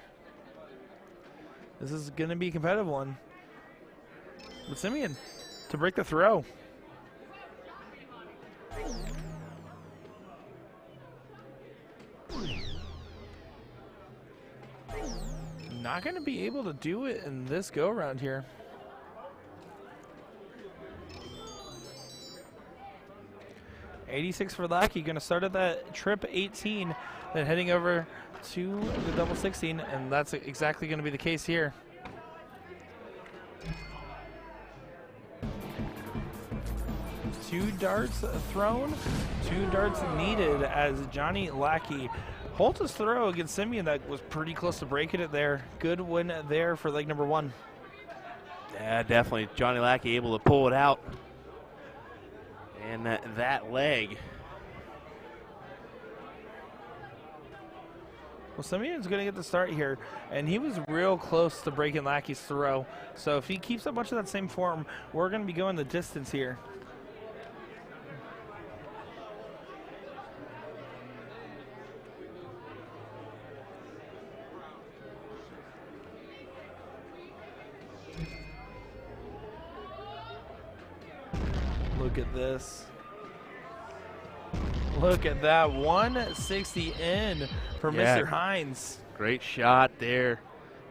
This is going to be a competitive one. But Simeon to break the throw. Not going to be able to do it in this go around here. .86 for Lackey, going to start at that trip 18, then heading over to the double 16, and that's exactly going to be the case here. Two darts thrown, 2 darts needed, as Johnny Lackey holds his throw against Simeon that was pretty close to breaking it there. Good win there for leg number 1. Yeah, definitely. Johnny Lackey able to pull it out. And that leg. Well, Simeon's going to get the start here, and he was real close to breaking Lackey's throw. So if he keeps up much of that same form, we're going to be going the distance here. Look at this. Look at that, 160 in for Mr. Hines. Great shot there.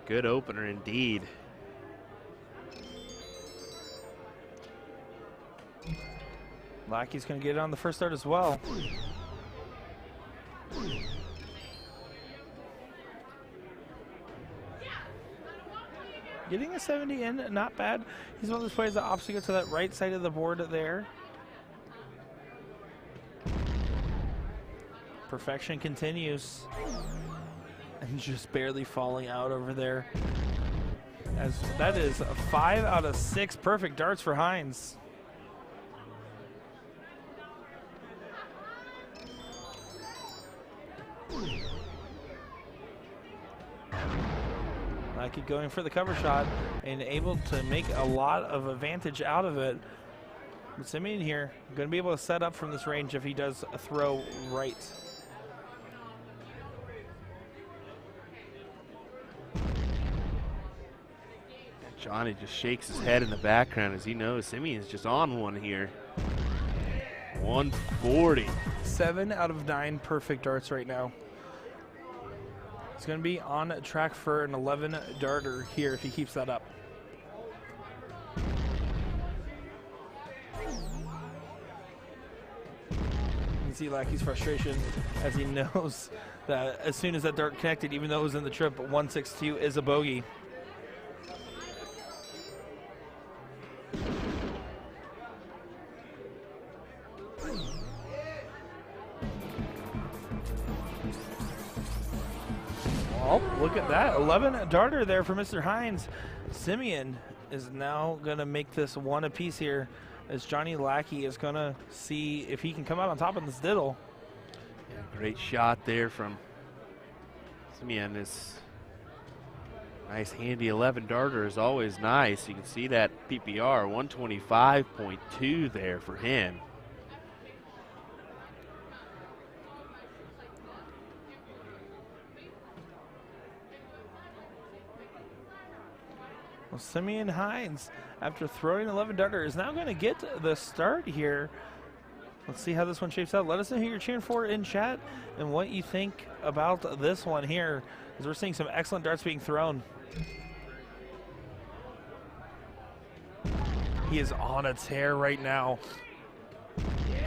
Good opener indeed. Lackey's going to get it on the first start as well. Getting a 70 in, not bad. He's one of those players that opts to go to that right side of the board there. Perfection continues. And just barely falling out over there. As that is a 5 out of 6 perfect darts for Hines. Lackey going for the cover shot and able to make a lot of advantage out of it. But Simeon here, going to be able to set up from this range if he does throw right. Johnny just shakes his head in the background as he knows Simeon's just on one here. 140. 7 out of 9 perfect darts right now. He's going to be on track for an 11 darter here if he keeps that up. You can see Lackey's frustration as he knows that as soon as that dart connected, even though it was in the trip, 162 is a bogey. Oh, look at that. 11 darter there for Mr. Hines. Simeon is now going to make this one apiece here as Johnny Lackey is going to see if he can come out on top of this diddle. Yeah, great shot there from Simeon. This nice handy 11 darter is always nice. You can see that PPR 125.2 there for him. Well, Simeon Hines, after throwing 11 darter, is now going to get the start here. Let's see how this one shapes out. Let us know who you're cheering for in chat and what you think about this one here, as we're seeing some excellent darts being thrown. He is on a tear right now.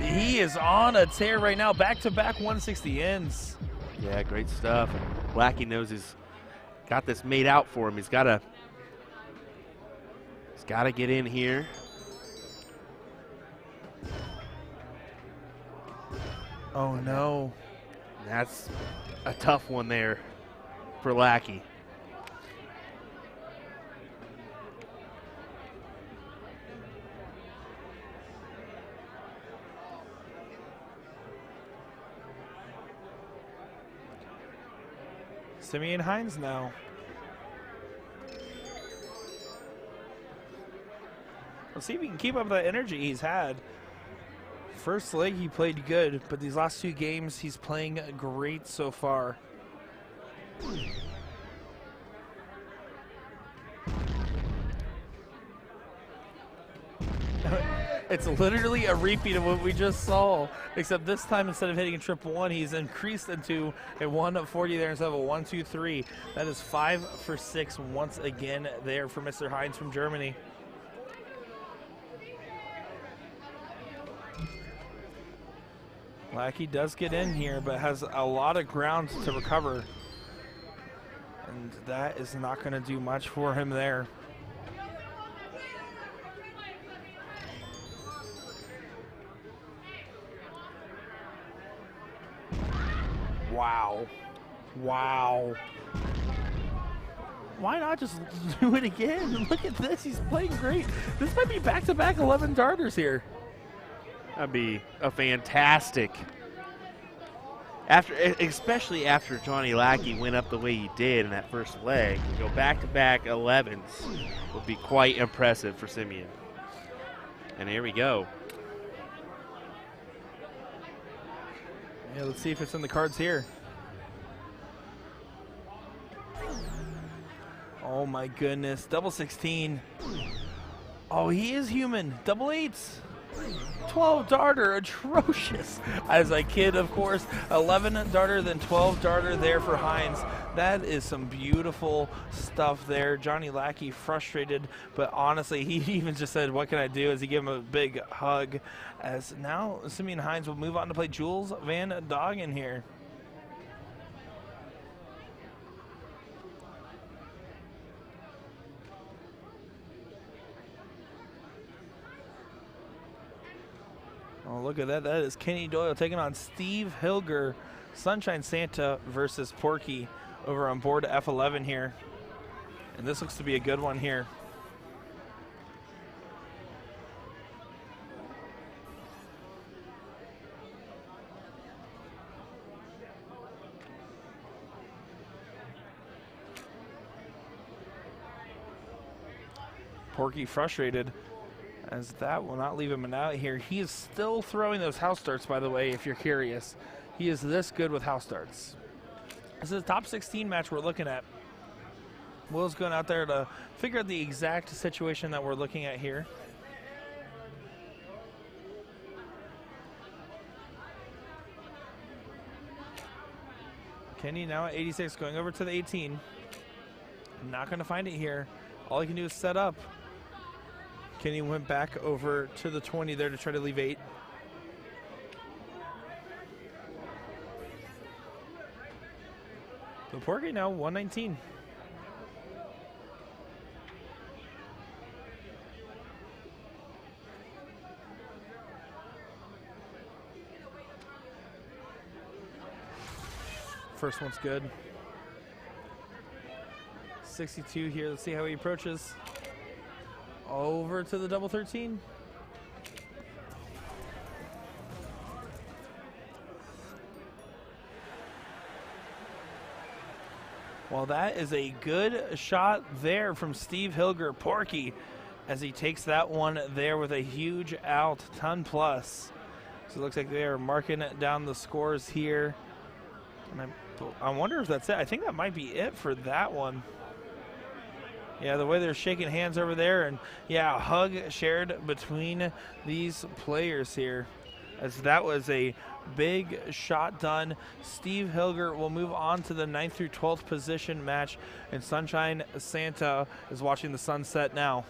He is on a tear right now. Back-to-back 160 ends. Yeah, great stuff. And Lackey knows he's got this made out for him. He's got to get in here. Oh no. That's a tough one there for Lackey. Simeon Hines now. Let's see if he can keep up that energy he's had. First leg he played good, but these last 2 games he's playing great so far. It's literally a repeat of what we just saw, except this time instead of hitting a triple 1, he's increased into a 140 there instead of a 123. That is 5 for 6 once again there for Mr. Hines from Germany. Lackey does get in here, but has a lot of ground to recover. And that is not going to do much for him there. Wow. Wow. Why not just do it again? Look at this. He's playing great. This might be back-to-back 11 darters here. That'd be a fantastic, especially after Johnny Lackey went up the way he did in that first leg. To go back-to-back 11s would be quite impressive for Simeon. And here we go. Yeah, let's see if it's in the cards here. Oh my goodness, double 16. Oh, he is human. Double 8s. 12 darter, atrocious. As I kid, of course. 11 darter, then 12 darter there for Hines. That is some beautiful stuff there. Johnny Lackey frustrated, but honestly, he even just said, what can I do, as he gave him a big hug. As now, Simeon Hines will move on to play Jules Van Dongen here. Oh, look at that. That is Kenny Doyle taking on Steve Hilger. Sunshine Santa versus Porky over on board F11 here. And this looks to be a good one here. Porky frustrated, as that will not leave him out here. He is still throwing those house darts, by the way, if you're curious. He is this good with house darts. This is a top 16 match we're looking at. Will's going out there to figure out the exact situation that we're looking at here. Kenny now at 86, going over to the 18. Not going to find it here. All he can do is set up. Kenny went back over to the 20 there to try to leave 8. The Porky now 119. First one's good. 62 here. Let's see how he approaches. Over to the double 13. Well, that is a good shot there from Steve Hilger. Porky, as he takes that one there with a huge out, 10 plus. So it looks like they are marking down the scores here. And I wonder if that's it. I think that might be it for that one. Yeah, the way they're shaking hands over there, and yeah, a hug shared between these players here, as that was a big shot done. Steve Hilger will move on to the 9th through 12th position match, and Sunshine Santa is watching the sunset now.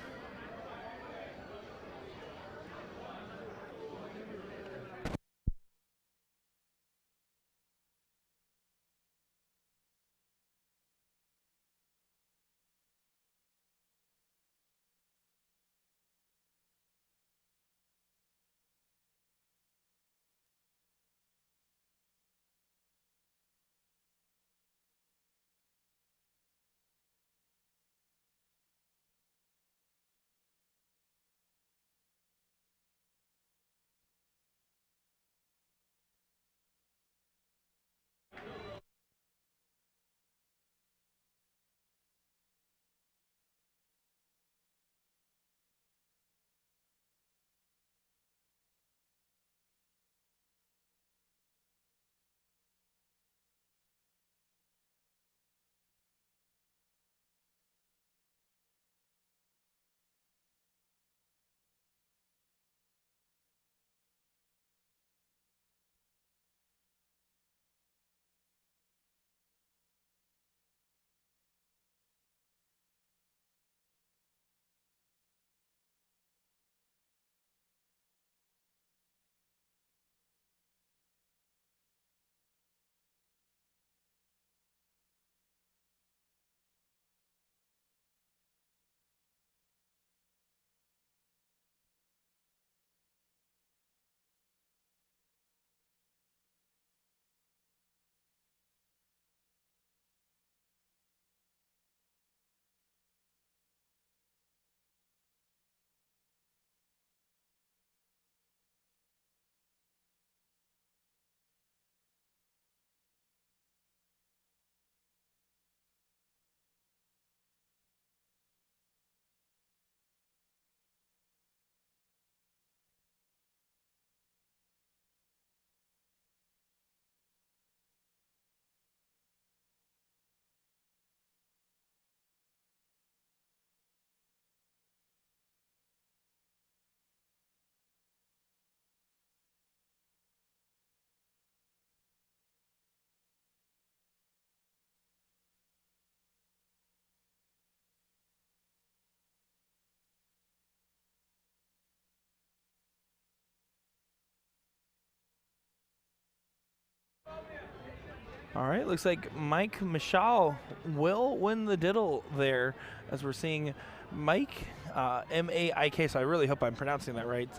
All right, looks like Mike Michal will win the diddle there, as we're seeing Mike, M-A-I-K, so I really hope I'm pronouncing that right,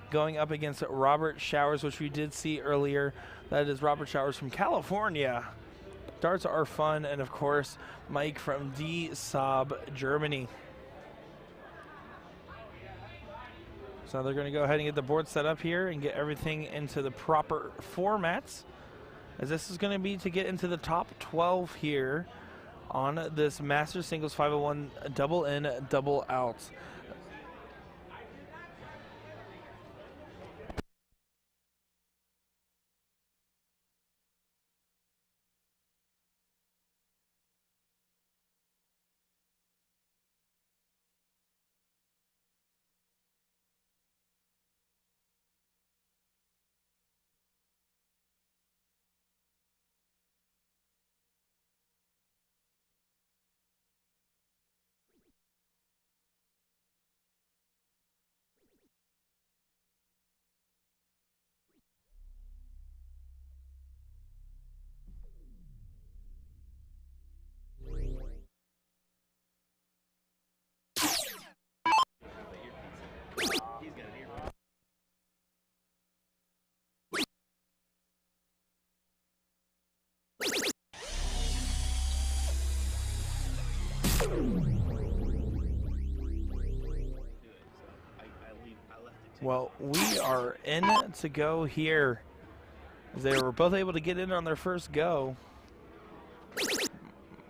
going up against Robert Showers, which we did see earlier. That is Robert Showers from California. Darts are fun, and of course, Mike from D Saab, Germany. So they're going to go ahead and get the board set up here and get everything into the proper formats, as this is going to be to get into the top 12 here on this Masters Singles 501 double in, double out. Well, we are in to go here. As they were both able to get in on their first go.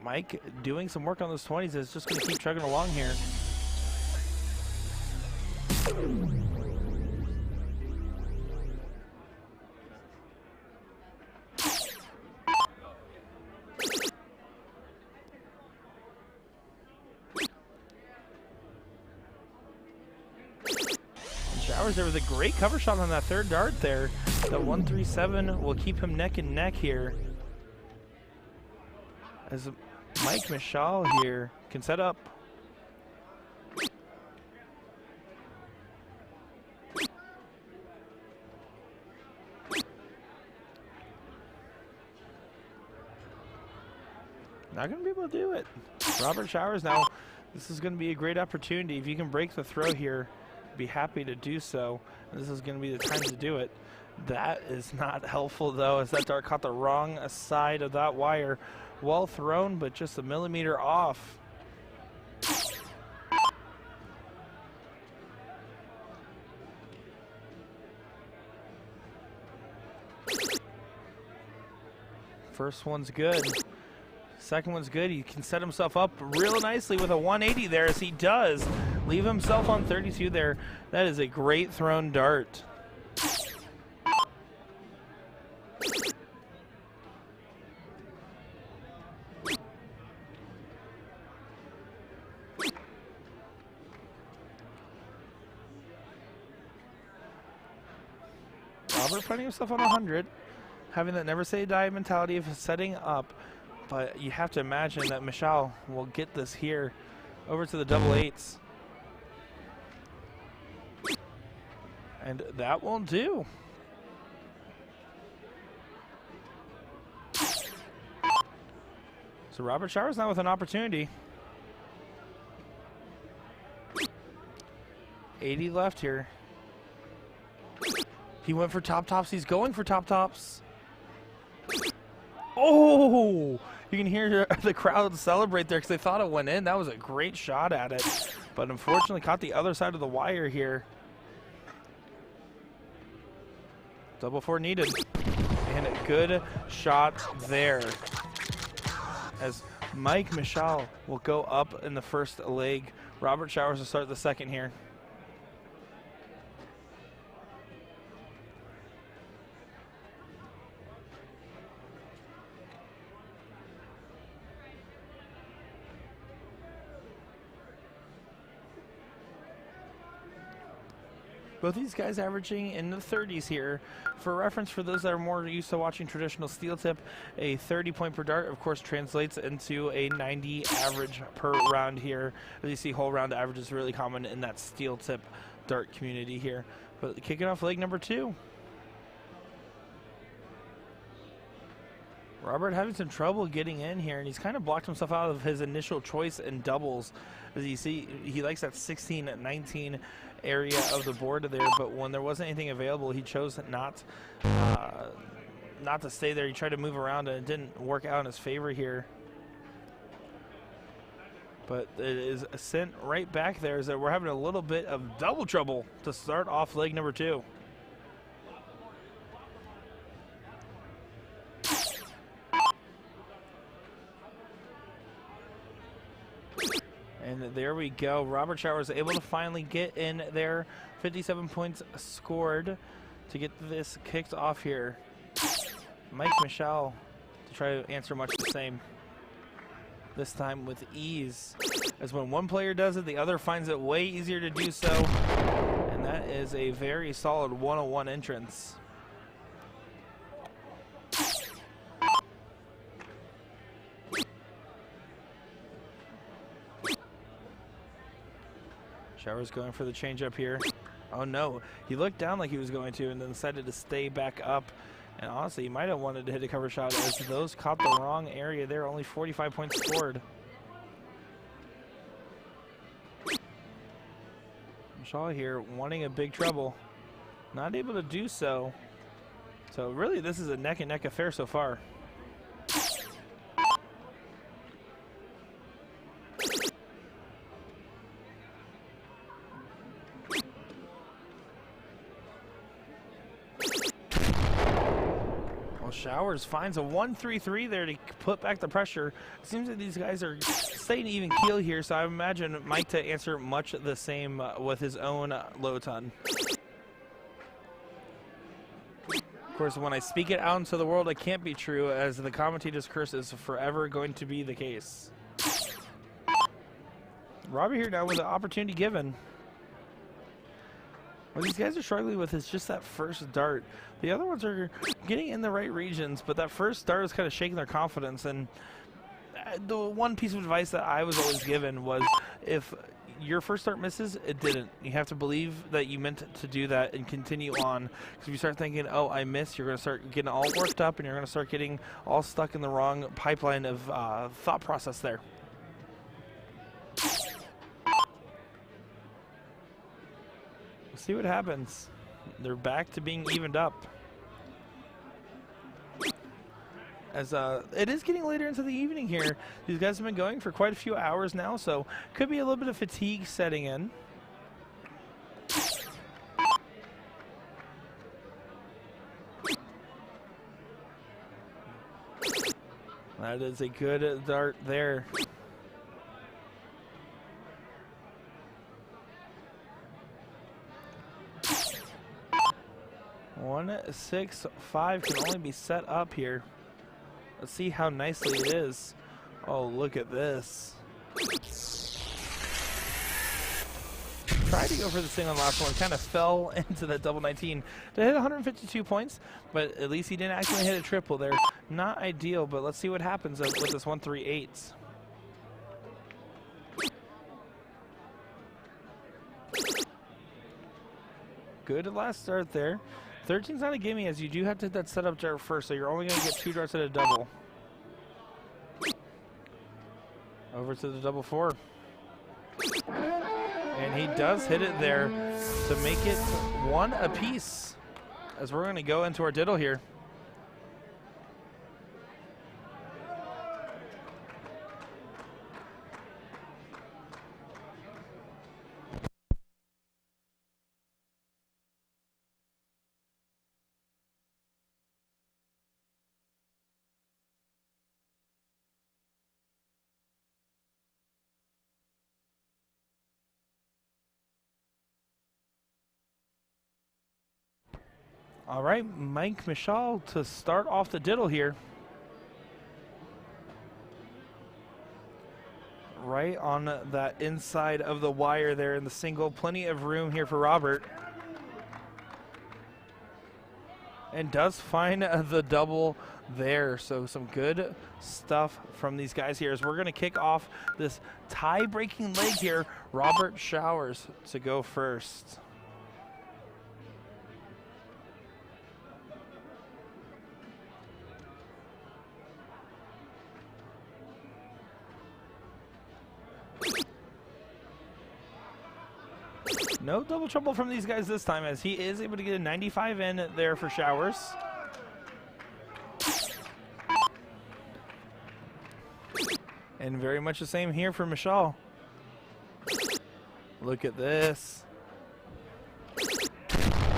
Mike doing some work on those 20s is just going to keep chugging along here. Showers there with a great cover shot on that third dart there. The 137 will keep him neck and neck here. As Mike Michal here can set up. Not going to be able to do it. Robert Showers now, this is going to be a great opportunity. If you can break the throw here, be happy to do so. This is going to be the time to do it. That is not helpful though, as that dart caught the wrong side of that wire. Well thrown, but just a millimeter off. First one's good. Second one's good. He can set himself up real nicely with a 180 there, as he does leave himself on 32 there. That is a great thrown dart. Robert finding himself on 100, having that never say die mentality of setting up. But you have to imagine that Michal will get this here over to the double eights. And that won't do. So Robert Showers now with an opportunity. 80 left here. He went for top tops. He's going for top tops. Oh! You can hear the crowd celebrate there because they thought it went in. That was a great shot at it. But unfortunately caught the other side of the wire here. Double four needed. And a good shot there. As Mike Michal will go up in the first leg. Robert Showers will start the second here. Both these guys averaging in the 30s here. For reference, for those that are more used to watching traditional steel tip, a 30 point per dart, of course, translates into a 90 average per round here. As you see, whole round average is really common in that steel tip dart community here. But kicking off leg number 2. Robert having some trouble getting in here, and he's kind of blocked himself out of his initial choice in doubles. As you see, he likes that 16-19 area of the board there, but when there wasn't anything available, he chose not to stay there. He tried to move around, and it didn't work out in his favor here. But it is sent right back there, as that we're having a little bit of double trouble to start off leg number 2. And there we go. Robert Showers able to finally get in there. 57 points scored to get this kicked off here. Mike Michal to try to answer much the same. This time with ease. As when one player does it, the other finds it way easier to do so. And that is a very solid 101 entrance. Showers going for the changeup here. Oh no, he looked down like he was going to and then decided to stay back up. And honestly, he might have wanted to hit a cover shot, as those caught the wrong area there. Only 45 points scored. Michal here wanting a big trouble. Not able to do so. So really, this is a neck and neck affair so far. Showers finds a 1-3-3 there to put back the pressure. It seems that these guys are staying even keel here, so I imagine Mike to answer much the same with his own low ton. Of course, when I speak it out into the world, it can't be true, as the commentator's curse is forever going to be the case. Robert here now with the opportunity given. What these guys are struggling with is just that first dart. The other ones are getting in the right regions, but that first dart is kind of shaking their confidence. And the one piece of advice that I was always given was, if your first dart misses, it didn't. You have to believe that you meant to do that and continue on. Because if you start thinking, oh, I missed, you're going to start getting all worked up and you're going to start getting all stuck in the wrong pipeline of thought process there. We'll see what happens. They're back to being evened up. As it is getting later into the evening here. These guys have been going for quite a few hours now, so could be a little bit of fatigue setting in. That is a good dart there. $1-6-5 can only be set up here. Let's see how nicely it is. Oh, look at this. Tried to go for the single on the last one, kind of fell into that double 19 to hit 152 points, but at least he didn't actually hit a triple there. Not ideal, but let's see what happens with this 1-3-8. Good last start there. 13's not a gimme, as you do have to hit that setup dart first, so you're only going to get 2 darts at a double. Over to the double 4. And he does hit it there to make it 1 apiece, as we're going to go into our diddle here. All right, Mike Michal to start off the diddle here. Right on that inside of the wire there in the single. Plenty of room here for Robert. And does find the double there. So some good stuff from these guys here as we're going to kick off this tie-breaking leg here. Robert Showers to go first. No double trouble from these guys this time, as he is able to get a 95 in there for Showers. And very much the same here for Michal. Look at this.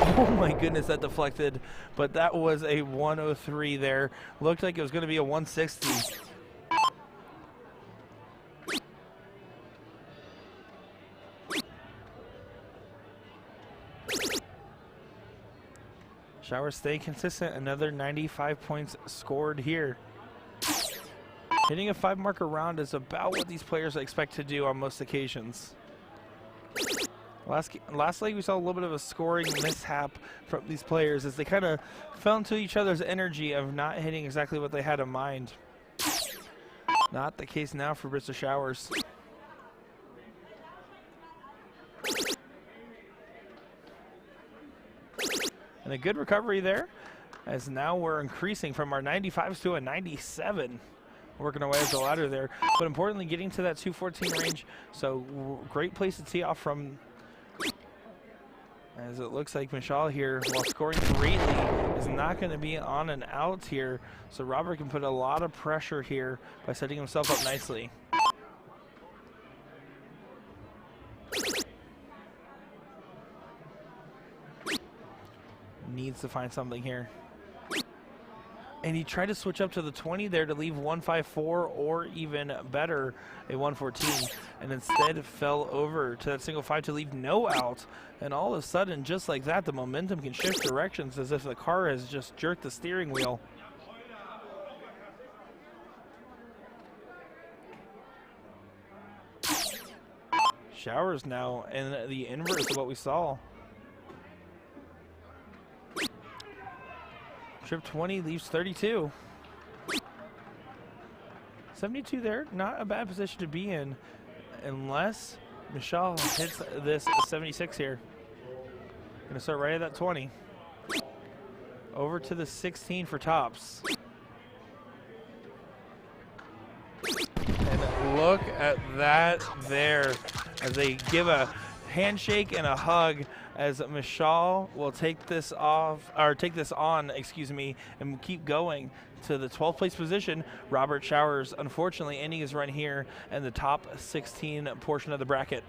Oh my goodness, that deflected. But that was a 103 there. Looked like it was going to be a 160. Showers stay consistent, another 95 points scored here. Hitting a 5-marker round is about what these players expect to do on most occasions. Last leg we saw a little bit of a scoring mishap from these players as they kind of fell into each other's energy of not hitting exactly what they had in mind. Not the case now for Mr. Showers. And a good recovery there, as now we're increasing from our 95s to a 97. Working our way up the ladder there, but importantly getting to that 214 range. So great place to tee off from, as it looks like Michal here, while scoring greatly, is not going to be on and out here. So Robert can put a lot of pressure here by setting himself up nicely. Needs to find something here. And he tried to switch up to the 20 there to leave 154 or even better, a 114, and instead fell over to that single 5 to leave no out. And all of a sudden, just like that, the momentum can shift directions as if the car has just jerked the steering wheel. Showers now in the inverse of what we saw. Trip 20 leaves 32. 72 there, not a bad position to be in unless Michelle hits this 76 here. Gonna start right at that 20. Over to the 16 for tops. And look at that there as they give a handshake and a hug as Michelle will take this off, or take this on, excuse me, and keep going to the 12th place position. Robert Showers, unfortunately, ending his run here in the top 16 portion of the bracket.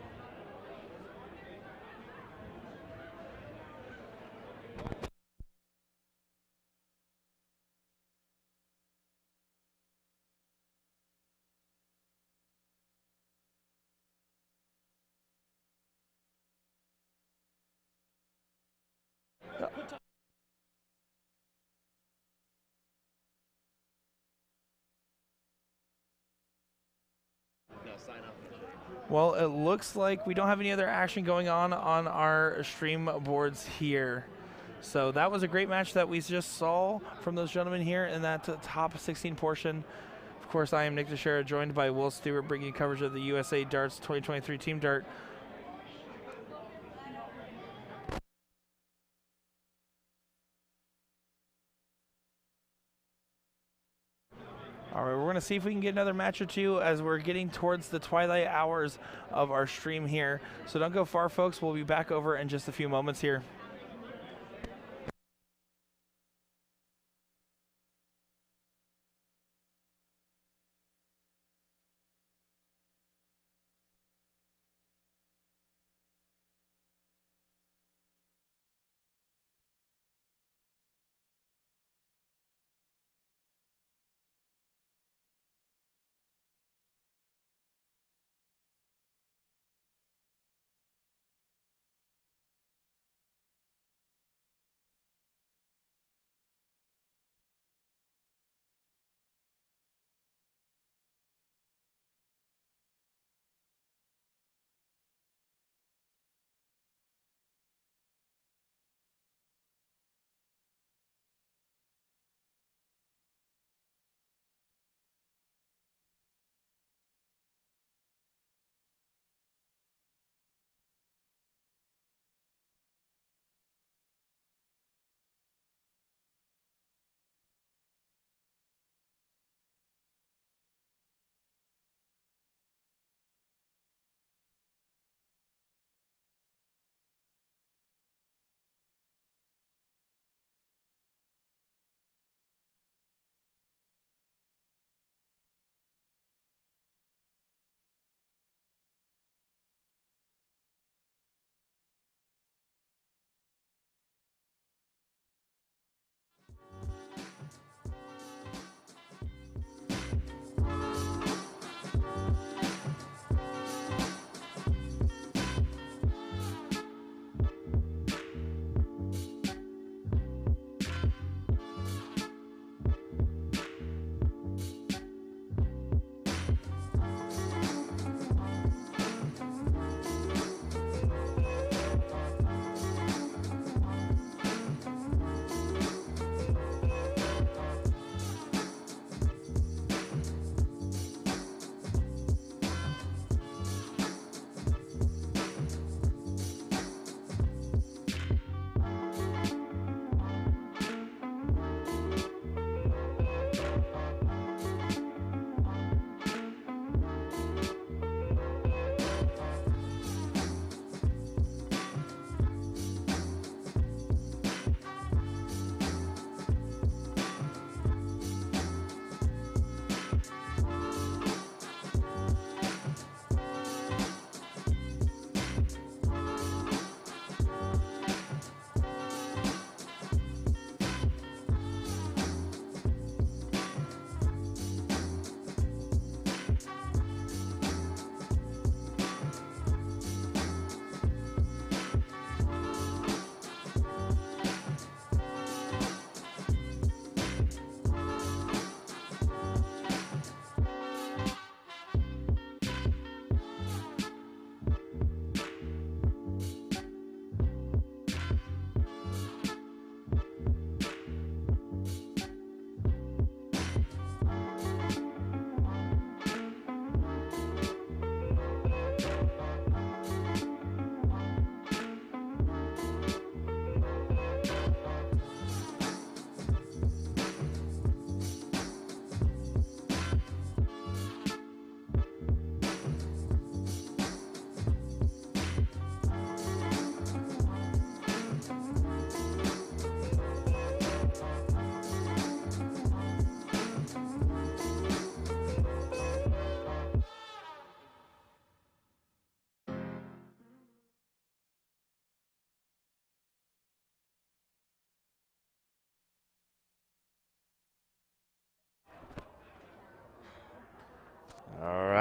Well, it looks like we don't have any other action going on our stream boards here. So that was a great match that we just saw from those gentlemen here in that top 16 portion. Of course, I am Nick Teixeira, joined by Will Stewart, bringing coverage of the USA Darts 2023 Team Dart. All right, we're going to see if we can get another match or two as we're getting towards the twilight hours of our stream here. So don't go far, folks. We'll be back over in just a few moments here.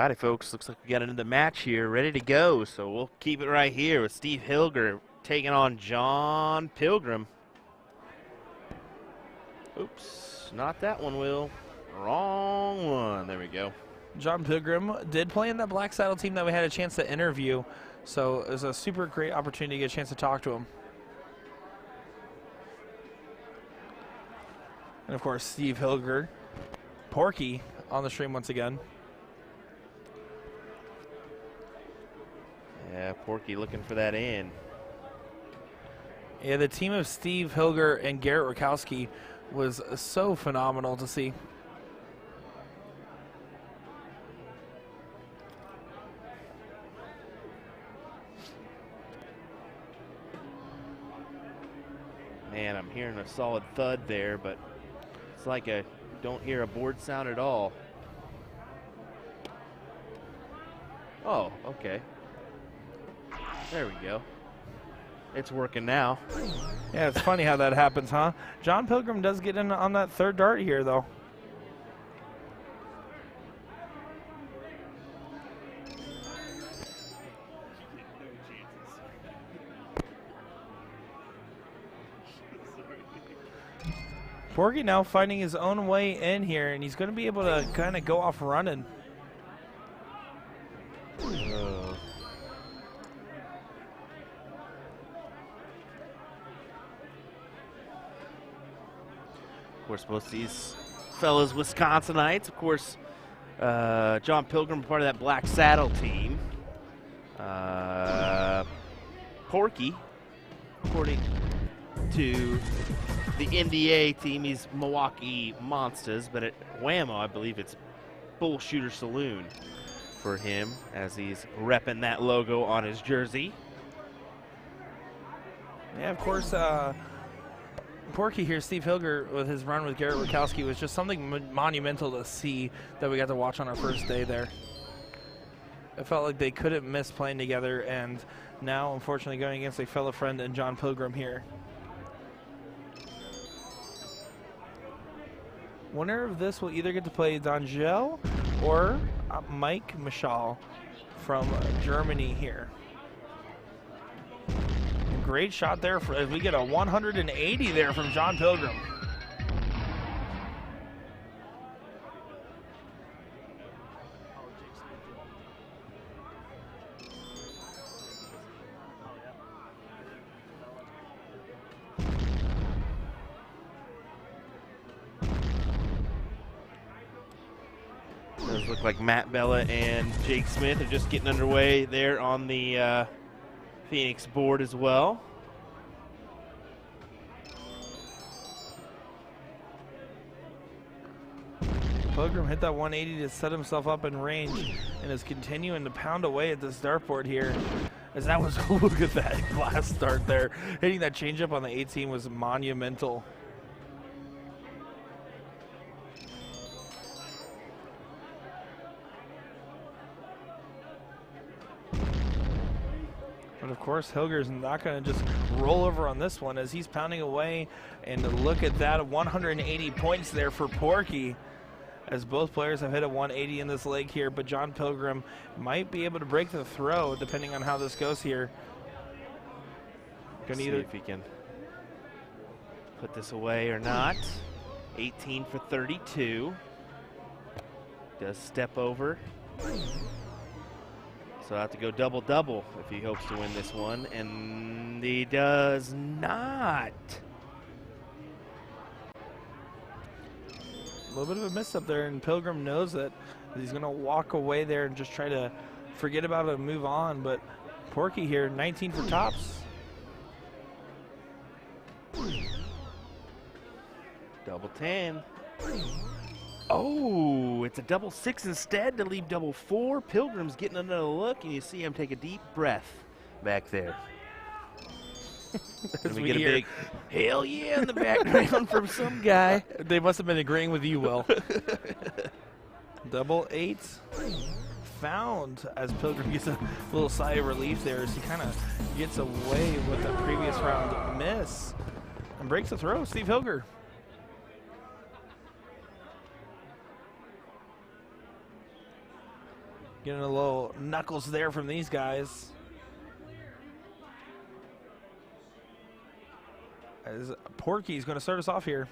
Alrighty, folks. Looks like we got another match here, ready to go. So we'll keep it right here with Steve Hilger taking on John Pilgrim. Oops, not that one, Will. Wrong one. There we go. John Pilgrim did play in that Black Saddle team that we had a chance to interview, so it was a super great opportunity to get a chance to talk to him. And of course, Steve Hilger, Porky on the stream once again. Yeah, Porky looking for that in. Yeah, the team of Steve Hilger and Garrett Rakowski was so phenomenal to see. Man, I'm hearing a solid thud there, but it's like I don't hear a board sound at all. Oh, okay. There we go. It's working now. Yeah, it's funny how that happens, huh? John Pilgrim does get in on that third dart here, though. Porky now finding his own way in here, and he's going to be able to kind of go off running. Of course, most of these fellas Wisconsinites. Of course, John Pilgrim, part of that Black Saddle team. Porky, according to the NDA team, he's Milwaukee Monsters, but at Whammo, I believe it's Bull Shooter Saloon for him, as he's repping that logo on his jersey. Yeah, of course, Porky here, Steve Hilger, with his run with Garrett Rakowski, was just something monumental to see that we got to watch on our first day there. It felt like they couldn't miss playing together, and now, unfortunately, going against a fellow friend and John Pilgrim here. Winner of this will either get to play Dongen or Mike Michal from Germany here. Great shot there as we get a 180 there from John Pilgrim. Does look like Matt Bella and Jake Smith are just getting underway there on the Phoenix board as well. Pilgrim hit that 180 to set himself up in range and is continuing to pound away at this dartboard here. As that was, look at that last start there. Hitting that changeup on the 18 was monumental. But of course, Hilger's not going to just roll over on this one as he's pounding away. And look at that, 180 points there for Porky, as both players have hit a 180 in this leg here. But John Pilgrim might be able to break the throw depending on how this goes here. See if he can put this away or not. 18 for 32. Does step over. So I have to go double-double if he hopes to win this one, and he does not. A little bit of a miss up there, and Pilgrim knows that he's going to walk away there and just try to forget about it and move on. But Porky here, 19 for tops. Double 10. Oh, it's a double 6 instead to leave double 4. Pilgrim's getting another look, and you see him take a deep breath back there. As we get a big hell yeah in the background from some guy. They must have been agreeing with you, Will. Double 8 found as Pilgrim gets a little sigh of relief there as he kind of gets away with the previous round miss and breaks the throw. Steve Hilger. Getting a little knuckles there from these guys. As Porky's going to start us off here.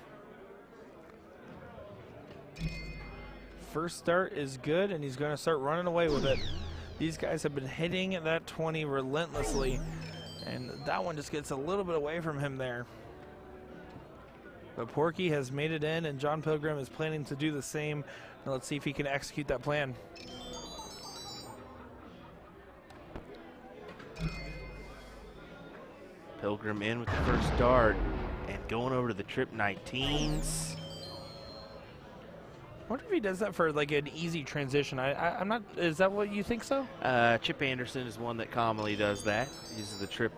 First start is good, and he's going to start running away with it. These guys have been hitting that 20 relentlessly, and that one just gets a little bit away from him there. But Porky has made it in, and John Pilgrim is planning to do the same. Now let's see if he can execute that plan. Pilgrim in with the first dart and going over to the trip 19s. I wonder if he does that for like an easy transition. I'm not. Is that what you think so? Chip Anderson is one that commonly does that. Uses the trip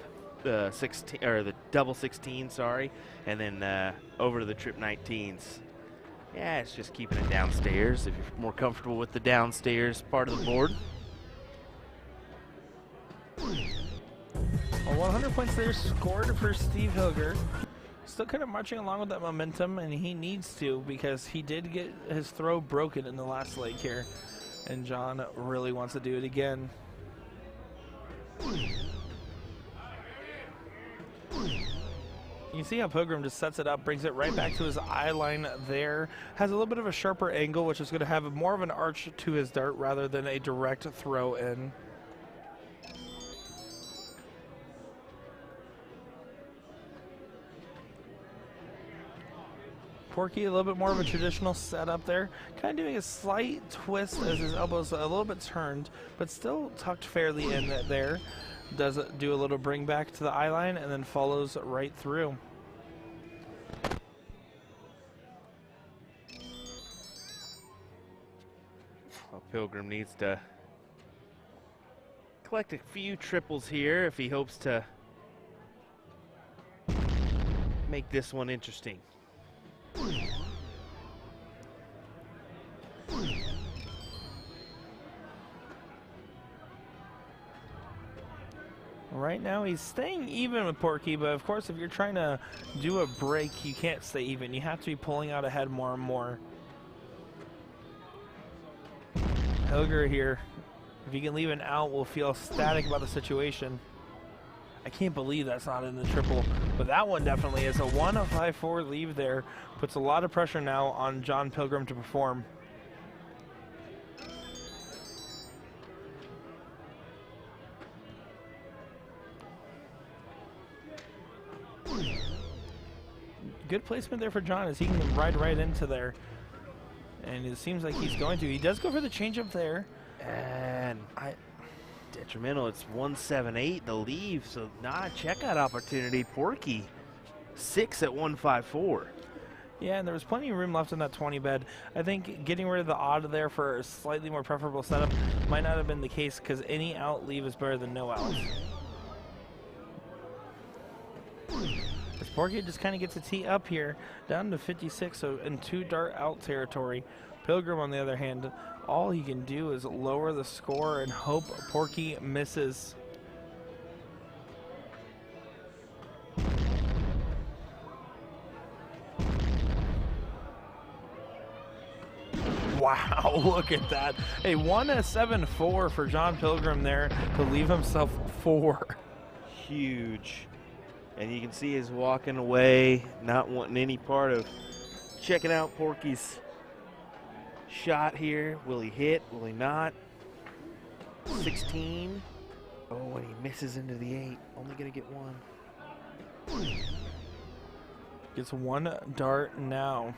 16 or the double 16, sorry, and then over to the trip 19s. Yeah, it's just keeping it downstairs if you're more comfortable with the downstairs part of the board. Well, 100 points there scored for Steve Hilger. Still kind of marching along with that momentum, and he needs to because he did get his throw broken in the last leg here, and John really wants to do it again. You see how Pilgrim just sets it up, brings it right back to his eye line there. Has a little bit of a sharper angle, which is going to have more of an arch to his dart rather than a direct throw in. Porky, a little bit more of a traditional setup there. Kind of doing a slight twist as his elbow's a little bit turned, but still tucked fairly in there. Does do a little bring back to the eye line and then follows right through. Well, Pilgrim needs to collect a few triples here if he hopes to make this one interesting. Right now he's staying even with Porky, but of course if you're trying to do a break, you can't stay even. You have to be pulling out ahead more and more. Hilger here, if he can leave an out, will feel ecstatic about the situation. I can't believe that's not in the triple, but that one definitely is. A 1-5-4 leave there. Puts a lot of pressure now on John Pilgrim to perform. Good placement there for John as he can ride right into there. And it seems like he's going to. He does go for the changeup there. And detrimental, it's 178 the leave, so not a checkout opportunity. Porky 6 at 154. Yeah, and there was plenty of room left in that 20 bed. I think getting rid of the odd there for a slightly more preferable setup might not have been the case because any out leave is better than no out. As Porky just kind of gets a tee up here, down to 56, so in 2 dart out territory. Pilgrim, on the other hand, all he can do is lower the score and hope Porky misses. Wow, look at that. A 1-7-4 for John Pilgrim there to leave himself 4. Huge. And you can see he's walking away, not wanting any part of checking out Porky's shot here. Will he hit? Will he not? 16. Oh, and he misses into the 8. Only going to get 1. Gets 1 dart now.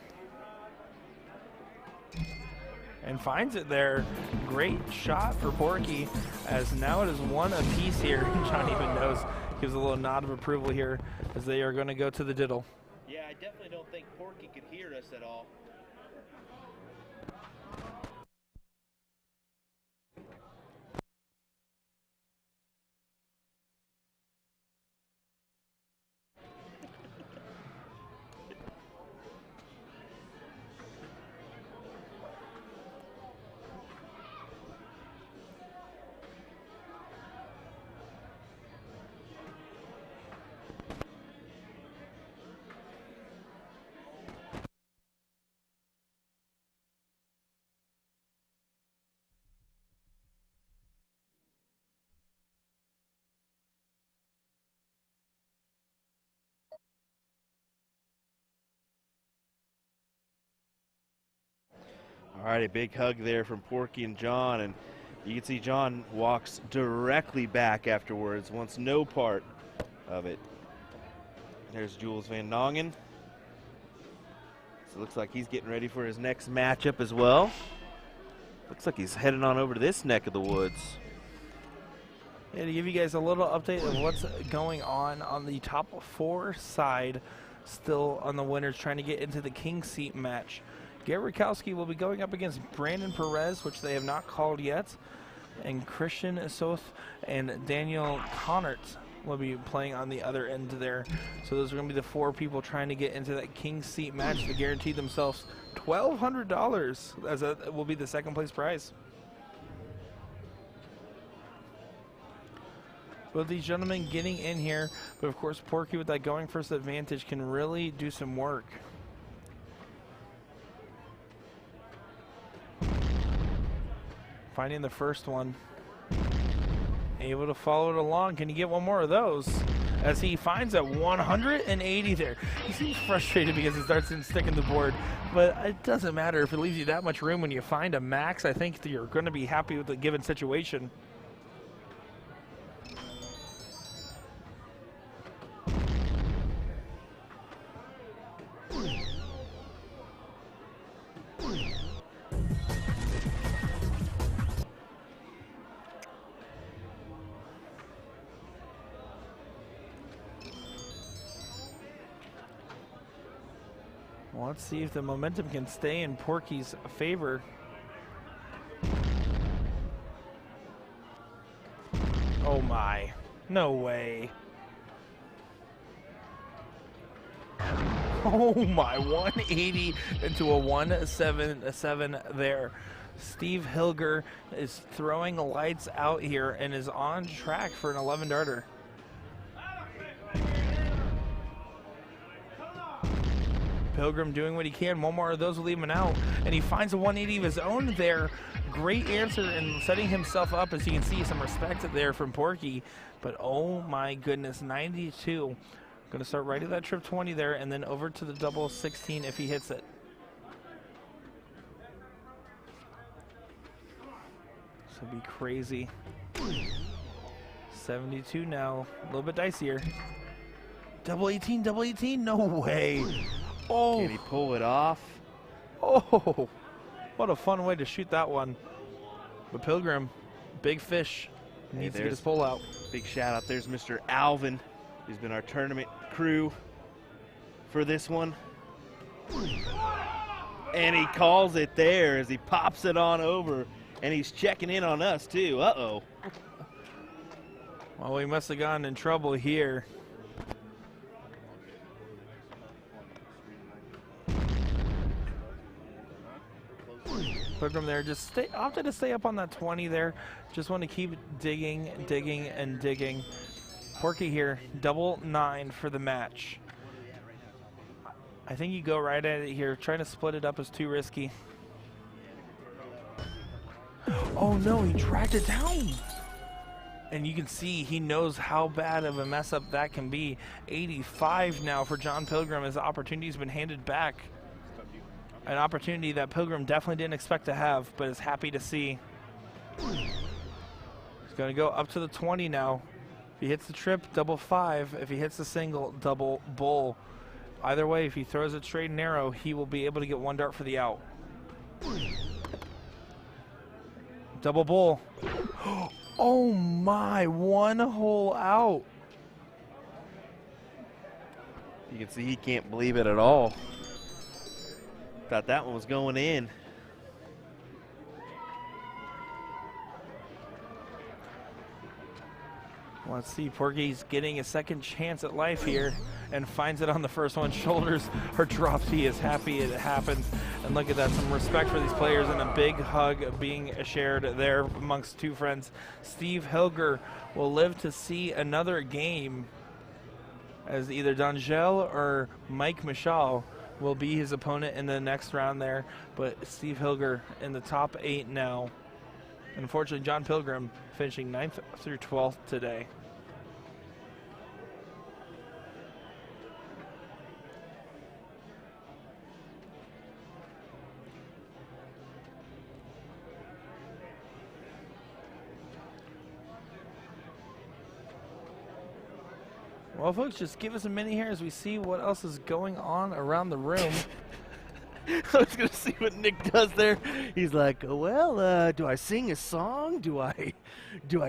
And finds it there. Great shot for Porky, as now it is 1 apiece here. John even knows. Gives a little nod of approval here as they are going to go to the diddle. Yeah, I definitely don't think Porky could hear us at all. All right, a big hug there from Porky and John, and you can see John walks directly back afterwards, wants no part of it. There's Jules Van Dongen. So it looks like he's getting ready for his next matchup as well. Looks like he's heading on over to this neck of the woods. Yeah, to give you guys a little update of what's going on the top 4 side, still on the winners trying to get into the king seat match. Garrett Rakowski will be going up against Brandon Perez, which they have not called yet, and Christian Soth and Daniel Connert will be playing on the other end there. So those are going to be the 4 people trying to get into that king seat match to guarantee themselves $1,200, as that will be the second place prize. Both these gentlemen getting in here, but of course Porky with that going first advantage can really do some work. Finding the first one. Able to follow it along. Can you get one more of those? As he finds a 180 there. He seems frustrated because his darts didn't stick in the board, but it doesn't matter if it leaves you that much room. When you find a max, I think that you're going to be happy with the given situation. Well, let's see if the momentum can stay in Porky's favor. Oh my, no way. Oh my, 180 into a 177 there. Steve Hilger is throwing lights out here and is on track for an 11 darter. Pilgrim doing what he can. One more of those will leave him out. And he finds a 180 of his own there. Great answer and setting himself up, as you can see, some respect there from Porky. But oh my goodness, 92. Going to start right at that trip 20 there and then over to the double 16 if he hits it. This will be crazy. 72 now. A little bit dicier. Double 18, no way. Oh. Can he pull it off? Oh, what a fun way to shoot that one. But Pilgrim, big fish, needs to get his pull out. Big shout out. There's Mr. Alvin, who's been our tournament crew for this one. And he calls it there as he pops it on over, and he's checking in on us too. Uh-oh. Well, we must have gotten in trouble here. Pilgrim there, just opted to stay up on that 20 there. Just want to keep digging, and digging. Porky here, double 9 for the match. I think you go right at it here. Trying to split it up is too risky. Oh no, he dragged it down. And you can see he knows how bad of a mess up that can be. 85 now for John Pilgrim as the opportunity's been handed back. An opportunity that Pilgrim definitely didn't expect to have, but is happy to see. He's going to go up to the 20 now. If he hits the trip, double 5. If he hits the single, double bull. Either way, if he throws it straight and narrow, he will be able to get 1 dart for the out. Double bull. Oh my, 1 hole out. You can see he can't believe it at all. Thought that one was going in. Let's see, Porky's getting a second chance at life here and finds it on the first one. Shoulders are dropped. He is happy it happens. And look at that, some respect for these players and a big hug being shared there amongst 2 friends. Steve Hilger will live to see another game as either Dongen or Mike Michal will be his opponent in the next round there. But Steve Hilger in the top 8 now. Unfortunately, John Pilgrim finishing 9th through 12th today. Well, folks, just give us a minute here as we see what else is going on around the room. I was going to see what Nick does there. He's like, well, do I sing a song? Do I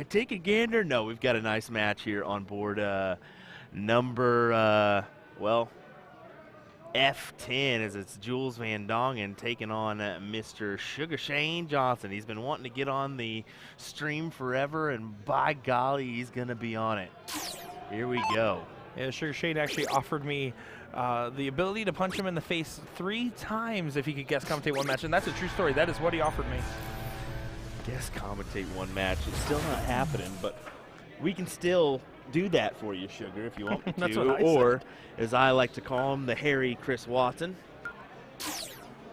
take a gander? No, we've got a nice match here on board number, F10, as it's Jules Van Dongen taking on Mr. Sugar Shane Johnson. He's been wanting to get on the stream forever, and by golly, he's going to be on it. Here we go. Yeah, Sugar Shane actually offered me the ability to punch him in the face 3 times if he could guest commentate one match, and that's a true story. That is what he offered me. Guest commentate one match. It's still not happening, but we can still do that for you, Sugar, if you want me That's to. what I or, said. as I like to call him, the hairy Chris Watson.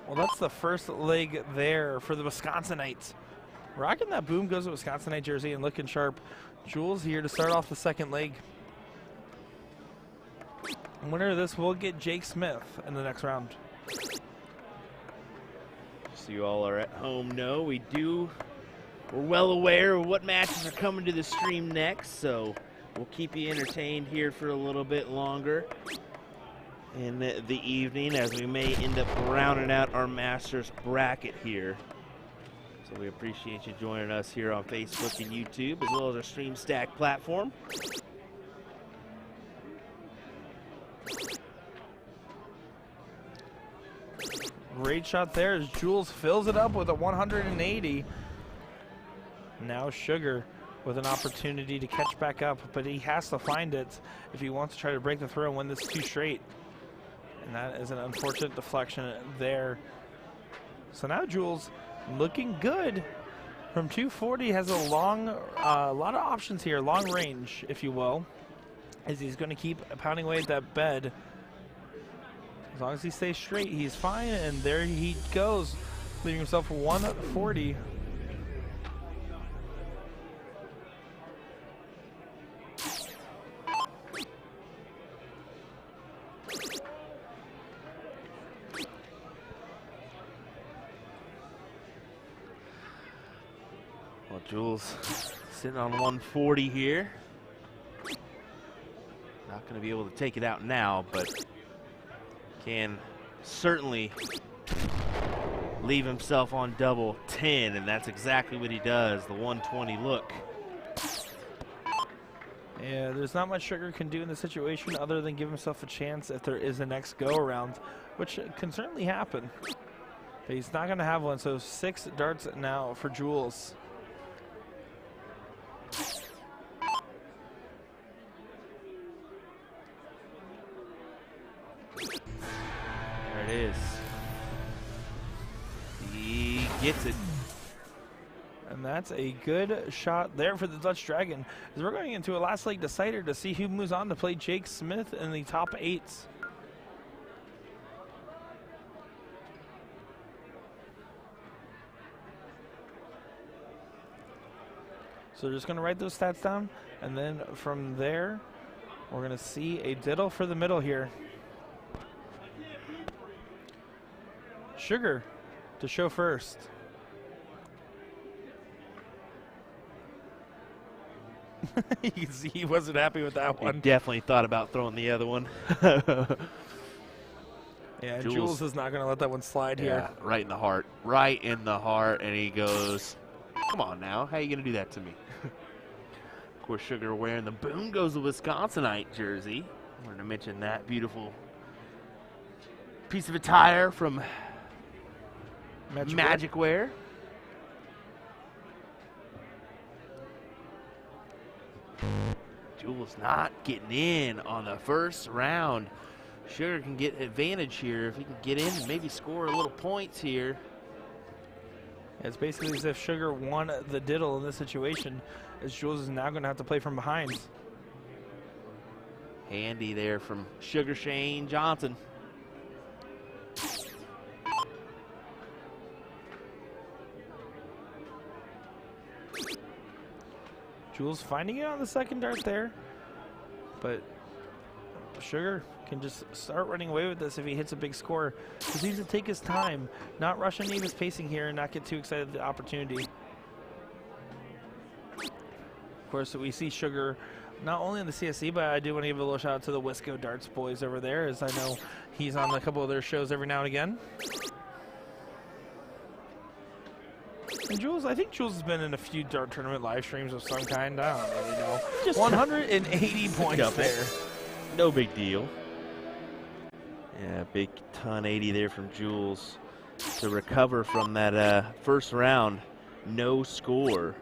Well, that's the first leg there for the Wisconsinites. Rocking that boom goes to Wisconsinite jersey and looking sharp. Jules here to start off the second leg. Winner of this will get Jake Smith in the next round. So you all are at home know we're well aware of what matches are coming to the stream next, so we'll keep you entertained here for a little bit longer in the evening, as we may end up rounding out our Masters bracket here. So we appreciate you joining us here on Facebook and YouTube, as well as our Stream Stack platform. Great shot there as Jules fills it up with a 180. Now Sugar with an opportunity to catch back up, but he has to find it if he wants to try to break the throw and win this 2 straight. And that is an unfortunate deflection there. So now Jules looking good from 240, has a lot of options here, long range, if you will, as he's going to keep pounding away at that bed. As long as he stays straight, he's fine, and there he goes, leaving himself 140. Well, Jules sitting on 140 here. Not going to be able to take it out now, but can certainly leave himself on double 10, and that's exactly what he does, the 120 look. Yeah, there's not much Sugar can do in this situation other than give himself a chance if there is a next go-around, which can certainly happen. But he's not going to have one, so 6 darts now for Jules. There it is. He gets it. And that's a good shot there for the Dutch Dragon. As we're going into a last leg decider to see who moves on to play Jake Smith in the top 8s. So we're just going to write those stats down, and then from there, we're going to see a diddle for the middle here. Sugar to show first. You can see he wasn't happy with that He one. definitely thought about throwing the other one. Yeah, Jules is not going to let that one slide here. Right in the heart. Right in the heart, and he goes, come on now, how are you going to do that to me? Of course, Sugar wearing the boom goes the Wisconsinite jersey. I wanted to mention that beautiful piece of attire from Magic Wear. Jules not getting in on the first round. Sugar can get advantage here if he can get in and maybe score a little points here. It's basically as if Sugar won the diddle in this situation, as Jules is now going to have to play from behind. Handy there from Sugar Shane Johnson. Jules finding it on the second dart there, but Sugar can just start running away with this if he hits a big score. He needs to take his time, not rush any of his pacing here and not get too excited at the opportunity. Of course, we see Sugar not only in the CSC, but I do want to give a little shout out to the Westgate Darts boys over there, as I know he's on a couple of their shows every now and again. And Jules, I think Jules has been in a few dart tournament live streams of some kind. I don't really know. Just 180 points there. No big deal. Yeah, big ton 80 there from Jules to recover from that first round. No score.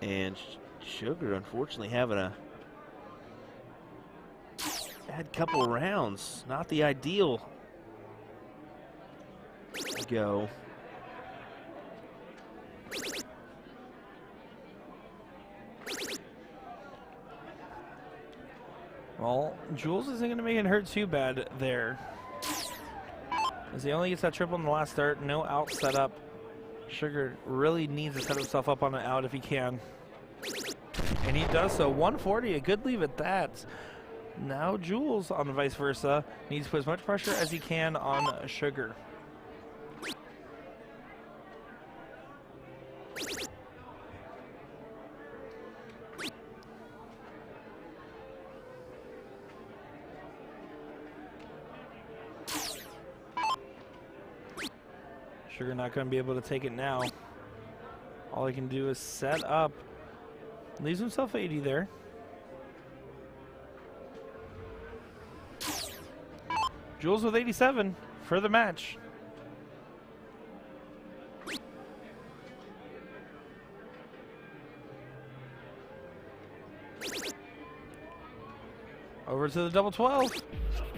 And Sugar, unfortunately, having a bad couple of rounds. Not the ideal go. Well, Jules isn't going to make it hurt too bad there, as he only gets that triple in the last dart. No out set up. Sugar really needs to set himself up on an out if he can. And he does so. 140, a good leave at that. Now Jules, on the vice versa, needs to put as much pressure as he can on Sugar. Sugar not going to be able to take it now. All he can do is set up. Leaves himself 80 there. Jules with 87 for the match. Over to the double 12.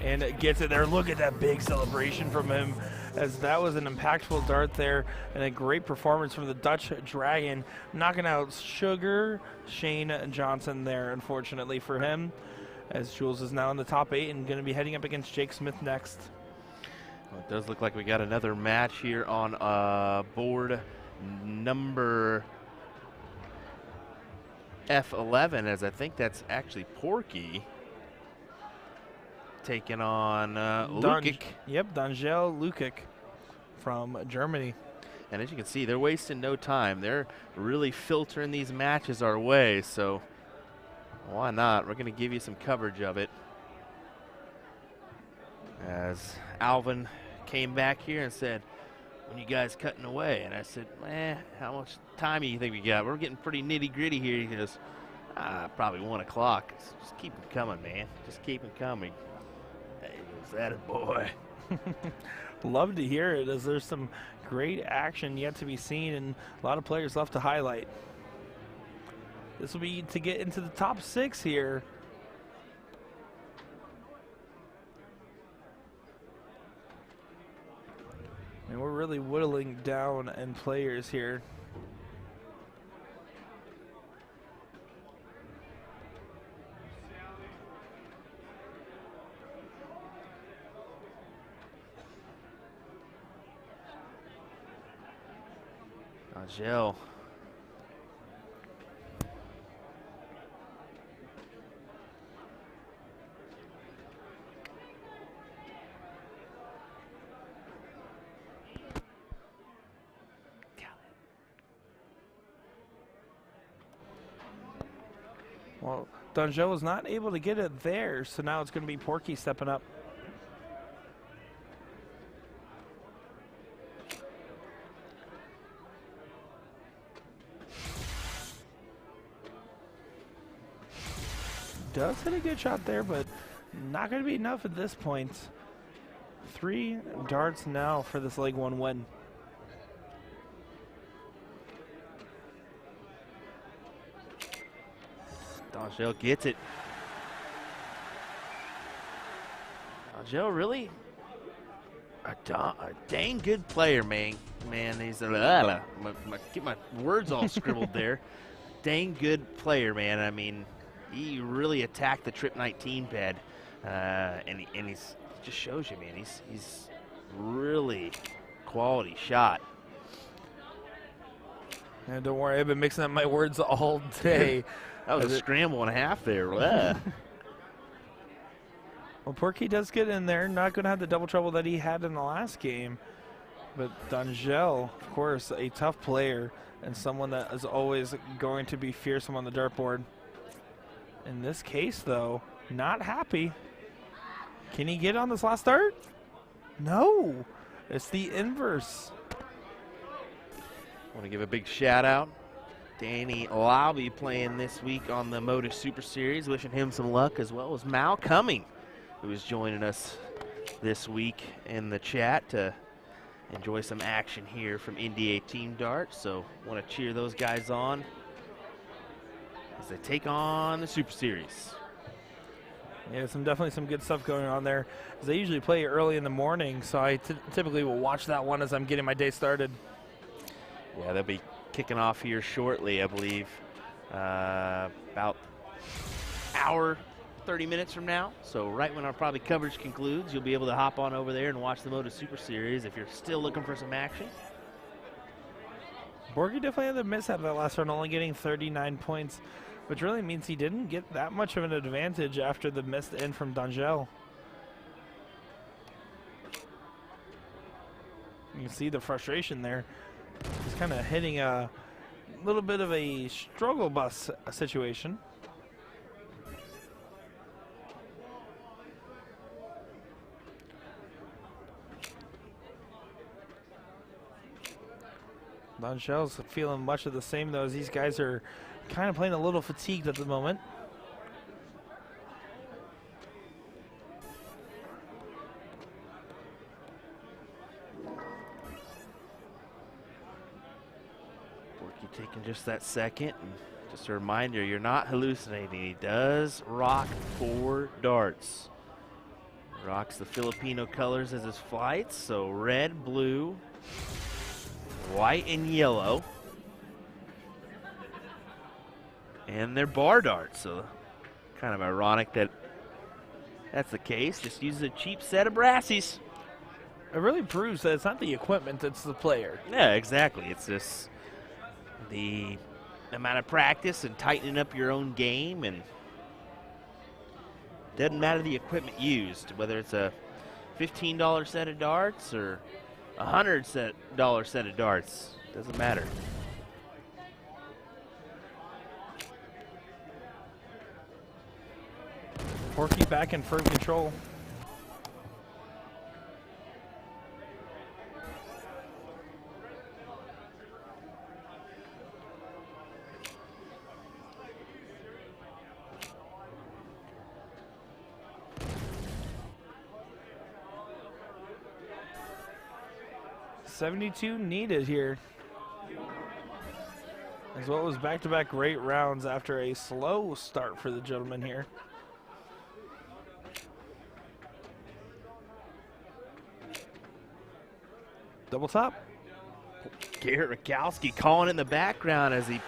And it gets it there. Look at that big celebration from him, as that was an impactful dart there and a great performance from the Dutch Dragon, knocking out Sugar Shane Johnson there, unfortunately for him, as Jules is now in the top 8 and going to be heading up against Jake Smith next. Well, it does look like we got another match here on board number F11, as I think that's actually Porky taking on Lukic. Yep, Dongen Lukic from Germany. And as you can see, they're wasting no time. They're really filtering these matches our way, so why not? We're going to give you some coverage of it. As Alvin came back here and said, when you guys cutting away? And I said, how much time do you think we got? We're getting pretty nitty gritty here. He goes, probably 1 o'clock. Just keep them coming, man. Just keep them coming. That a boy. Love to hear it, as there's some great action yet to be seen and a lot of players left to highlight. This will be to get into the top 6 here. And we're really whittling down in players here. Gel. Well, Dongen was not able to get it there, so now it's going to be Porky stepping up. Does hit a good shot there, but not going to be enough at this point. 3 darts now for this leg 1 win. Dongen gets it. Dongen really a dang good player, man. He's get my words all scribbled there. Dang good player, man. I mean, he really attacked the Trip 19 pad, and he's just shows you, man. He's really quality shot. And don't worry, I've been mixing up my words all day. That was a scramble and a half there. Well, Porky does get in there. Not going to have the double trouble that he had in the last game. But Dongen, of course, a tough player and someone that is always going to be fearsome on the dartboard. In this case, though, not happy. Can he get on this last dart? No. It's the inverse. Want to give a big shout out. Danny Lobby playing this week on the Moda Super Series. Wishing him some luck, as well as Mal Cumming, who is joining us this week in the chat to enjoy some action here from NDA Team Dart. So want to cheer those guys on as they take on the Super Series. Yeah, definitely some good stuff going on there. They usually play early in the morning, so I typically will watch that one as I'm getting my day started. Yeah, they'll be kicking off here shortly, I believe. About hour, 30 minutes from now. So right when our probably coverage concludes, you'll be able to hop on over there and watch the Moda Super Series if you're still looking for some action. Borky definitely had a mishap that last round, only getting 39 points, which really means he didn't get that much of an advantage after the missed in from Dongen. You can see the frustration there. He's kind of hitting a little bit of a struggle bus situation. Dongen's feeling much of the same, though, as these guys are kind of playing a little fatigued at the moment. Borky taking just that second. And just a reminder, you're not hallucinating. He does rock 4 darts. Rocks the Filipino colors as his flights, so red, blue, white, and yellow. And they're bar darts, so kind of ironic that that's the case. Just uses a cheap set of brassies. It really proves that it's not the equipment, it's the player. Yeah, exactly. It's just the amount of practice and tightening up your own game, and doesn't matter the equipment used, whether it's a $15 set of darts or a $100 set of darts. Doesn't matter. Borky back in firm control. .72 needed here, as well as back-to-back great rounds after a slow start for the gentleman here. Double top. Garrett Rakowski calling in the background as he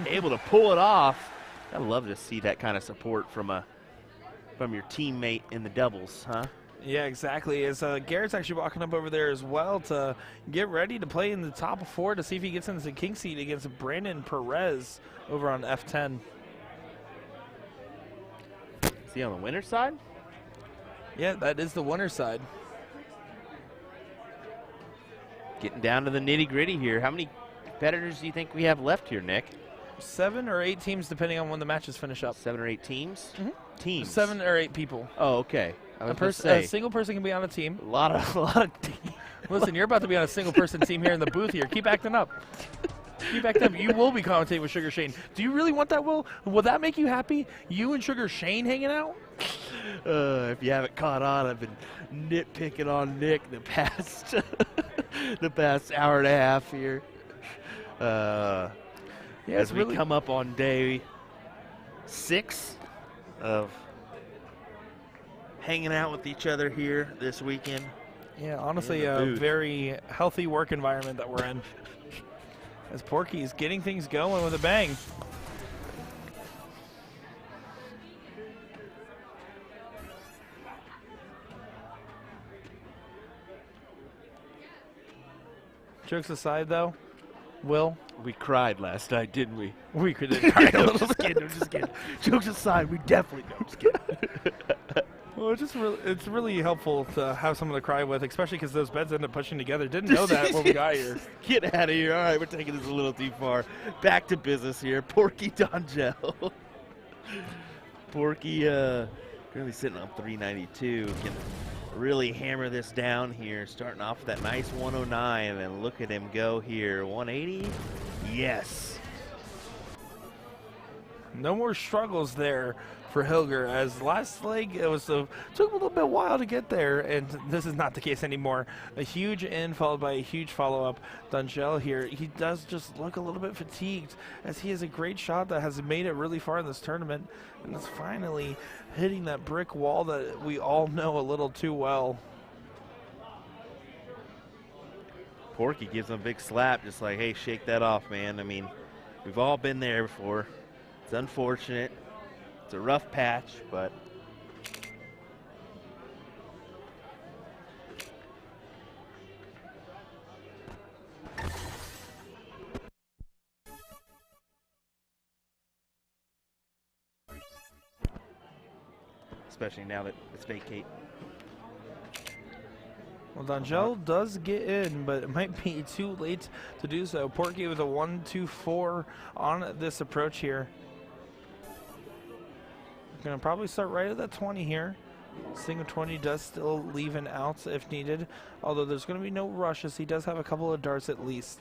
able to pull it off. I'd love to see that kind of support from your teammate in the doubles, huh? Yeah, exactly. As Garrett's actually walking up over there as well to get ready to play in the top of 4 to see if he gets into the king seat against Brandon Perez over on F10. Is he on the winner's side? Yeah, that is the winner's side. Getting down to the nitty-gritty here. How many competitors do you think we have left here, Nick? 7 or 8 teams, depending on when the matches finish up. 7 or 8 teams? Mm-hmm. Teams. 7 or 8 people. Oh, okay. A single person can be on a team. A lot of Listen, you're about to be on a single person team here in the booth here. Keep acting up. Keep acting up. You will be commentating with Sugar Shane. Do you really want that, Will? Will that make you happy? You and Sugar Shane hanging out? If you haven't caught on, I've been nitpicking on Nick the past the past hour and a half here. As we come up on day 6 of hanging out with each other here this weekend. Yeah, honestly, a very healthy work environment that we're in. As Porky's getting things going with a bang. Jokes aside, though, Will? We cried last night, didn't we? We could have cried a little I'm just kidding. Jokes aside, we definitely don't. Just kidding. Well, it's really helpful to have someone to cry with, especially because those beds end up pushing together. Didn't know that when we got here. Get out of here. All right, we're taking this a little too far. Back to business here. Porky Dongen. Porky currently sitting on 392. Can really hammer this down here, starting off with that nice 109, and look at him go here. 180? Yes. No more struggles there for Hilger, as last leg it was took a little bit while to get there, and this is not the case anymore. A huge in followed by a huge follow-up. Dongen here, he does just look a little bit fatigued, as he has a great shot that has made it really far in this tournament, and is finally hitting that brick wall that we all know a little too well. Porky gives him a big slap, just like, hey, shake that off, man. I mean, we've all been there before. It's unfortunate. It's a rough patch, but especially now that it's vacate. Well, Dongen does get in, but it might be too late to do so. Porky with a 1-2-4 on this approach here. Going to probably start right at that 20 here. Single 20 does still leave an out if needed, although there's going to be no rushes. He does have a couple of darts at least.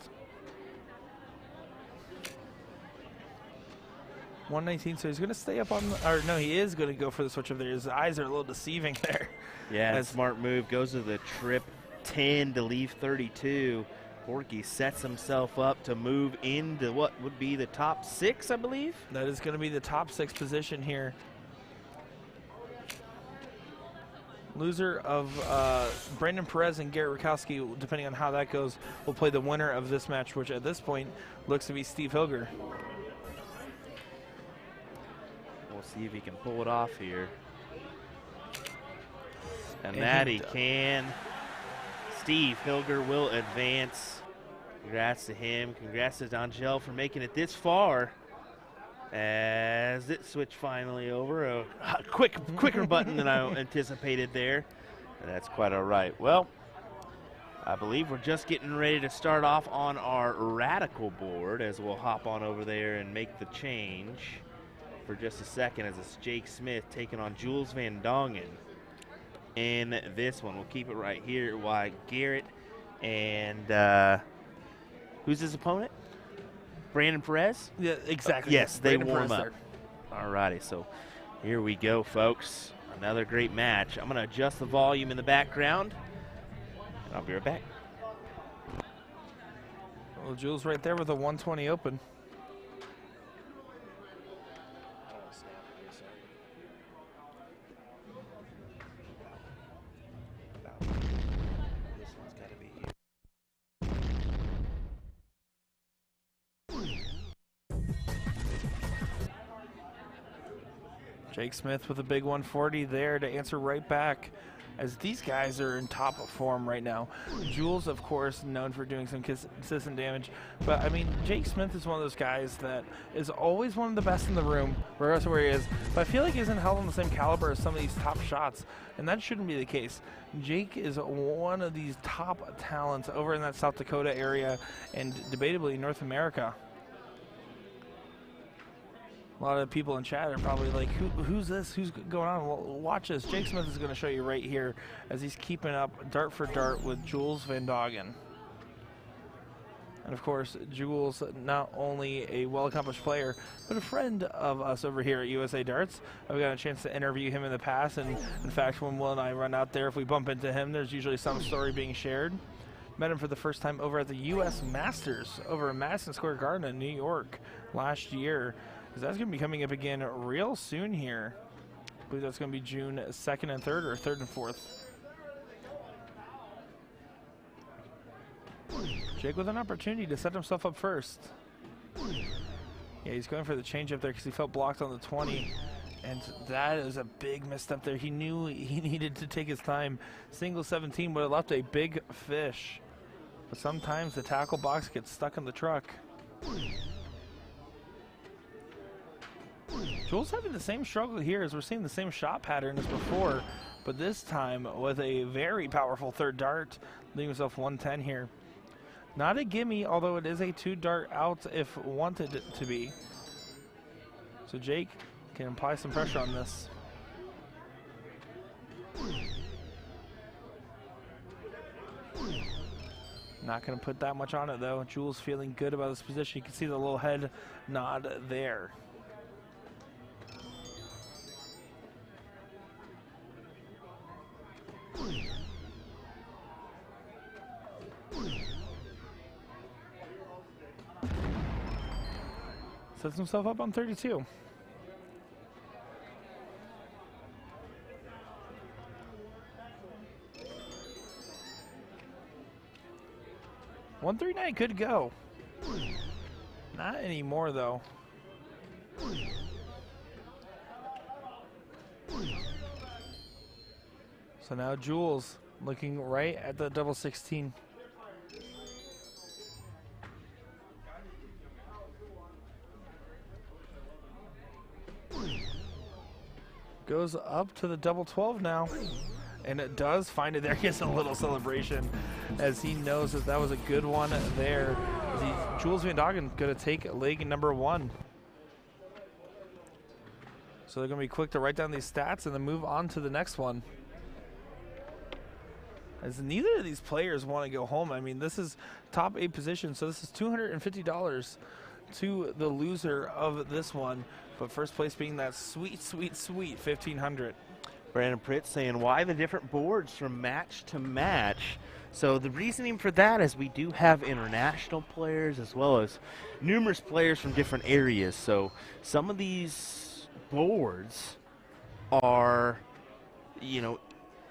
119, so he's going to stay up on, or no, he is going to go for the switch over there. His eyes are a little deceiving there. Yeah, smart move. Goes to the trip 10 to leave 32. Porky sets himself up to move into what would be the top 6, I believe. That is going to be the top 6 position here. Loser of Brandon Perez and Garrett Rakowski, depending on how that goes, will play the winner of this match, which at this point looks to be Steve Hilger. We'll see if he can pull it off here. And that he can. Steve Hilger will advance. Congrats to him. Congrats to Dongen for making it this far. As it switched finally over. A quicker button than I anticipated there. And that's quite all right. Well, I believe we're just getting ready to start off on our Radikal board, as we'll hop on over there and make the change for just a second, as it's Jake Smith taking on Jules Van Dongen in this one. We'll keep it right here while Garrett and who's his opponent? Brandon Perez? Yeah, exactly. Yes, they Brandon warm Perez up. there. All righty, so here we go, folks. Another great match. I'm going to adjust the volume in the background, and I'll be right back. Well, Jules right there with a 120 open. Jake Smith with a big 140 there to answer right back, as these guys are in top of form right now. Jules, of course, known for doing some consistent damage, but I mean, Jake Smith is one of those guys that is always one of the best in the room, regardless of where he is, but I feel like he isn't held on the same caliber as some of these top shots, and that shouldn't be the case. Jake is one of these top talents over in that South Dakota area, and debatably North America. A lot of people in chat are probably like, who's this? Who's going on? Well, watch this. Jake Smith is going to show you right here as he's keeping up dart for dart with Jules Van Dongen. And of course, Jules, not only a well-accomplished player, but a friend of us over here at USA Darts. I've got a chance to interview him in the past, and in fact, when Will and I run out there, if we bump into him, there's usually some story being shared. Met him for the first time over at the U.S. Masters over in Madison Square Garden in New York last year. That's going to be coming up again real soon here. I believe that's going to be June 2nd and 3rd, or 3rd and 4th. Jake with an opportunity to set himself up first. Yeah, he's going for the change up there because he felt blocked on the 20. And that is a big misstep there. He knew he needed to take his time. Single 17 would have left a big fish. But sometimes the tackle box gets stuck in the truck. Jules having the same struggle here as we're seeing the same shot pattern as before, but this time with a very powerful third dart, leaving himself 110 here. Not a gimme, although it is a 2-dart out if wanted to be. So Jake can apply some pressure on this. Not going to put that much on it though. Jules feeling good about this position. You can see the little head nod there. Sets himself up on 32. $139 could go. Not anymore though. So now Jules looking right at the double 16. Goes up to the double 12 now, and it does find it. There he has a little celebration as he knows that that was a good one there. Jules Van Dongen going to take leg number 1. So they're going to be quick to write down these stats and then move on to the next one. As neither of these players want to go home. I mean, this is top 8 position, so this is $250 to the loser of this one. But first place being that sweet, sweet, sweet $1,500. Brandon Pritt saying, why the different boards from match to match? So the reasoning for that is we do have international players as well as numerous players from different areas. So some of these boards are, you know,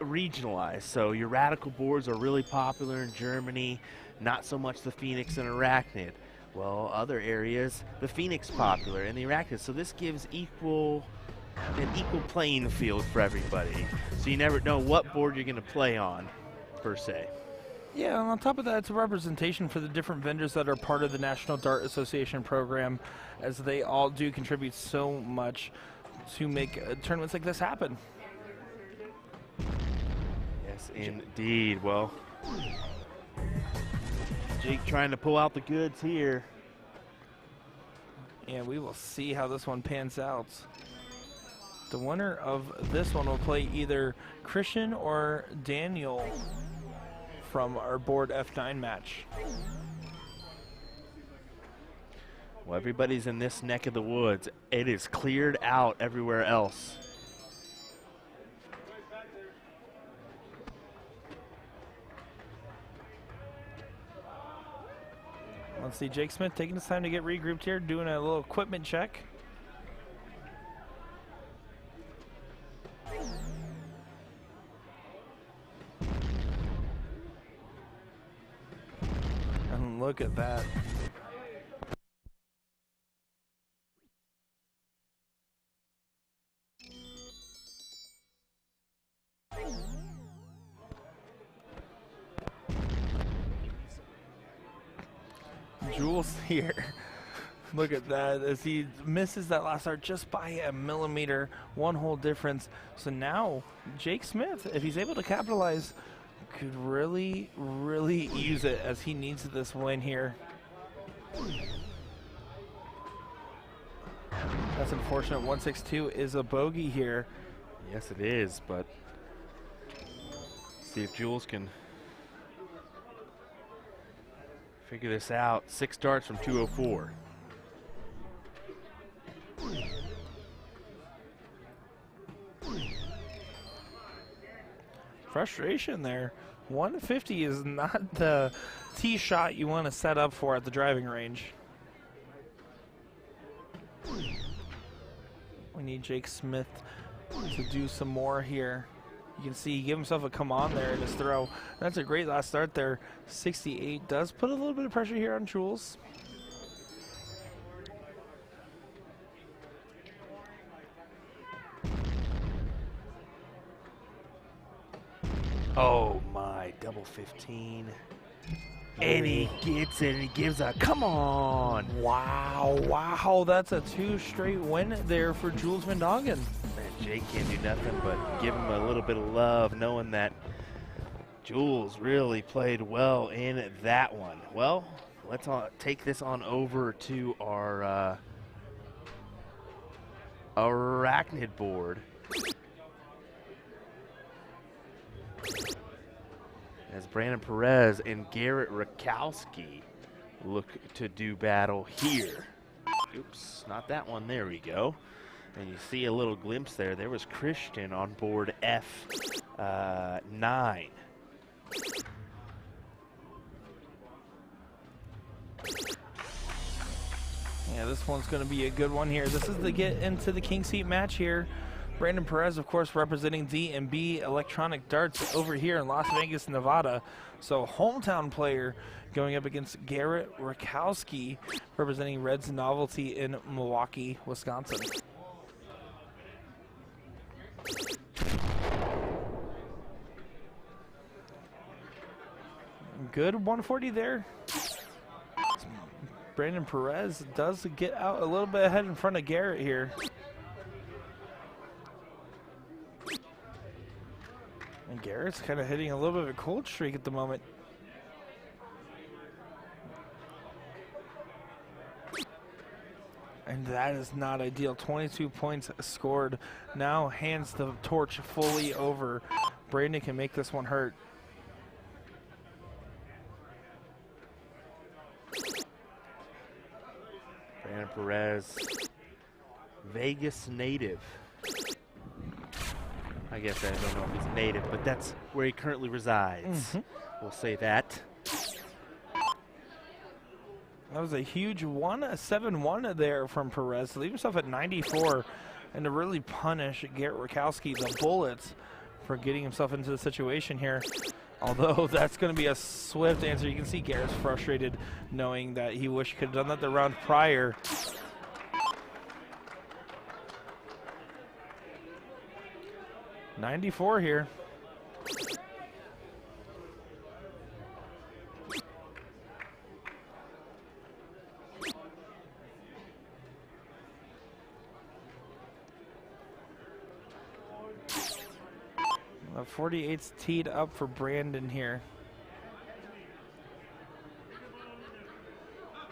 regionalized. So your Radikal boards are really popular in Germany, not so much the Phoenix and Arachnid. Well, other areas, the Phoenix popular and the Arachnid. So this gives an equal playing field for everybody. So you never know what board you're going to play on, per se. Yeah, and on top of that, it's a representation for the different vendors that are part of the National Dart Association program, as they all do contribute so much to make tournaments like this happen. Yes, indeed. Well, Jake trying to pull out the goods here. And we will see how this one pans out. The winner of this one will play either Christian or Daniel from our board F9 match. Well, everybody's in this neck of the woods. It is cleared out everywhere else. Let's see, Jake Smith taking his time to get regrouped here, doing a little equipment check. And look at that. Jules here. Look at that as he misses that last dart just by a millimeter, 1 hole difference. So now Jake Smith, if he's able to capitalize, could really, really use it as he needs this win here. That's unfortunate. 162 is a bogey here. Yes, it is, but see if Jules can figure this out. 6 darts from 204. Frustration there. 150 is not the tee shot you want to set up for at the driving range. We need Jake Smith to do some more here. You can see he gave himself a come on there in his throw. That's a great last start there. 68 does put a little bit of pressure here on Jules. Oh my, double 15. And he gets it, and he gives a come on. Wow, that's a 2 straight win there for Jules Van Dongen. Man, Jake can't do nothing but give him a little bit of love, knowing that Jules really played well in that one. Well, let's take this on over to our Arachnid board. As Brandon Perez and Garrett Rakowski look to do battle here. Oops, not that one. There we go. And you see a little glimpse there. There was Christian on board F9. Yeah, this one's going to be a good one here. This is the get into the king seat match here. Brandon Perez, of course, representing D&B Electronic Darts over here in Las Vegas, Nevada. So hometown player going up against Garrett Rakowski, representing Reds Novelty in Milwaukee, Wisconsin. Good 140 there. Brandon Perez does get out a little bit ahead in front of Garrett here. And Garrett's kind of hitting a little bit of a cold streak at the moment. And that is not ideal. 22 points scored. Now hands the torch fully over. Brandon can make this one hurt. Brandon Perez, Vegas native. I guess I don't know if he's native, but that's where he currently resides. We'll say that. That was a huge 7-1 there from Perez to leave himself at 94 and to really punish Garrett Rakowski, the Bullets, for getting himself into the situation here. Although that's going to be a swift answer. You can see Garrett's frustrated knowing that he wished he could have done that the round prior. .94 here. The 48's teed up for Brandon here.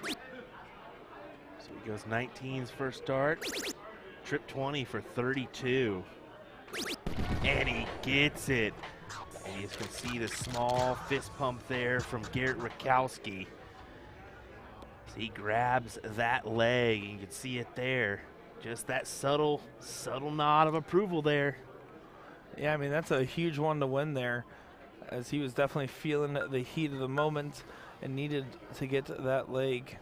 So he goes 19's first dart, trip 20 for 32. And he gets it. And you can see the small fist pump there from Garrett Rakowski. So he grabs that leg, and you can see it there. Just that subtle nod of approval there. Yeah, I mean, that's a huge one to win there, as he was definitely feeling the heat of the moment and needed to get that leg.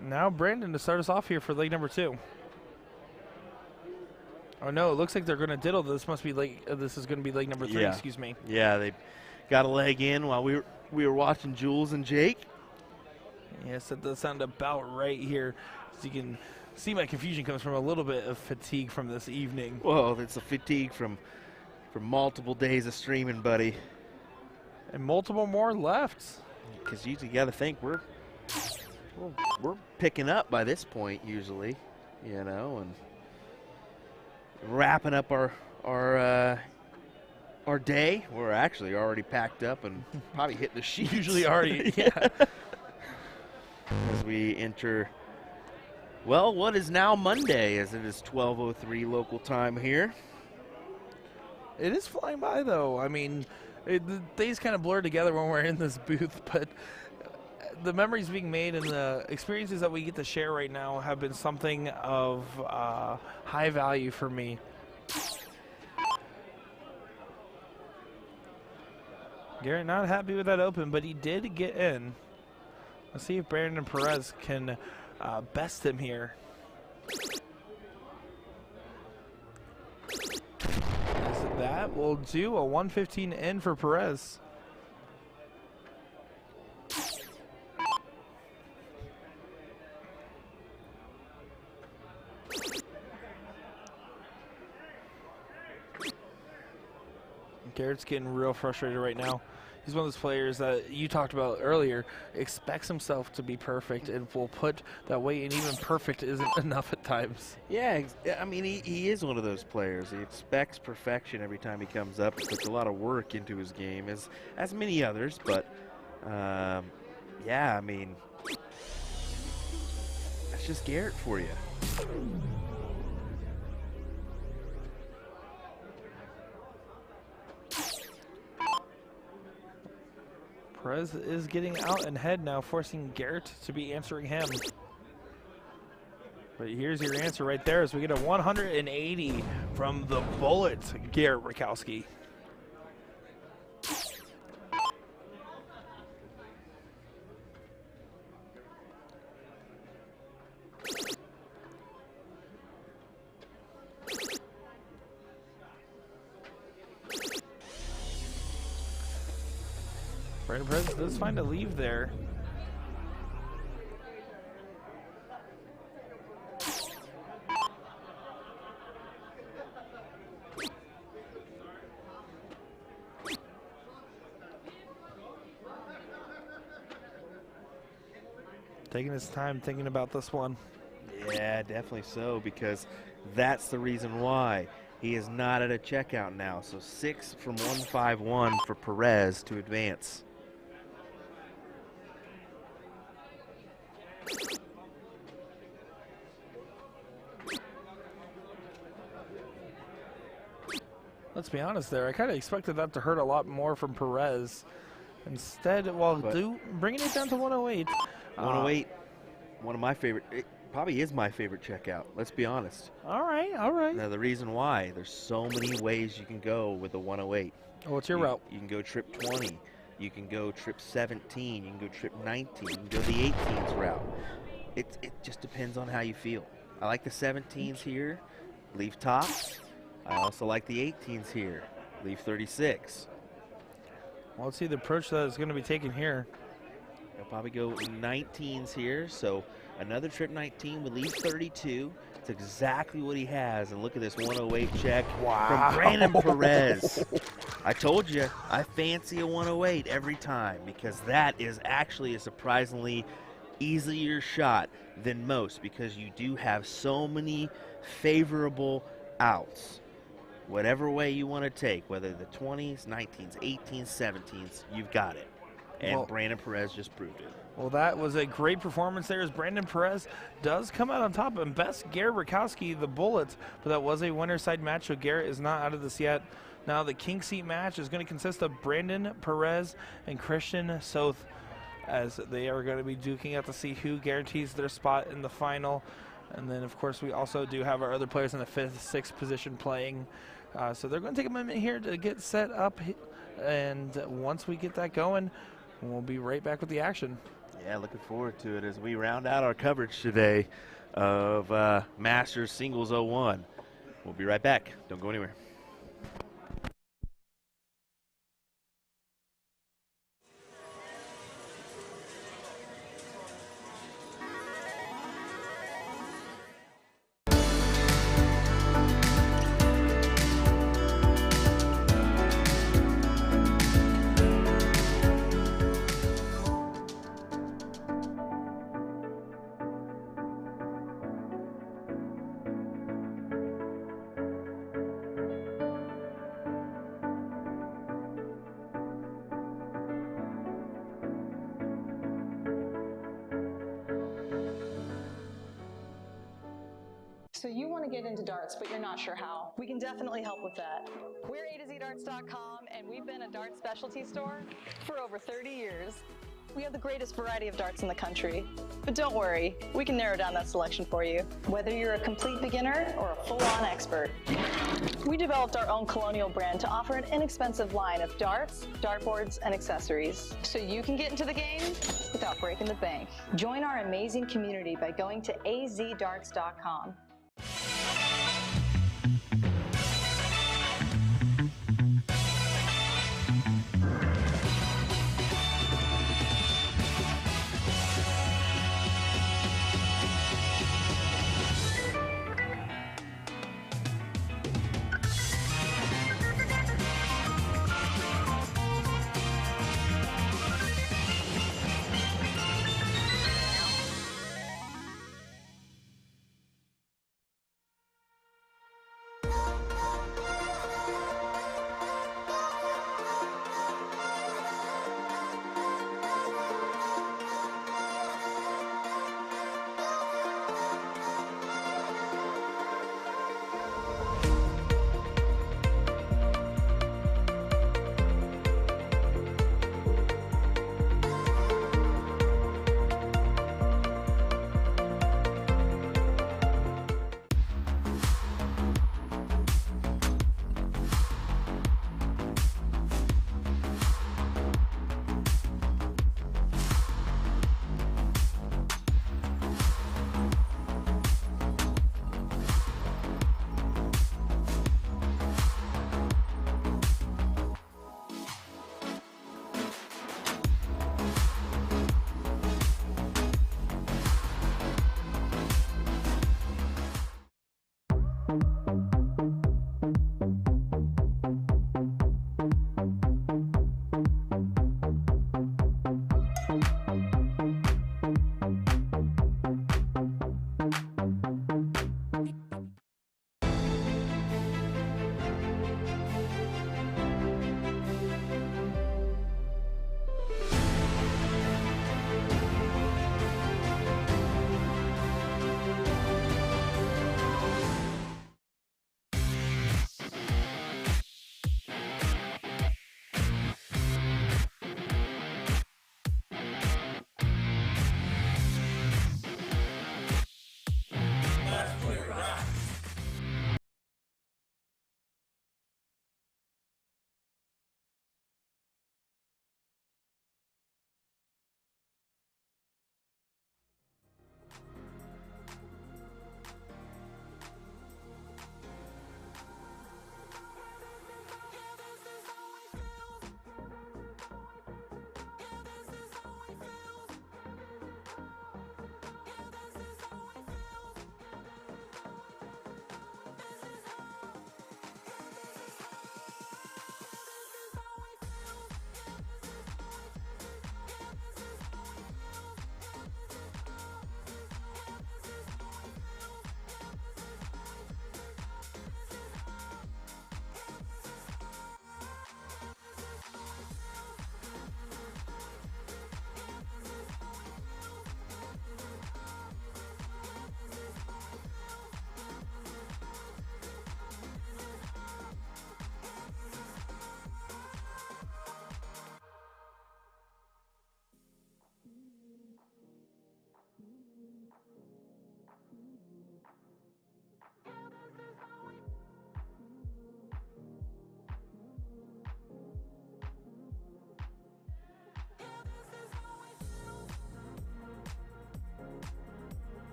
Now Brandon to start us off here for leg number 2. Oh no, it looks like they're going to diddle. This must be this is going to be leg number 3. Yeah. Excuse me. Yeah, they got a leg in while we were watching Jules and Jake. Yes, that does sound about right here. So you can see my confusion comes from a little bit of fatigue from this evening. Well, it's a fatigue from multiple days of streaming, buddy. And multiple more left. Because you got to think we're picking up by this point usually, you know, and wrapping up our day. We're actually already packed up and probably hit the sheets. Usually already, yeah. As we enter, well, what is now Monday, as it is 12:03 local time here. It is flying by, though. I mean, the days kind of blur together when we're in this booth, but the memories being made and the experiences that we get to share right now have been something of high value for me. Garrett not happy with that open, but he did get in. Let's see if Brandon Perez can best him here. That will do a 115 in for Perez. Garrett's getting real frustrated right now. He's one of those players that you talked about earlier, expects himself to be perfect and will put that weight, and even perfect isn't enough at times. Yeah, I mean, he is one of those players. He expects perfection every time he comes up. He puts a lot of work into his game, as many others, but yeah, I mean, that's just Garrett for you. Perez is getting out and ahead now, forcing Garrett to be answering him. But here's your answer right there as we get a 180 from the bullet, Garrett Rakowski. Brandon Perez does find a leave there. Taking his time thinking about this one. Yeah, definitely so, because that's the reason why. He is not at a checkout now, so 6 from 151 for Perez to advance. Let's be honest there. I kind of expected that to hurt a lot more from Perez. Instead, while bringing it down to 108. 108, one of my favorite, it probably is my favorite checkout, let's be honest. All right, all right. Now, the reason why, there's so many ways you can go with a 108. What's your route? You can go trip 20. You can go trip 17. You can go trip 19. You can go the 18s route. It just depends on how you feel. I like the 17s here, leave tops. I also like the 18s here, leave 36. Well, let's see the approach that is going to be taken here. I'll probably go 19s here, so another trip 19 would leave 32. It's exactly what he has, and look at this 108 check from Brandon Perez. I told you, I fancy a 108 every time, because that is actually a surprisingly easier shot than most, because you do have so many favorable outs. Whatever way you want to take, whether the 20s, 19s, 18s, 17s, you've got it. And Brandon Perez just proved it. Well, that was a great performance there as Brandon Perez does come out on top. And best Garrett Rakowski, the Bullets, but that was a winner side match, so Garrett is not out of this yet. Now the king seat match is going to consist of Brandon Perez and Christian Soth, as they are going to be duking out to see who guarantees their spot in the final. And then, of course, we also do have our other players in the 5th, 6th position playing. So they're going to take a minute here to get set up. And once we get that going, we'll be right back with the action. Yeah, looking forward to it as we round out our coverage today of Masters Singles 01. We'll be right back. Don't go anywhere. So you want to get into darts, but you're not sure how. We can definitely help with that. We're usadartsproduction, and we've been a dart specialty store for over 30 years. We have the greatest variety of darts in the country. But don't worry, we can narrow down that selection for you, whether you're a complete beginner or a full-on expert. We developed our own Colonial brand to offer an inexpensive line of darts, dartboards, and accessories, so you can get into the game without breaking the bank. Join our amazing community by going to azdarts.com.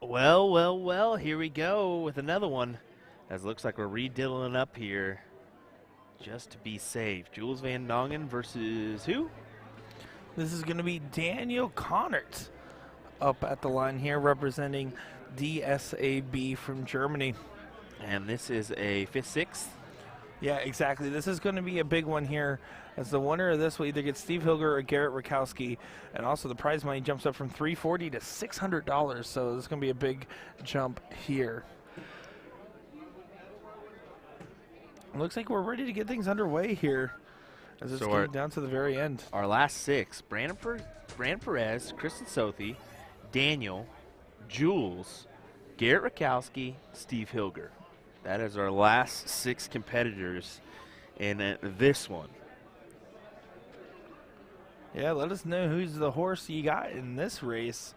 Well, well, well, here we go with another one. As it looks like we're rediddling up here just to be safe. Jules Van Dongen versus who? This is going to be Daniel Connert up at the line here, representing DSAB from Germany. And this is a 5th-6th. Yeah, exactly. This is going to be a big one here, as the winner of this will either get Steve Hilger or Garrett Rakowski, and also the prize money jumps up from $340 to $600, so this is going to be a big jump here. Looks like we're ready to get things underway here, as it's getting down to the very end. Our last 6, Brandon Perez, Kristen Sothey, Daniel, Jules, Garrett Rakowski, Steve Hilger. That is our last 6 competitors in this one. Yeah, let us know who's the horse you got in this race,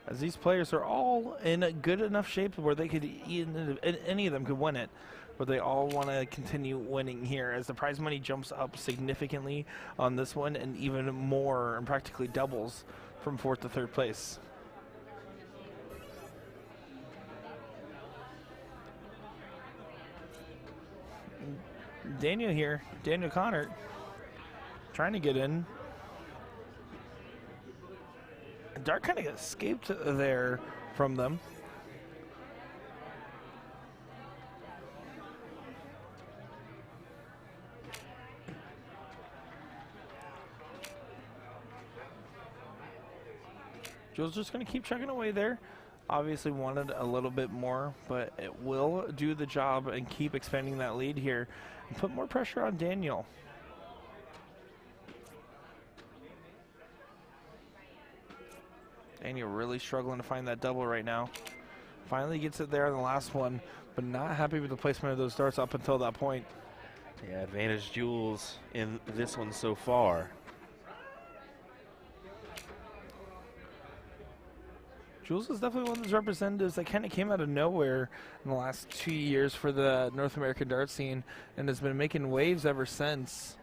as these players are all in a good enough shape where they could, any of them could win it, but they all want to continue winning here, as the prize money jumps up significantly on this one, and even more, and practically doubles from 4th to 3rd place. Daniel here, Daniel Connert, trying to get in. Dart kind of escaped there from them. Jules just going to keep chugging away there. Obviously wanted a little bit more, but it will do the job and keep expanding that lead here and put more pressure on Daniel. Daniel really struggling to find that double right now. Finally gets it there in the last one, but not happy with the placement of those darts up until that point. Yeah, advantage Jules in this one so far. Jules is definitely one of those representatives that kind of came out of nowhere in the last 2 years for the North American dart scene and has been making waves ever since.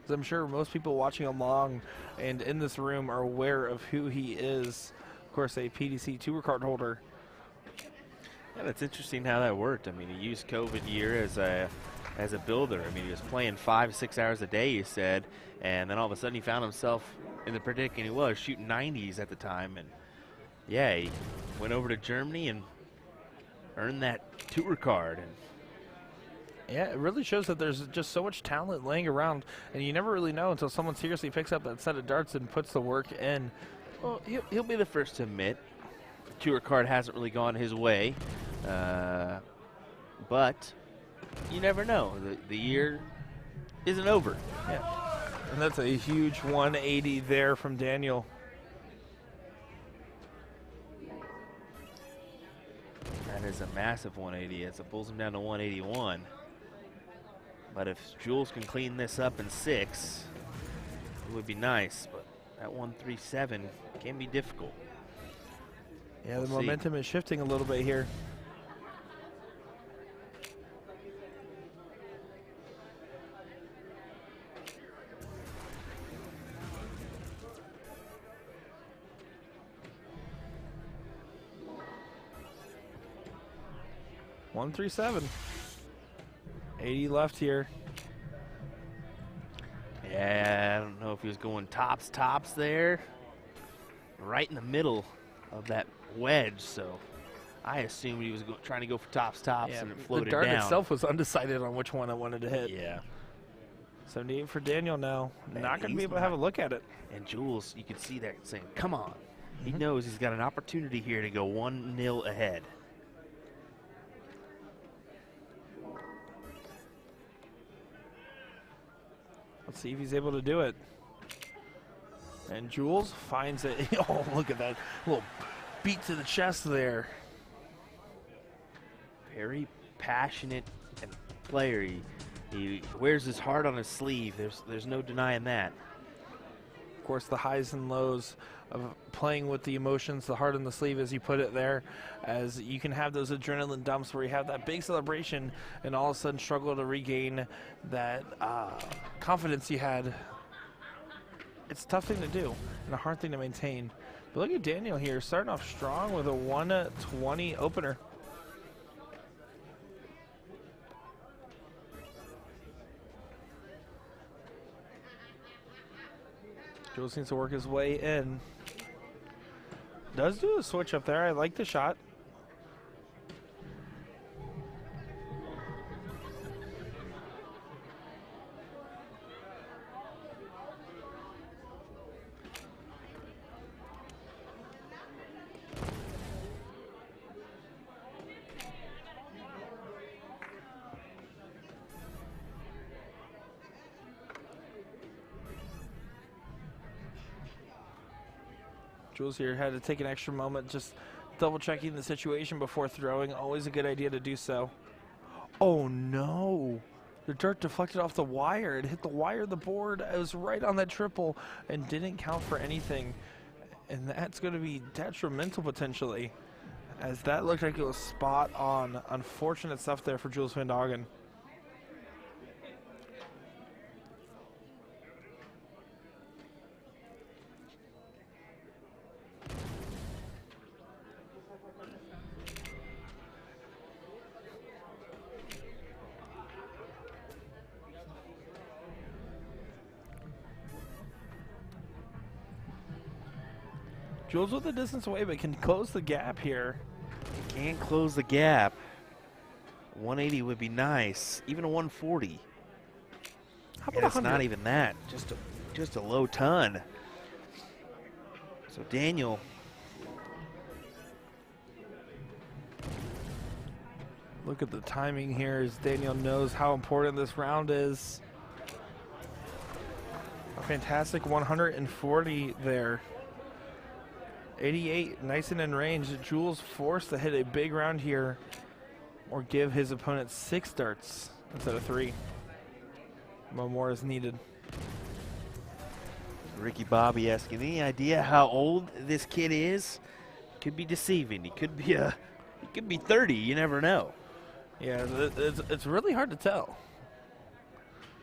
As I'm sure most people watching along and in this room are aware of who he is. Of course, a PDC tour card holder. Yeah, that's interesting how that worked. I mean, he used COVID year as a builder. I mean, he was playing 5-6 hours a day, you said, and then all of a sudden he found himself in the predicament he was, shooting 90s at the time. And yeah, he went over to Germany and earned that tour card. And yeah, it really shows that there's just so much talent laying around, and you never really know until someone seriously picks up that set of darts and puts the work in. well, he'll be the first to admit the tour card hasn't really gone his way, but you never know. The year isn't over. Yeah, and that's a huge 180 there from Daniel. That is a massive 180 as it pulls him down to 181. But if Jules can clean this up in 6, it would be nice. But that 137 can be difficult. Yeah, the We'll see. momentum is shifting a little bit here. $137. 80 left here. Yeah, I don't know if he was going tops there. Right in the middle of that wedge, so I assumed he was trying to go for tops, Yeah, and it floated the dart down. itself was undecided on which one I wanted to hit. Yeah. 78 for Daniel now. Man, Not going to be he's able to have a look at it. And Jules, you can see that saying, come on. He knows he's got an opportunity here to go 1-0 ahead. Let's see if he's able to do it. And Jules finds it. Oh, look at that little beat to the chest there. Very passionate and player. He wears his heart on his sleeve. There's no denying that. Of course, the highs and lows of playing with the emotions, the heart on the sleeve, as you put it there, as you can have those adrenaline dumps where you have that big celebration and all of a sudden struggle to regain that confidence you had. It's a tough thing to do and a hard thing to maintain. But look at Daniel here, starting off strong with a 120 opener. Jules needs to work his way in. Does do a switch up there. I like the shot. Jules here had to take an extra moment, just double checking the situation before throwing. Always a good idea to do so. Oh no! The dart deflected off the wire. It hit the wire of the board. It was right on that triple and didn't count for anything. And that's going to be detrimental potentially, as that looked like it was spot on. Unfortunate stuff there for Jules van Dongen. Jules with the distance away, but can close the gap here. Can't close the gap. 180 would be nice. Even a 140. How And about it's 100? not even that. Just a low ton. So Daniel. Look at the timing here as Daniel knows how important this round is. A fantastic 140 there. 88, nice and in range. Jules forced to hit a big round here or give his opponent 6 darts instead of 3. One more is needed. Ricky Bobby asking, any idea how old this kid is? Could be deceiving. He could be 30. You never know. Yeah, it's really hard to tell.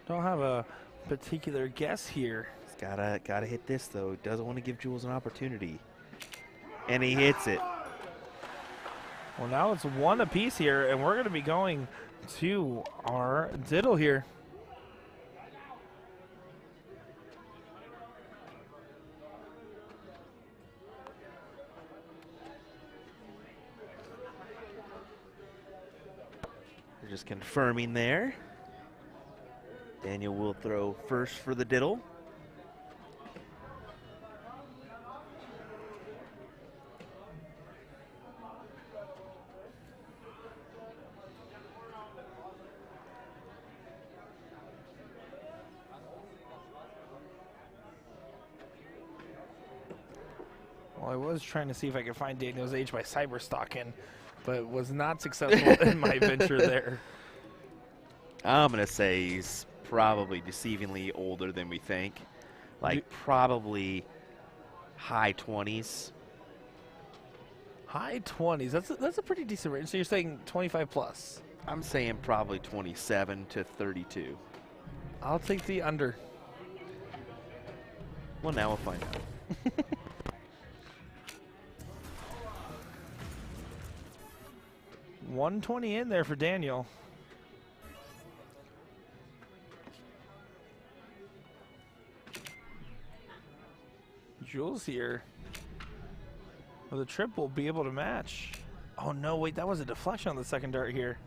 Don't have a particular guess here. He's gotta hit this though. Doesn't want to give Jules an opportunity. And he hits it. Well, now it's 1 apiece here, and we're going to be going to our diddle here. We're just confirming there. Daniel will throw first for the diddle. Well, I was trying to see if I could find Daniel's age by cyberstalking, but was not successful in my venture there. I'm going to say he's probably deceivingly older than we think. Like probably high 20s. High 20s. That's a pretty decent range. So you're saying 25 plus. I'm saying probably 27 to 32. I'll take the under. Well, now we'll find out. 120 in there for Daniel. Jules here with a trip will be able to match. Oh no, wait, that was a deflection on the second dart here.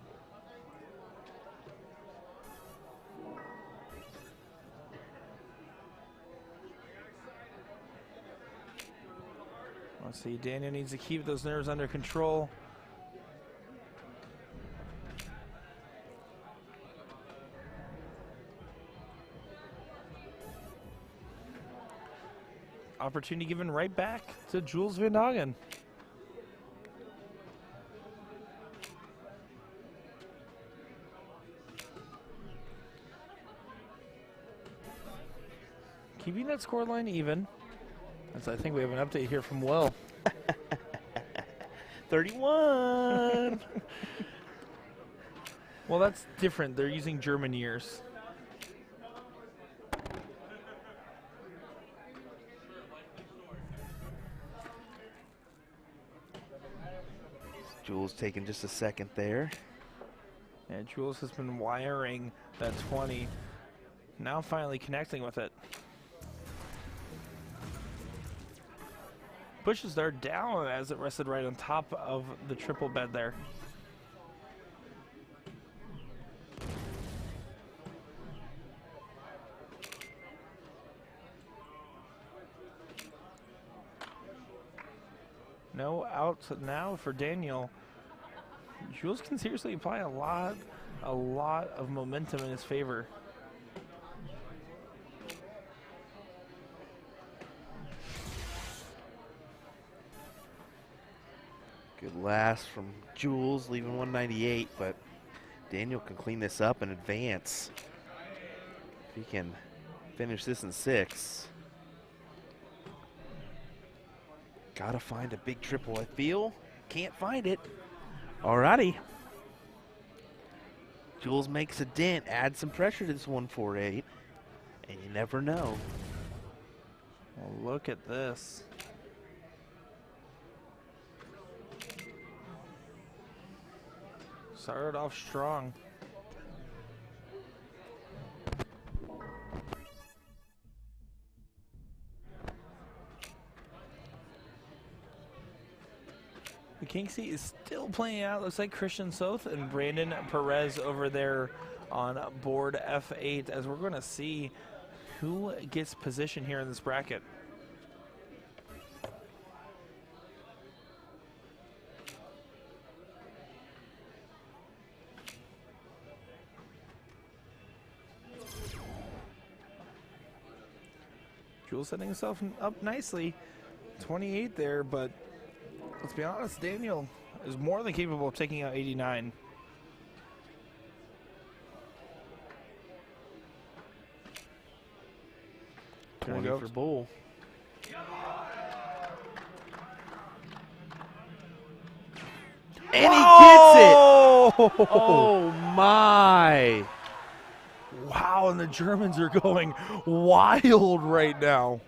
Let's see, Daniel needs to keep those nerves under control. Opportunity given right back to Jules Van Dongen. Keeping that scoreline even. As I think we have an update here from Will. 31. Well, that's different. They're using German years. Jules taking just a second there. And Jules has been wiring that 20. Now finally connecting with it. Pushes there down as it rested right on top of the triple bed there. No out now for Daniel. Jules can seriously apply a lot of momentum in his favor. Good last from Jules, leaving 198, but Daniel can clean this up and advance. If he can finish this in 6. Gotta find a big triple, I feel. Can't find it. Alrighty. Jules makes a dent, adds some pressure to this 148, and you never know. Well, look at this. Started off strong. The king seat is still playing out. Looks like Christian Soth and Brandon Perez over there on board F8 as we're going to see who gets position here in this bracket. Jules setting himself up nicely 28 there, but let's be honest, Daniel is more than capable of taking out 89. Gonna go for bull. And he gets it! Oh my! Wow, and the Germans are going wild right now.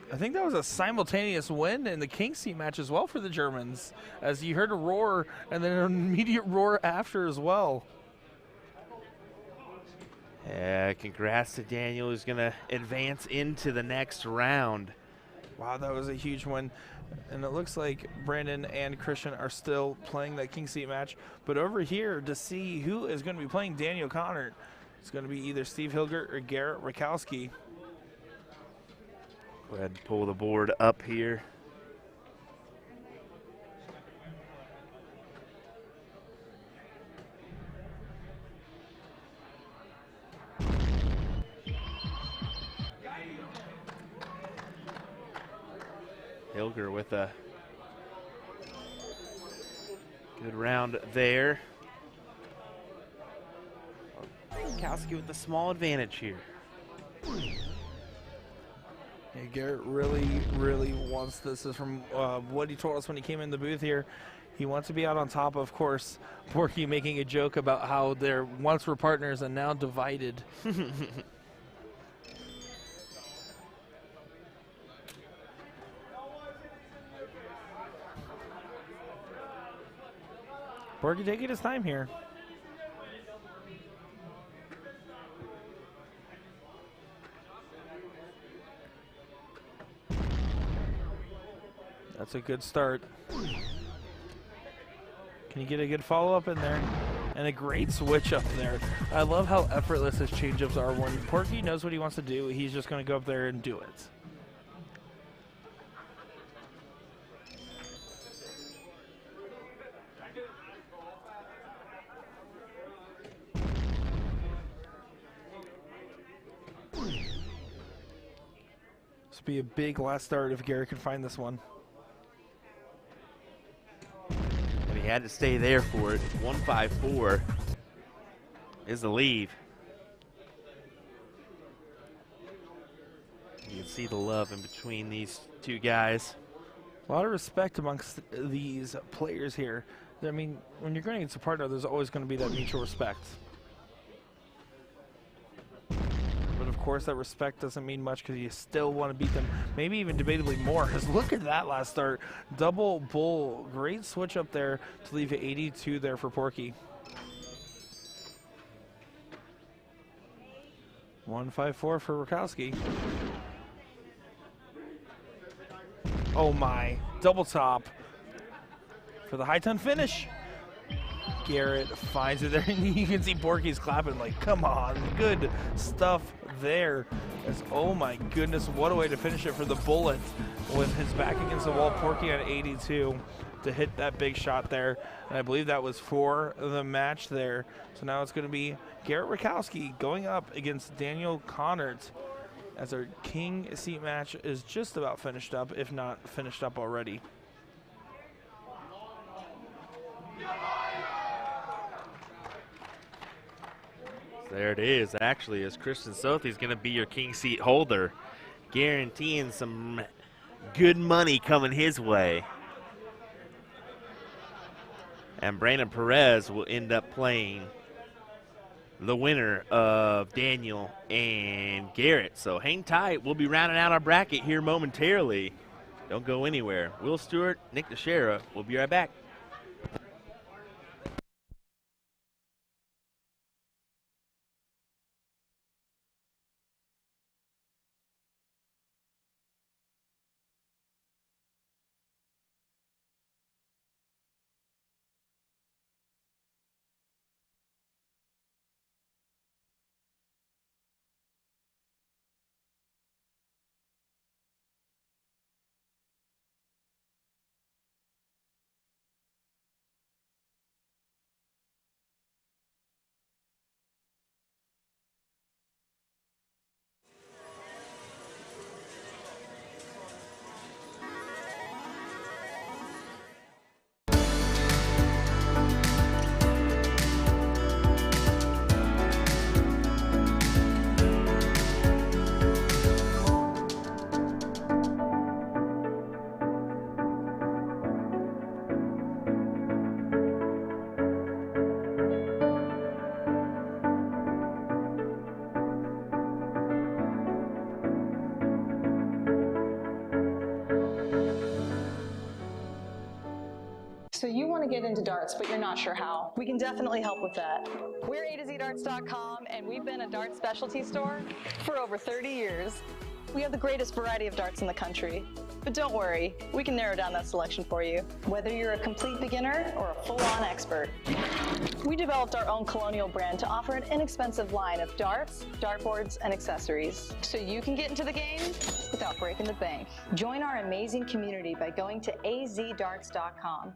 I think that was a simultaneous win in the king seat match as well for the Germans, as you heard a roar and then an immediate roar after as well. Congrats to Daniel, who's going to advance into the next round. Wow, that was a huge win. And it looks like Brandon and Christian are still playing that king seat match. But over here to see who is going to be playing Daniel Connert, it's going to be either Steve Hilgert or Garrett Rakowski. Go ahead and pull the board up here. Hilger with a good round there. Kowski with a small advantage here. Yeah, Garrett really wants this. This is from what he told us when he came in the booth here. He wants to be out on top. Of course, Porky making a joke about how they once were partners and now divided. Porky taking his time here. That's a good start. Can you get a good follow-up in there? And a great switch up there. I love how effortless his change-ups are. When Porky knows what he wants to do, he's just going to go up there and do it. This will be a big last start if Gary can find this one. And he had to stay there for it. 154 is the leave. You can see the love in between these two guys. A lot of respect amongst these players here. I mean, when you're going against a partner, there's always going to be that mutual respect. But of course, that respect doesn't mean much because you still want to beat them, maybe even debatably more. Because look at that last start. Double bull. Great switch up there to leave it 82 there for Porky. 154 for Rakowski. Oh my, double top for the high ton finish. Garrett finds it there, and you can see Porky's clapping like, come on, good stuff there. As, oh my goodness, what a way to finish it for the bullet with his back against the wall. Porky on 82 to hit that big shot there, and I believe that was for the match there. So now it's going to be Garrett Rakowski going up against Daniel Connert, as our king seat match is just about finished up, if not finished up already. There it is, actually, as Christian Sothey's going to be your king seat holder, guaranteeing some good money coming his way. And Brandon Perez will end up playing the winner of Daniel and Garrett. So hang tight. We'll be rounding out our bracket here momentarily. Don't go anywhere. Will Stewart, Nick Dichiria. We'll be right back. So you want to get into darts, but you're not sure how. We can definitely help with that. We're usadartsproduction, and we've been a dart specialty store for over 30 years. We have the greatest variety of darts in the country. But don't worry, we can narrow down that selection for you, whether you're a complete beginner or a full-on expert. We developed our own Colonial brand to offer an inexpensive line of darts, dartboards, and accessories, so you can get into the game without breaking the bank. Join our amazing community by going to azdarts.com.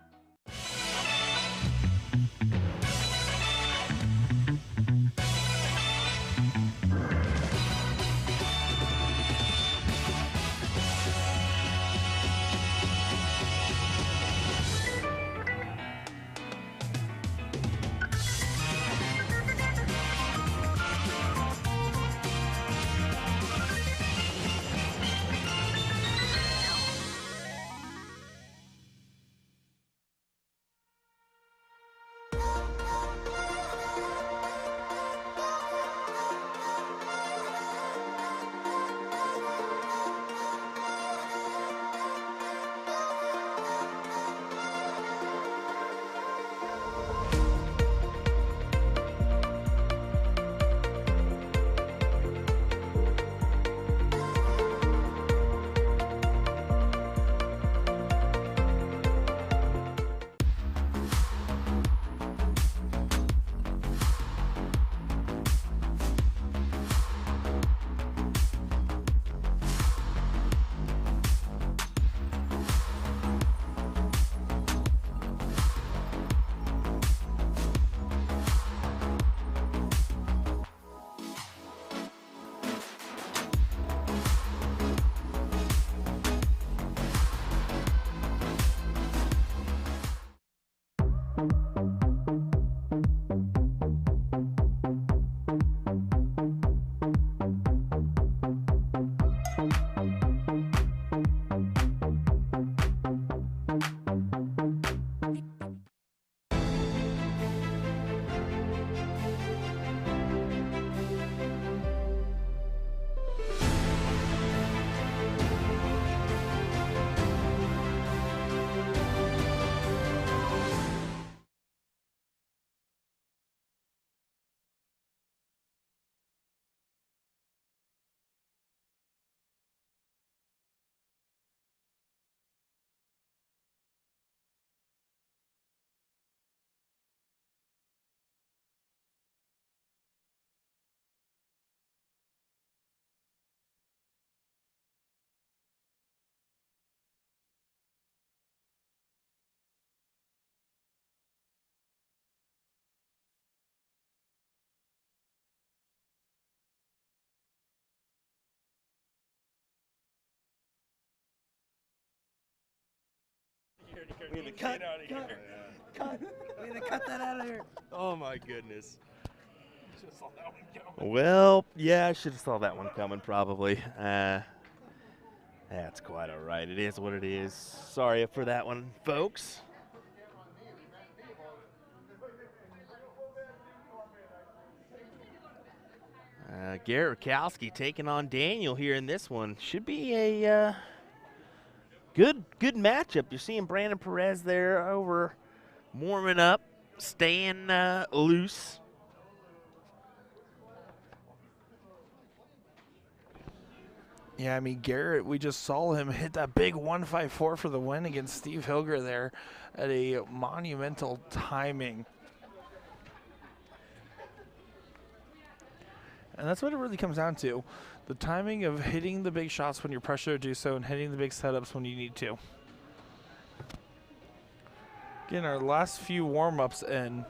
We need to cut that out of here. Oh my goodness. Well, yeah, I should have saw that one coming probably. That's quite all right. It is what it is. Sorry for that one, folks. Garrett Rakowski taking on Daniel here in this one. Should be a good matchup. You're seeing Brandon Perez there over warming up, staying loose. Yeah, I mean, Garrett, we just saw him hit that big 154 for the win against Steve Hilger there at a monumental timing. And that's what it really comes down to. The timing of hitting the big shots when you're pressured to do so and hitting the big setups when you need to. Again, our last few warm-ups in.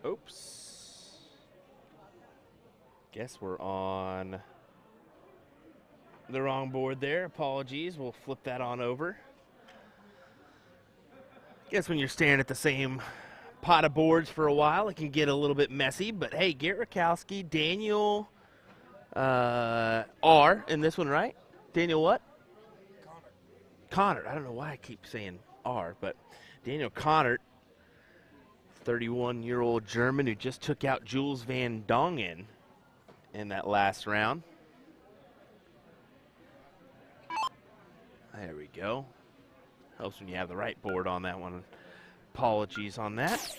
Oops. Guess we're on the wrong board there. Apologies. We'll flip that on over. Guess when you're staring at the same pot of boards for a while, it can get a little bit messy. But hey, Garrett Rakowski, Daniel R in this one, right? Daniel what? Connor. I don't know why I keep saying are. But Daniel Connert, 31-year-old German who just took out Jules van Dongen in that last round. There we go. Helps when you have the right board on that one. Apologies on that.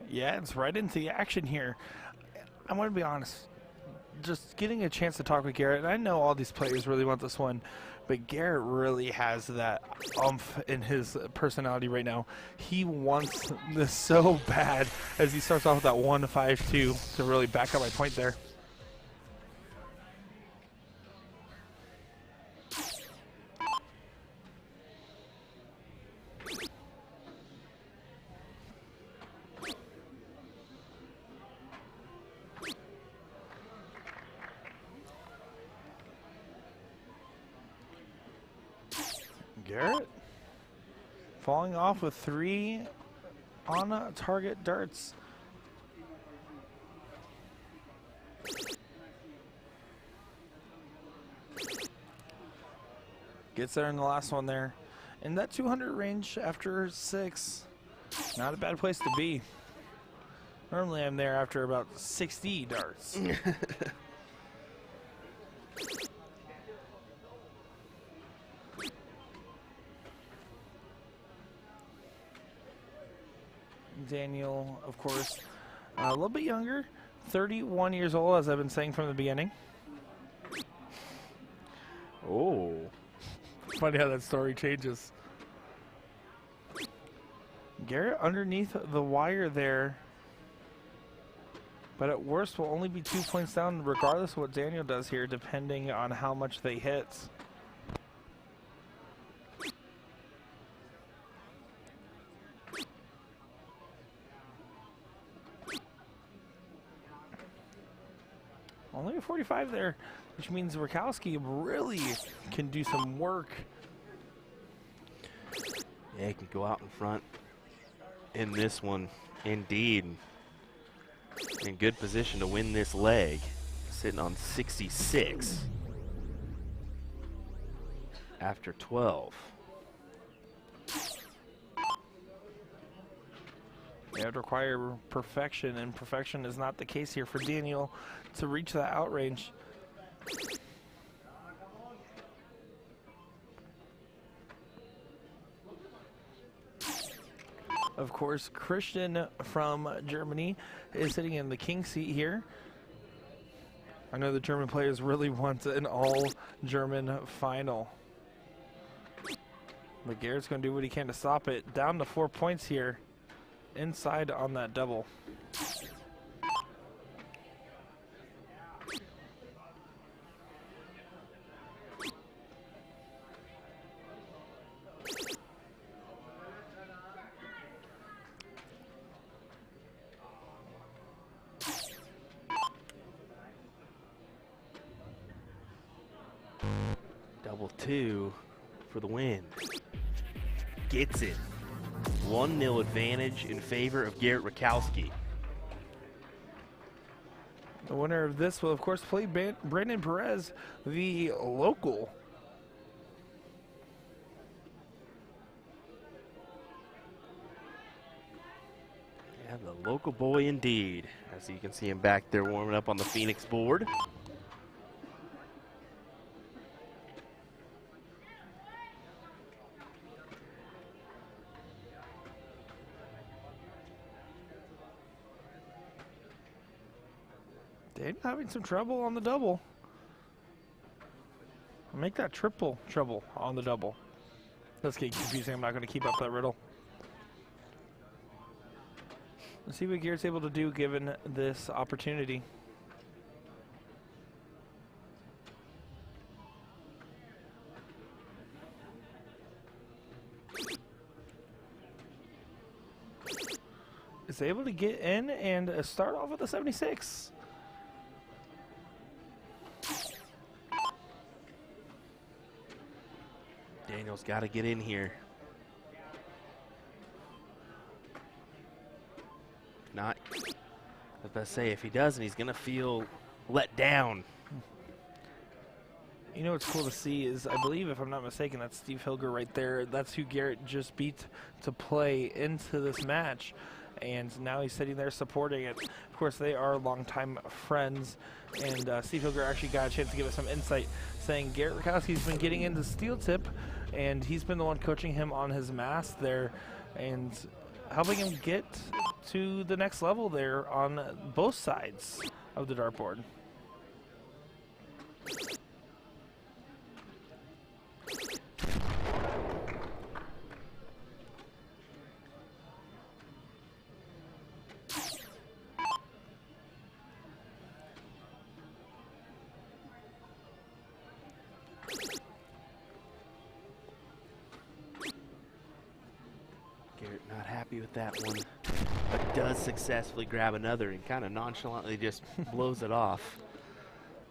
Yeah, it's right into the action here. I want to be honest. Just getting a chance to talk with Garrett, and I know all these players really want this one, but Garrett really has that oomph in his personality right now. He wants this so bad as he starts off with that 1-5-2 to really back up my point there. Garrett falling off with 3 on target darts. Gets there in the last one there. In that 200 range after 6. Not a bad place to be. Normally I'm there after about 60 darts. Daniel, of course, a little bit younger, 31 years old, as I've been saying from the beginning. Oh. Funny how that story changes. Garrett underneath the wire there, but at worst will only be 2 points down regardless of what Daniel does here, depending on how much they hit. Only a 45 there, which means Rakowski really can do some work. Yeah, he can go out in front in this one, indeed. In good position to win this leg, sitting on 66 after 12. They would require perfection, and perfection is not the case here for Daniel to reach that outrange. Of course, Christian from Germany is sitting in the king seat here. I know the German players really want an all-German final. But Garrett's going to do what he can to stop it. Down to 4 points here. Inside on that double. Double 2 for the win. Gets it. 1-0 advantage in favor of Garrett Rakowski. The winner of this will, of course, play Brandon Perez, the local. Yeah, the local boy indeed. As you can see him back there warming up on the Phoenix board. They're having some trouble on the double. Make that triple trouble on the double. That's getting confusing. I'm not going to keep up that riddle. Let's see what Garrett's able to do given this opportunity. Is able to get in and start off with a 76. Daniel's got to get in here. If not, I was about to say, if he doesn't, he's going to feel let down. You know what's cool to see is, I believe, if I'm not mistaken, that's Steve Hilger right there. That's who Garrett just beat to play into this match. And now he's sitting there supporting it. Of course, they are longtime friends. And Steve Hilger actually got a chance to give us some insight, saying Garrett Rakowski's been getting into steel tip, and he's been the one coaching him on his mask there and helping him get to the next level there on both sides of the dartboard. Garrett not happy with that one, but does successfully grab another and kind of nonchalantly just blows it off.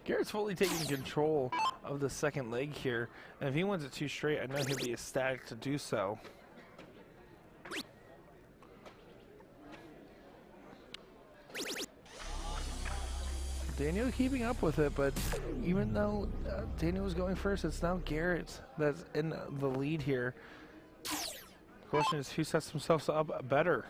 Garrett's fully taking control of the second leg here, and if he wins it 2 straight, I know he'll be ecstatic to do so. Daniel keeping up with it, but even though Daniel was going first, it's now Garrett that's in the lead here. The question is who sets themselves up better.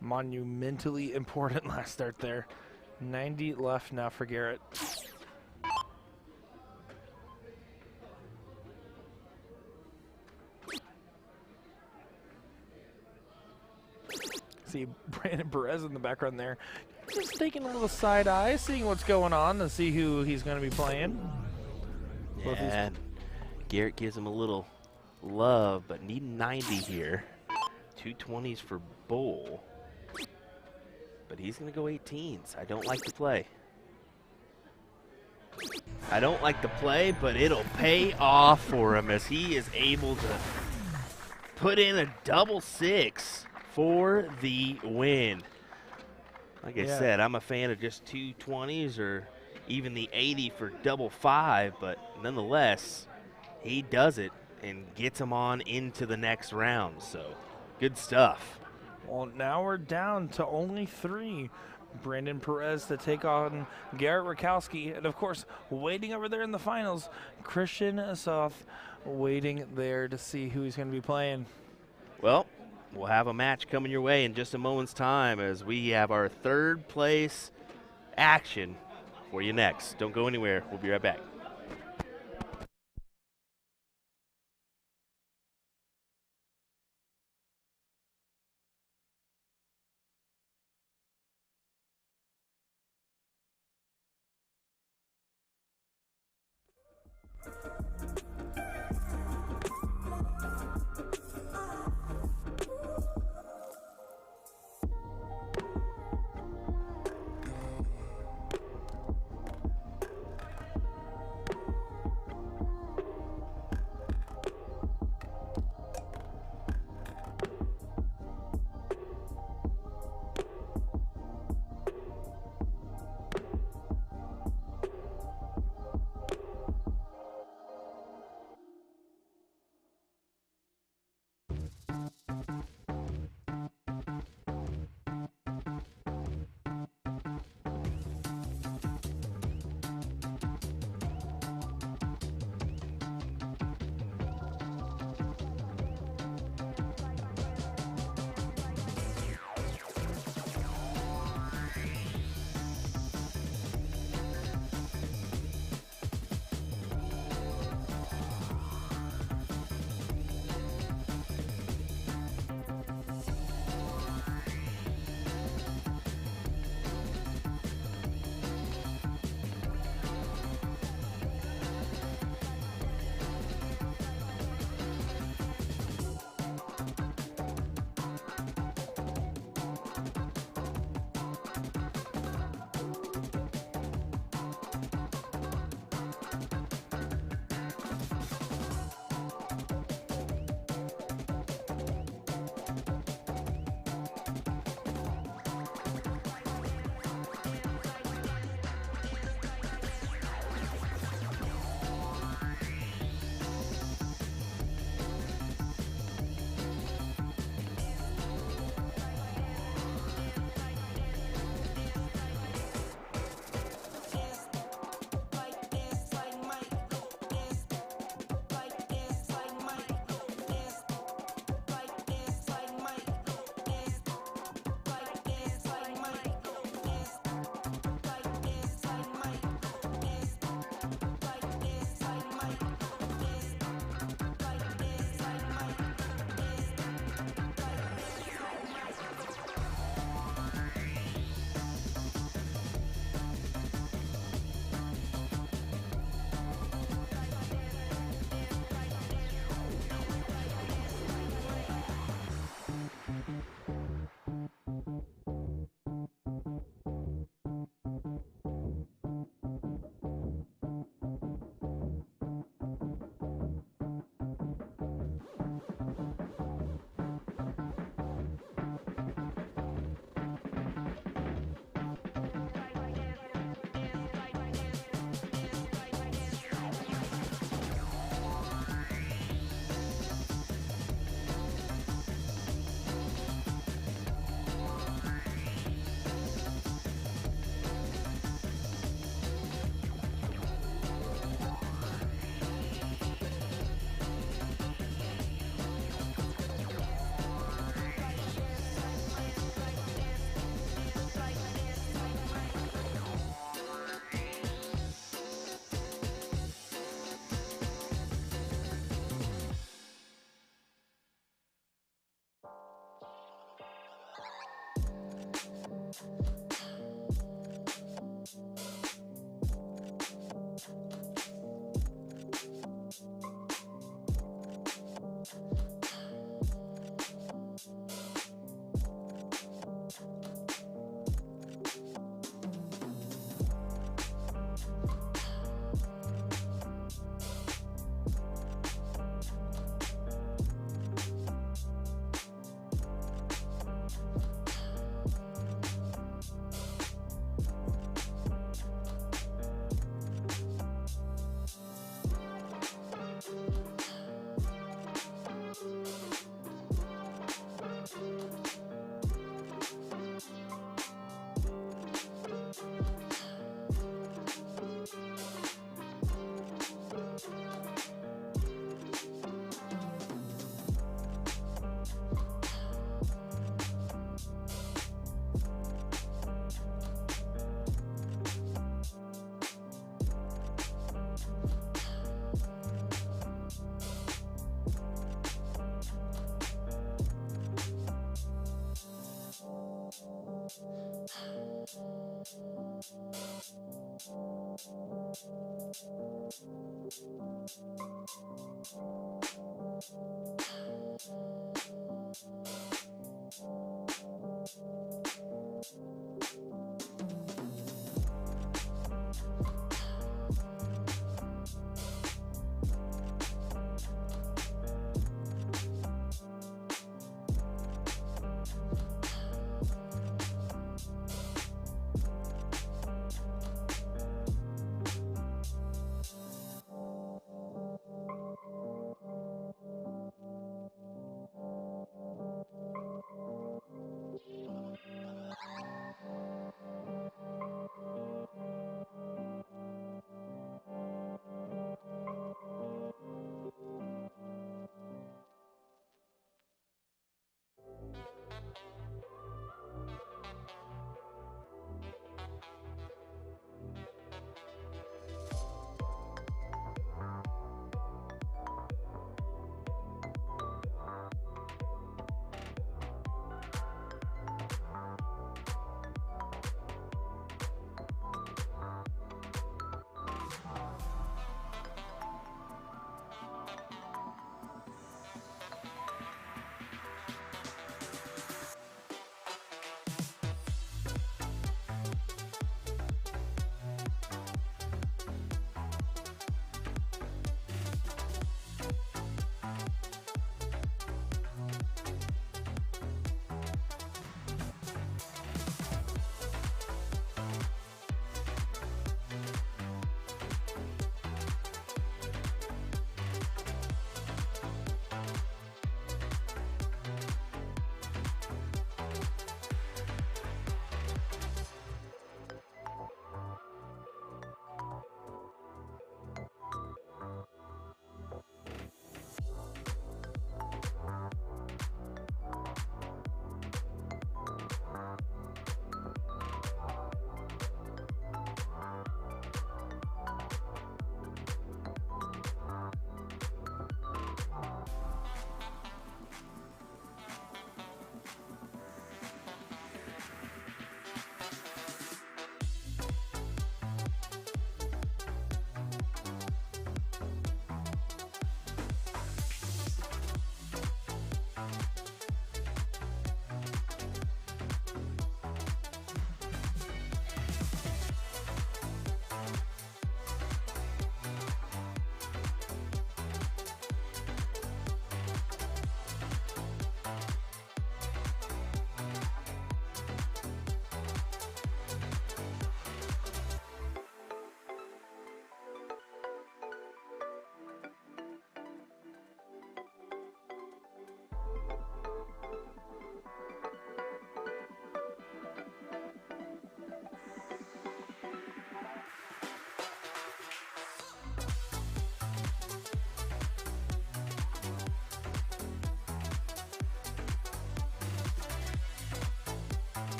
Monumentally important last start there. 90 left now for Garrett. See Brandon Perez in the background there. Just taking a little side eye, seeing what's going on to see who he's going to be playing. Yeah, Garrett gives him a little love, but needing 90 here. 220s for Bull. But he's going to go 18s. I don't like the play. I don't like the play, but it'll pay off for him as he is able to put in a double 6 for the win. Like I said, I'm a fan of just 220s or even the 80 for double 5, but nonetheless, he does it and gets him on into the next round. So good stuff. Well, now we're down to only 3. Brandon Perez to take on Garrett Rakowski. And, of course, waiting over there in the finals, Christian Soth waiting there to see who he's going to be playing. Well, we'll have a match coming your way in just a moment's time as we have our 3rd place action for you next. Don't go anywhere. We'll be right back.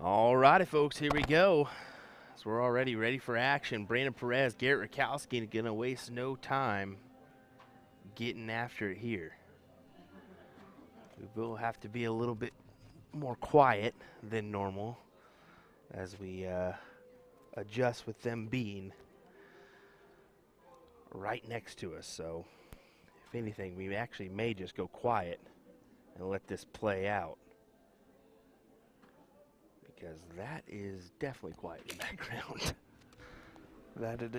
All righty, folks, here we go. So we're already ready for action. Brandon Perez, Garrett Rakowski going to waste no time getting after it here. We will have to be a little bit more quiet than normal as we adjust with them being right next to us. So if anything, we actually may just go quiet and let this play out, because that is definitely quiet in the background. That it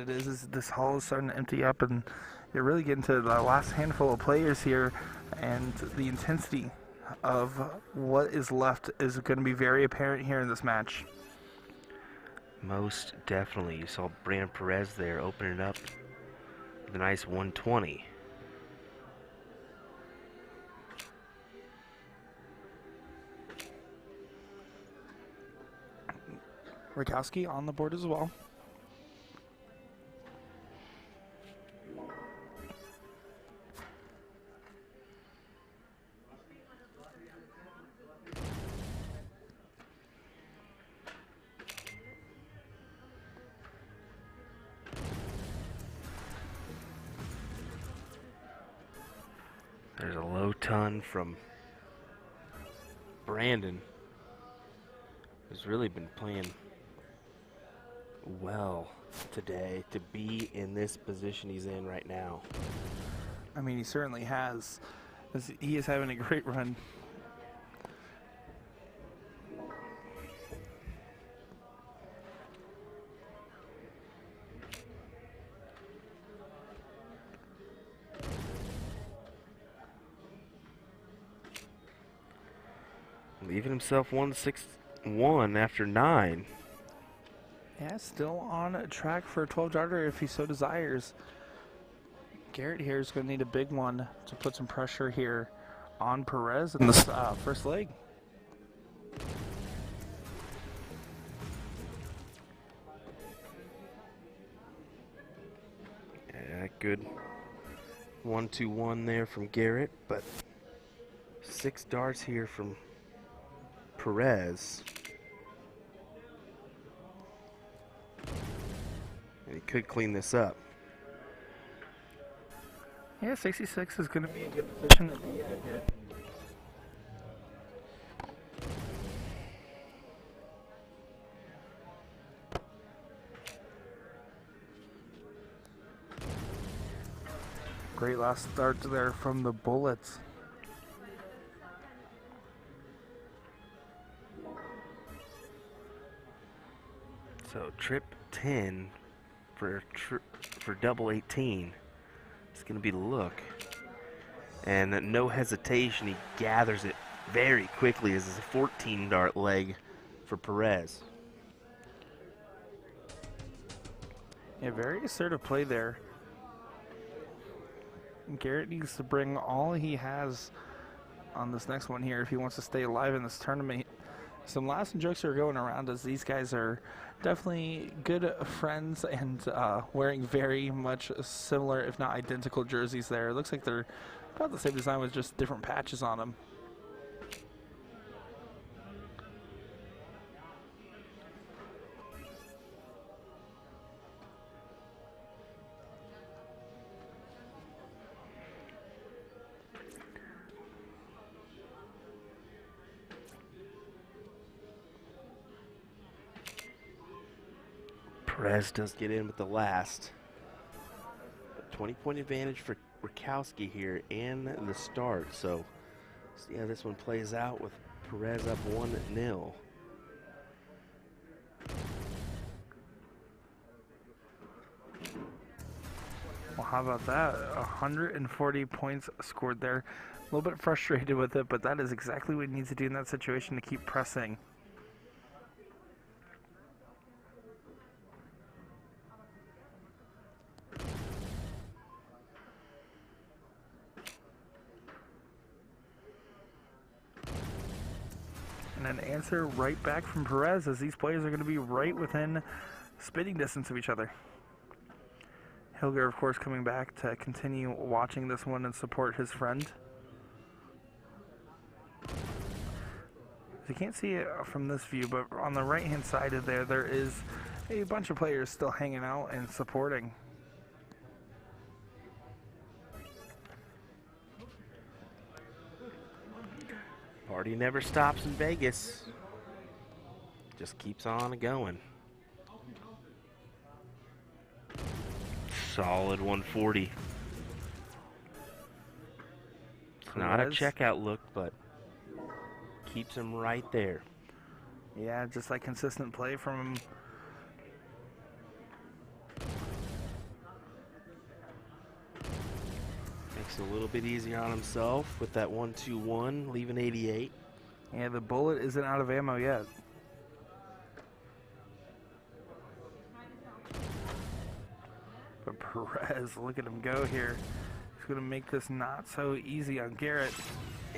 is. This hall is starting to empty up, and you're really getting to the last handful of players here, and the intensity of what is left is going to be very apparent here in this match. Most definitely. You saw Brandon Perez there opening up with a nice 120. Rakowski on the board as well. There's a low ton from Brandon, who's really been playing well today to be in this position he's in right now. I mean, he certainly has. He is having a great run. Leaving himself 1-6-1 after 9. Yeah, still on track for a 12-darter if he so desires. Garrett here is going to need a big one to put some pressure here on Perez in this first leg. Yeah, good 1-2-1 there from Garrett, but 6 darts here from Perez. And he could clean this up. Yeah, 66 is going to be a good position to be at here. Great last start there from the Bullets. So trip 10 for double 18. It's going to be the look. And no hesitation, he gathers it very quickly as it's a 14 dart leg for Perez. Yeah, very assertive play there. Garrett needs to bring all he has on this next one here if he wants to stay alive in this tournament. Some laughs and jokes are going around as these guys are definitely good friends and wearing very much similar, if not identical, jerseys there. It looks like they're about the same design with just different patches on them. Perez does get in with the last. 20-point advantage for Rakowski here in the start. So see how this one plays out with Perez up 1-0. Well, how about that? 140 points scored there. A little bit frustrated with it, but that is exactly what he needs to do in that situation to keep pressing. And an answer right back from Perez as these players are going to be right within spitting distance of each other. Hilger, of course, coming back to continue watching this one and support his friend. You can't see it from this view, but on the right-hand side of there is a bunch of players still hanging out and supporting. Party never stops in Vegas. Just keeps on going. Solid 140. It's not a checkout look, but keeps him right there. Yeah, just like consistent play from him. Makes it a little bit easier on himself with that 1-2-1, leaving 88. Yeah, the bullet isn't out of ammo yet. But Perez, look at him go here. He's going to make this not so easy on Garrett.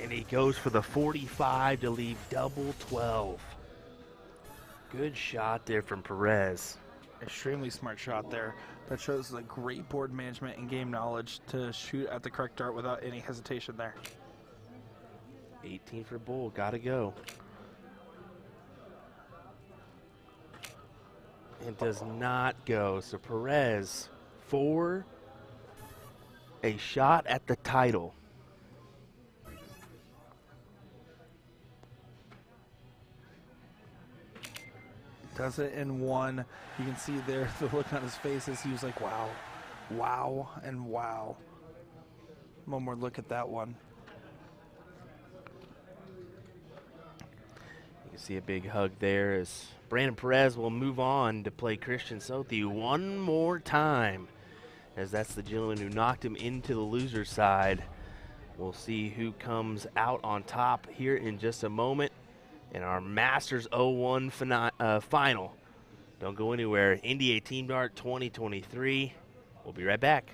And he goes for the 45 to leave double 12. Good shot there from Perez. Extremely smart shot there. That shows a great board management and game knowledge to shoot at the correct dart without any hesitation there. 18 for Bull, gotta go. And does not go. So Perez for a shot at the title. Does it in one. You can see there the look on his face as he was like, wow, wow, and wow. One more look at that one. You can see a big hug there as Brandon Perez will move on to play Christian Sothi one more time, as that's the gentleman who knocked him into the loser side. We'll see who comes out on top here in just a moment in our Masters 01 final. Don't go anywhere. NDA Team Dart 2023. We'll be right back.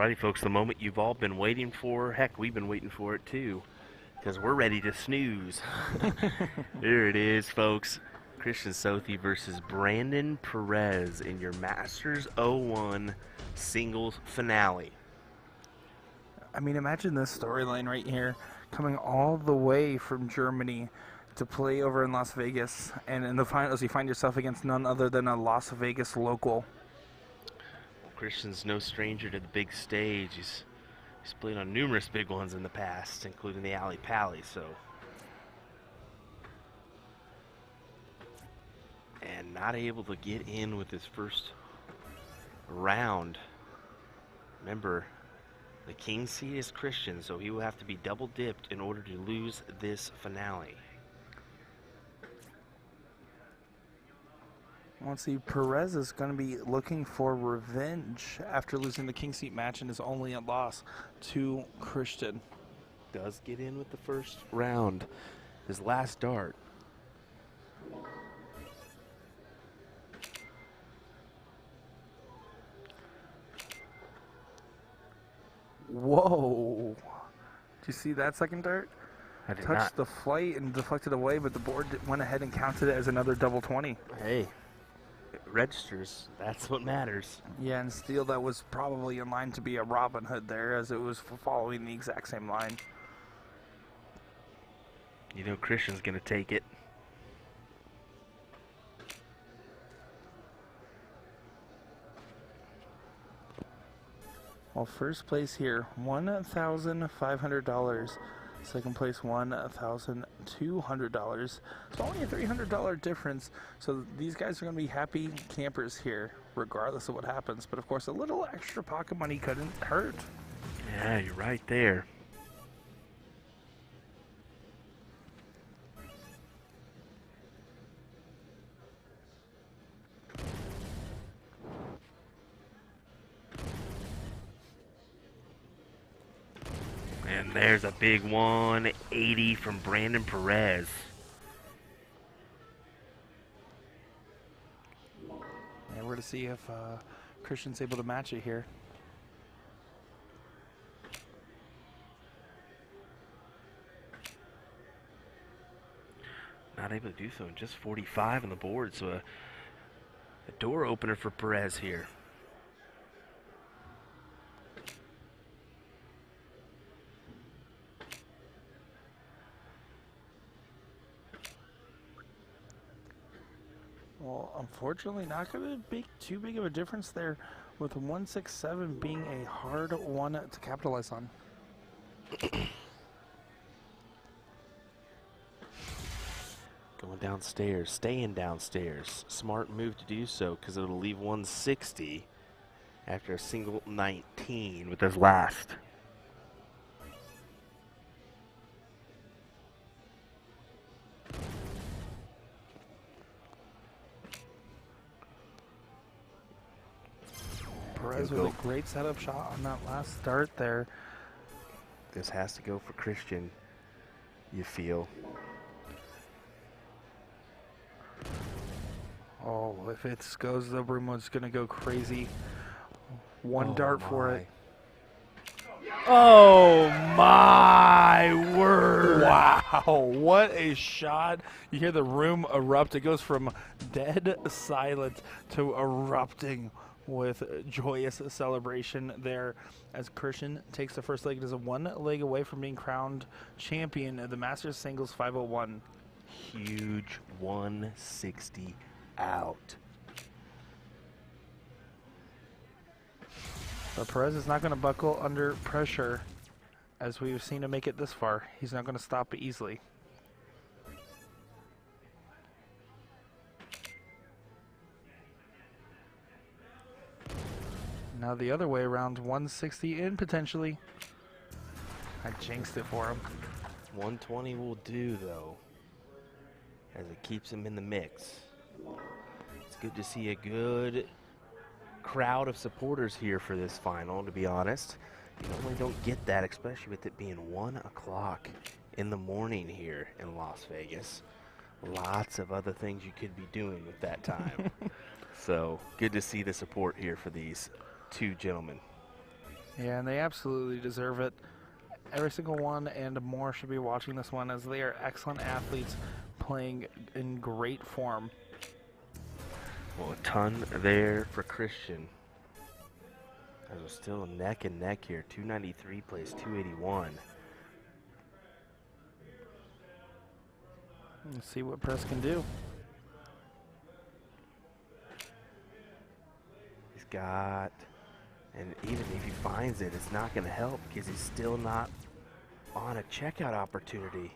Alrighty, folks, the moment you've all been waiting for. Heck, we've been waiting for it too, because we're ready to snooze. There it is, folks. Christian Sothi versus Brandon Perez in your Masters 01 singles finale. I mean, imagine this storyline right here, coming all the way from Germany to play over in Las Vegas, and in the finals you find yourself against none other than a Las Vegas local. Christian's no stranger to the big stage. He's played on numerous big ones in the past, including the Alley Pally, so. And not able to get in with his first round. Remember, the king seed is Christian, so he will have to be double dipped in order to lose this finale. Well, see, Perez is going to be looking for revenge after losing the king seat match and is only a loss to Christian. Does get in with the first round. His last dart. Whoa. Did you see that second dart? I did Touched not. the flight and deflected away, but the board went ahead and counted it as another double 20. Hey, it registers. That's what matters. Yeah, and Steele, that was probably in line to be a Robin Hood there, as it was following the exact same line. You know Christian's going to take it. Well, first place here, $1,500. Second place, $1,200. It's only a $300 difference, so these guys are going to be happy campers here, regardless of what happens. But of course, a little extra pocket money couldn't hurt. Yeah, you're right there. And there's a big 180 from Brandon Perez. And we're to see if Christian's able to match it here. Not able to do so in just 45 on the board, so a door opener for Perez here. Well, unfortunately, not going to be too big of a difference there, with 167 being a hard one to capitalize on. Going downstairs, staying downstairs. Smart move to do so, because it'll leave 160 after a single 19 with his last. Perez with a great setup shot on that last start there. This has to go for Christian, you feel. Oh, if it goes, the Broomwood's going to go crazy. One dart for it. Oh my word! Wow, what a shot. You hear the room erupt. It goes from dead silent to erupting with joyous celebration there as Christian takes the first leg. It is a one leg away from being crowned champion of the Masters Singles 501. Huge 160 out. But Perez is not going to buckle under pressure, as we've seen him make it this far. He's not going to stop easily. Now the other way around, 160 in potentially. I jinxed it for him. 120 will do, though, as it keeps him in the mix. It's good to see a good crowd of supporters here for this final, to be honest. You normally don't get that, especially with it being 1 o'clock in the morning here in Las Vegas. Lots of other things you could be doing with that time. So good to see the support here for these two gentlemen. Yeah, and they absolutely deserve it. Every single one and more should be watching this one, as they are excellent athletes playing in great form. Well, a ton there for Christian. As we're still neck and neck here. 293 plays 281. Let's see what Press can do. He's got, and even if he finds it, it's not going to help because he's still not on a checkout opportunity.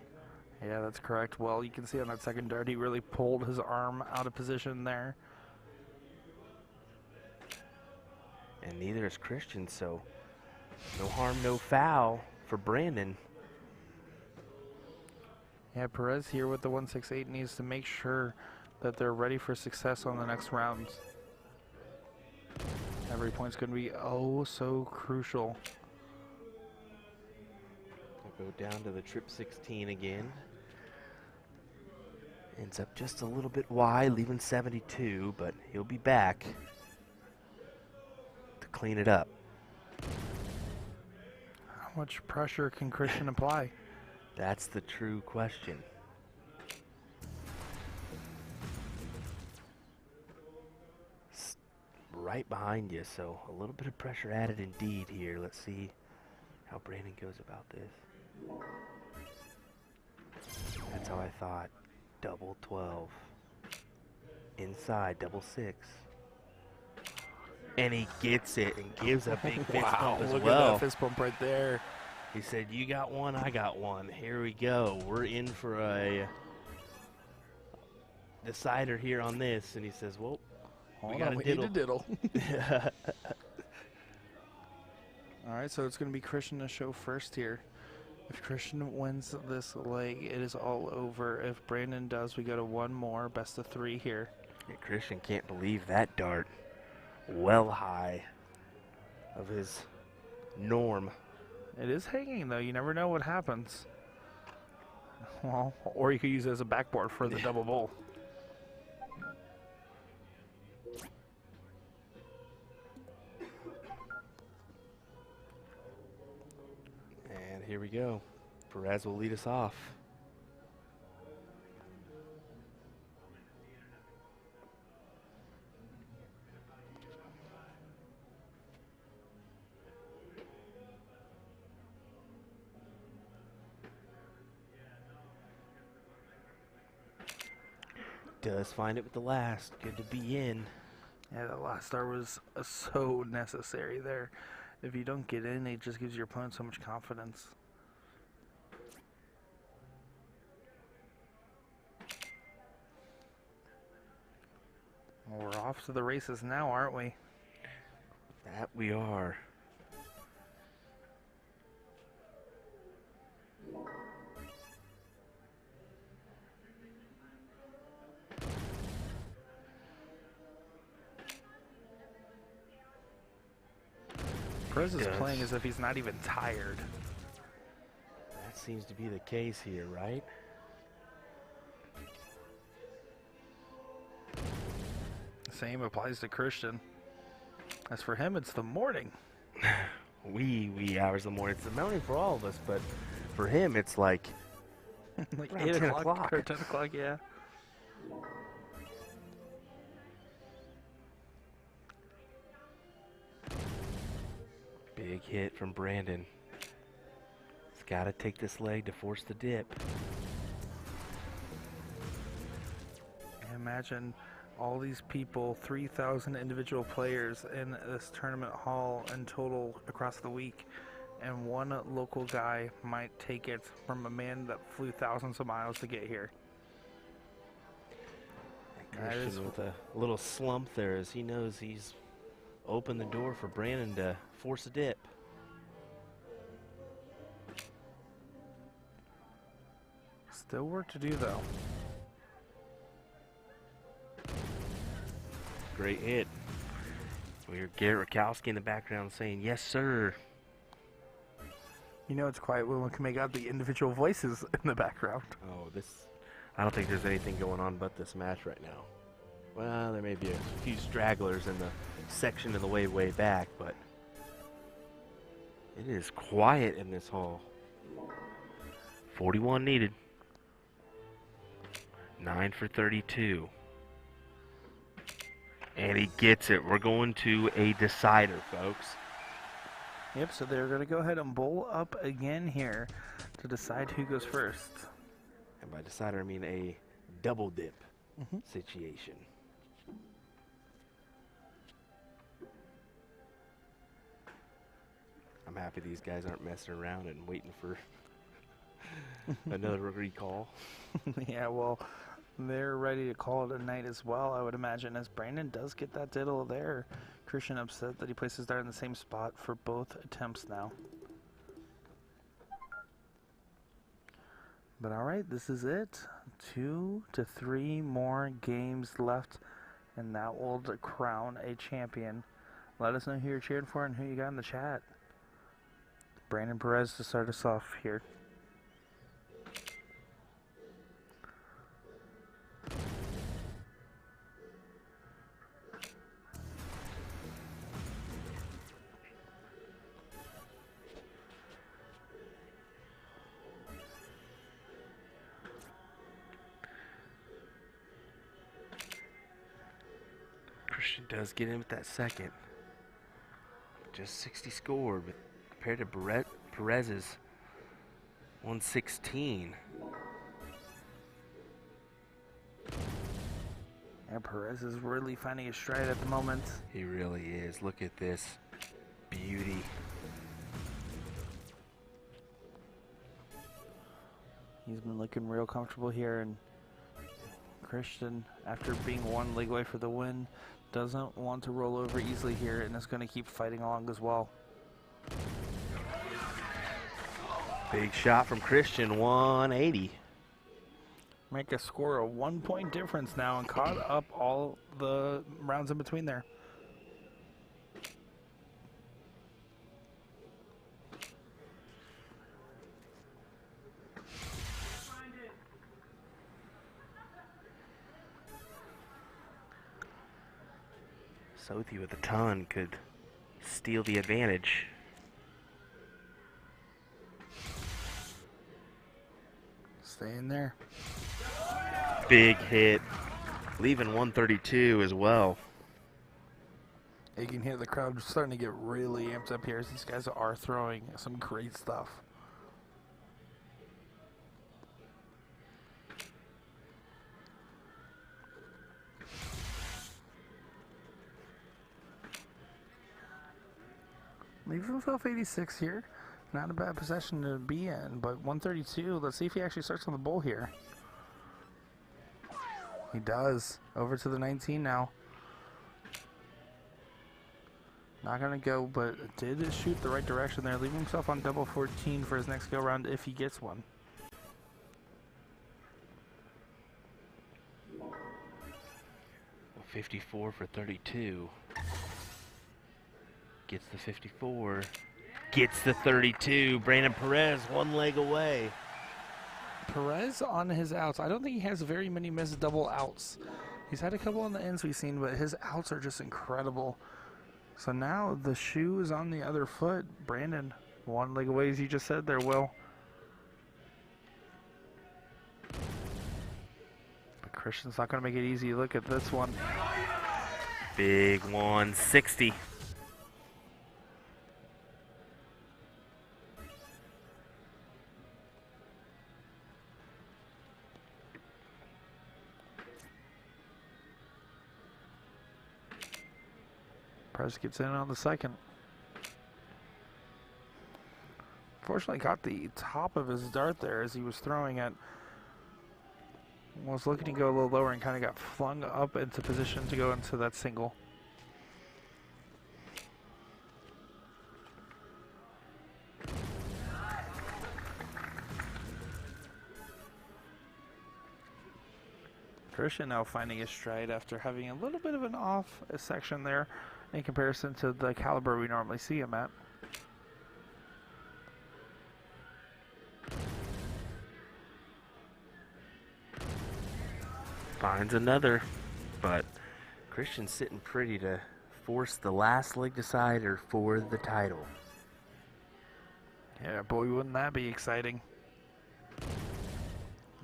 Yeah, that's correct. Well, you can see on that second dart, he really pulled his arm out of position there. And neither is Christian, so no harm, no foul for Brandon. Yeah, Perez here with the 168 needs to make sure that they're ready for success on the next rounds. Every point's going to be oh so crucial. We'll go down to the trip 16 again. Ends up just a little bit wide, leaving 72, but he'll be back to clean it up. How much pressure can Christian apply? That's the true question. Right behind you, so a little bit of pressure added indeed here. Let's see how Brandon goes about this. That's how I thought. Double 12. Inside, double 6. And he gets it and gives a big fist bump as look well. at that fist bump right there. He said, you got one, I got one. Here we go. We're in for a decider here on this. And he says, well, we got a diddle. All right, so it's going to be Christian to show first here. If Christian wins this leg, it is all over. If Brandon does, we go to one more, best of 3 here. Yeah, Christian can't believe that dart. Well high of his norm. It is hanging, though. You never know what happens. Well, or you could use it as a backboard for the double bowl. And here we go. Perez will lead us off. Does find it with the last. Good to be in. Yeah, that last star was so necessary there. If you don't get in, it just gives your opponent so much confidence. Well, we're off to the races now, aren't we? That we are. Perez is playing as if he's not even tired. That seems to be the case here, right? Same applies to Christian. As for him, it's the morning. Wee hours of the morning. It's the morning for all of us, but for him, it's like, Like around 8 10 o'clock or 10 o'clock, yeah. Big hit from Brandon. He's got to take this leg to force the dip. Imagine all these people, 3,000 individual players in this tournament hall in total across the week, and one local guy might take it from a man that flew thousands of miles to get here. Christian with a little slump there as he knows he's opened the door for Brandon to force a dip. Still work to do, though. Great hit. We hear Garrett Rakowski in the background saying, yes, sir. You know it's quiet when we can make out the individual voices in the background. Oh, I don't think there's anything going on but this match right now. Well, there may be a few stragglers in the section in the way back, but It is quiet in this hall. 41 needed. 9 for 32. And he gets it. We're going to a decider, folks. Yep, so they're going to go ahead and bowl up again here to decide who goes first. And by decider, I mean a double dip situation. I'm happy these guys aren't messing around and waiting for another recall. Yeah, well, they're ready to call it a night as well, I would imagine, as Brandon does get that diddle there. Christian upset that he places Dart in the same spot for both attempts now. But all right, this is it. 2 to 3 more games left, and that will crown a champion. Let us know who you're cheering for and who you got in the chat. Brandon Perez to start us off here. Christian does get in with that second. Just 60 scored, but compared to Perez's 116. And Perez is really finding his stride at the moment. He really is. Look at this beauty. He's been looking real comfortable here, and Christian, after being one leg away for the win, doesn't want to roll over easily here and is going to keep fighting along as well. Big shot from Christian, 180. Make a score a 1 point difference now and caught up all the rounds in between there. Sothi with a ton could steal the advantage. Stay in there. Big hit, leaving 132 as well. You can hear the crowd starting to get really amped up here as these guys are throwing some great stuff. Leaves himself 86 here. Not a bad possession to be in, but 132. Let's see if he actually starts on the bowl here. He does. Over to the 19 now. Not going to go, but did shoot the right direction there, leaving himself on double 14 for his next go round if he gets one. Well, 54 for 32. Gets the 54. Gets the 32. Brandon Perez, one leg away. Perez on his outs. I don't think he has very many missed double outs. He's had a couple on the ends we've seen, but his outs are just incredible. So now the shoe is on the other foot. Brandon, one leg away, as you just said there, Will. But Christian's not going to make it easy. Look at this one. Big 160. Perez gets in on the second. Fortunately caught the top of his dart there as he was throwing it. Was looking to go a little lower and kind of got flung up into position to go into that single. Christian now finding his stride after having a little bit of an off section there in comparison to the caliber we normally see him at. Finds another, but Christian's sitting pretty to force the last leg decider for the title. Yeah, boy, wouldn't that be exciting?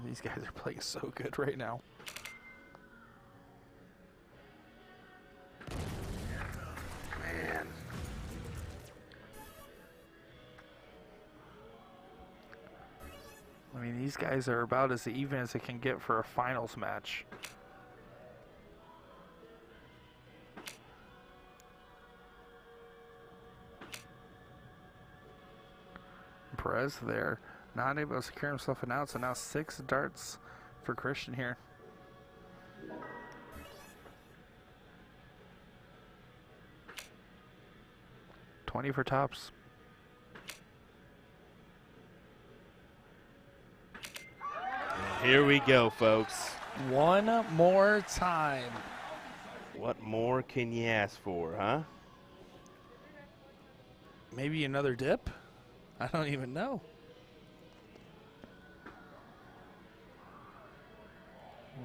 These guys are playing so good right now. Man. I mean, these guys are about as even as it can get for a finals match. Perez there, not able to secure himself an out, so now 6 darts for Christian here. $20 for tops. Here we go, folks. One more time. What more can you ask for, huh? Maybe another dip? I don't even know.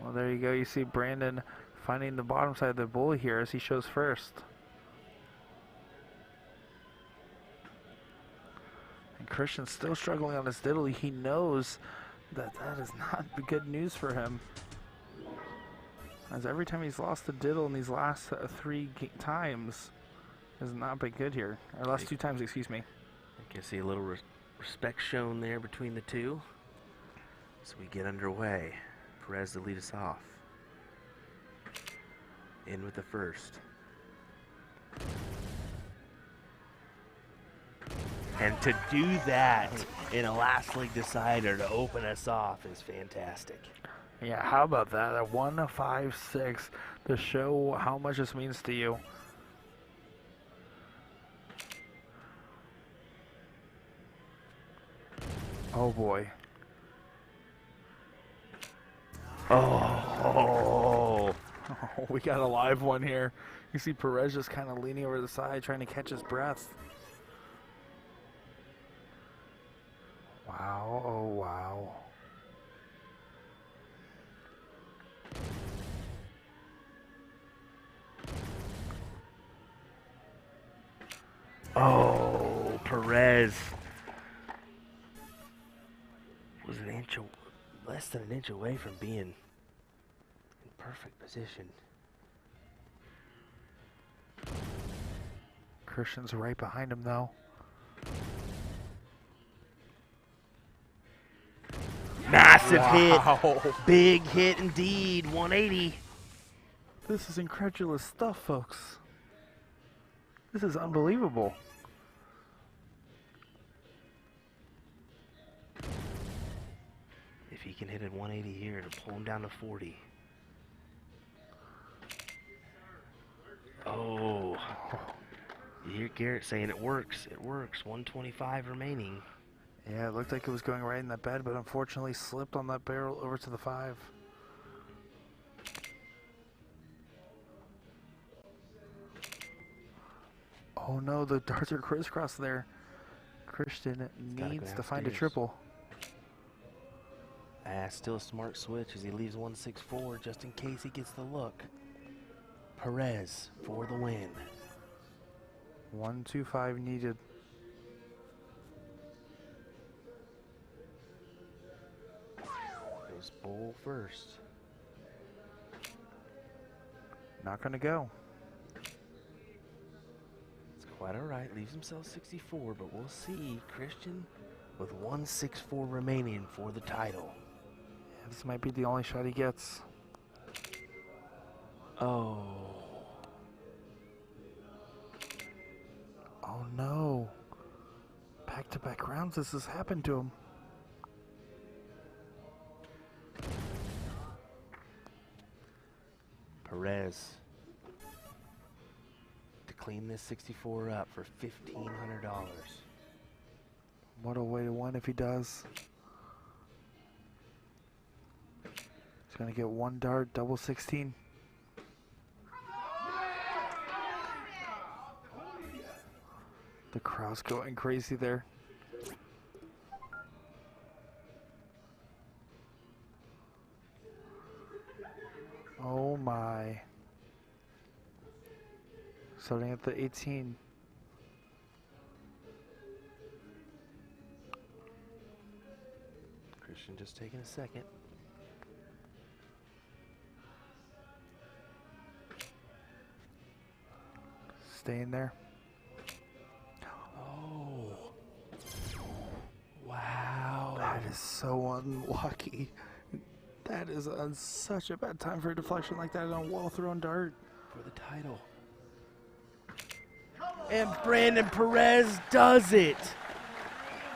Well, there you go. You see Brandon finding the bottom side of the bull here as he shows first. And Christian's still struggling on his diddly. He knows that that is not good news for him. As every time he's lost the diddle in these last 3 times has not been good here. Or last 2 times, excuse me. I can see a little respect shown there between the two. So we get underway. Perez to lead us off. In with the first. And to do that in a last league decider to open us off is fantastic. Yeah, how about that? A 1-5-6 to show how much this means to you. Oh boy. Oh. We got a live one here. You see Perez just kind of leaning over the side trying to catch his breath. Wow, oh wow. Oh, Perez was less than an inch away from being in perfect position. Christian's right behind him though. Massive Wow. hit. Big hit indeed. 180. This is incredulous stuff, folks. This is unbelievable. If he can hit at 180 here to pull him down to 40. Oh. You hear Garrett saying it works. It works. 125 remaining. Yeah, it looked like it was going right in that bed, but unfortunately slipped on that barrel over to the 5. Oh no, the darts are crisscross there. Christian needs to find a triple. Still a smart switch as he leaves 164 just in case he gets the look. Perez for the win. 125 needed. Goes bull first. Not gonna go. It's quite all right. Leaves himself 64, but we'll see. Christian with 164 remaining for the title. Yeah, this might be the only shot he gets. Oh. Oh no. Back-to-back rounds this has happened to him. Perez to clean this 64 up for $1,500. What a way to win if he does. He's gonna get 1 dart, double 16. The crowd's going crazy there. Oh my. Starting at the 18. action. Just taking a second. Staying there. Oh. Wow. That is so unlucky. That is such a bad time for a deflection like that on a well-thrown dart. For the title. And Brandon Perez does it.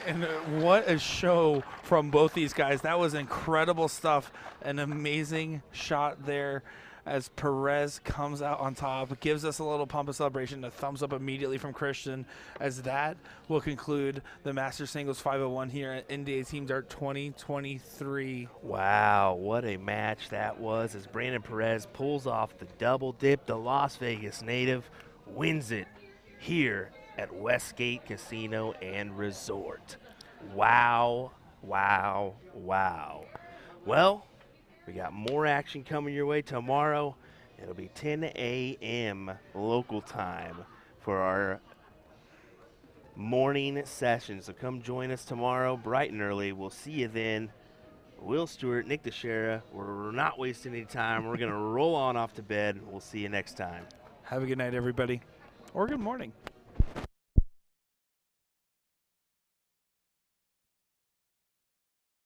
And what a show from both these guys. That was incredible stuff. An amazing shot there as Perez comes out on top. Gives us a little pump of celebration. A thumbs up immediately from Christian, as that will conclude the Master Singles 501 here at NDA Team Dart 2023. Wow, what a match that was as Brandon Perez pulls off the double dip. The Las Vegas native wins it here at Westgate Casino and Resort. Wow, wow, wow. Well, we got more action coming your way tomorrow. It'll be 10 a.m. local time for our morning session. So come join us tomorrow bright and early. We'll see you then. Will Stuart, Nick Dichiria, we're not wasting any time. We're going to roll on off to bed. We'll see you next time. Have a good night, everybody. Or good morning.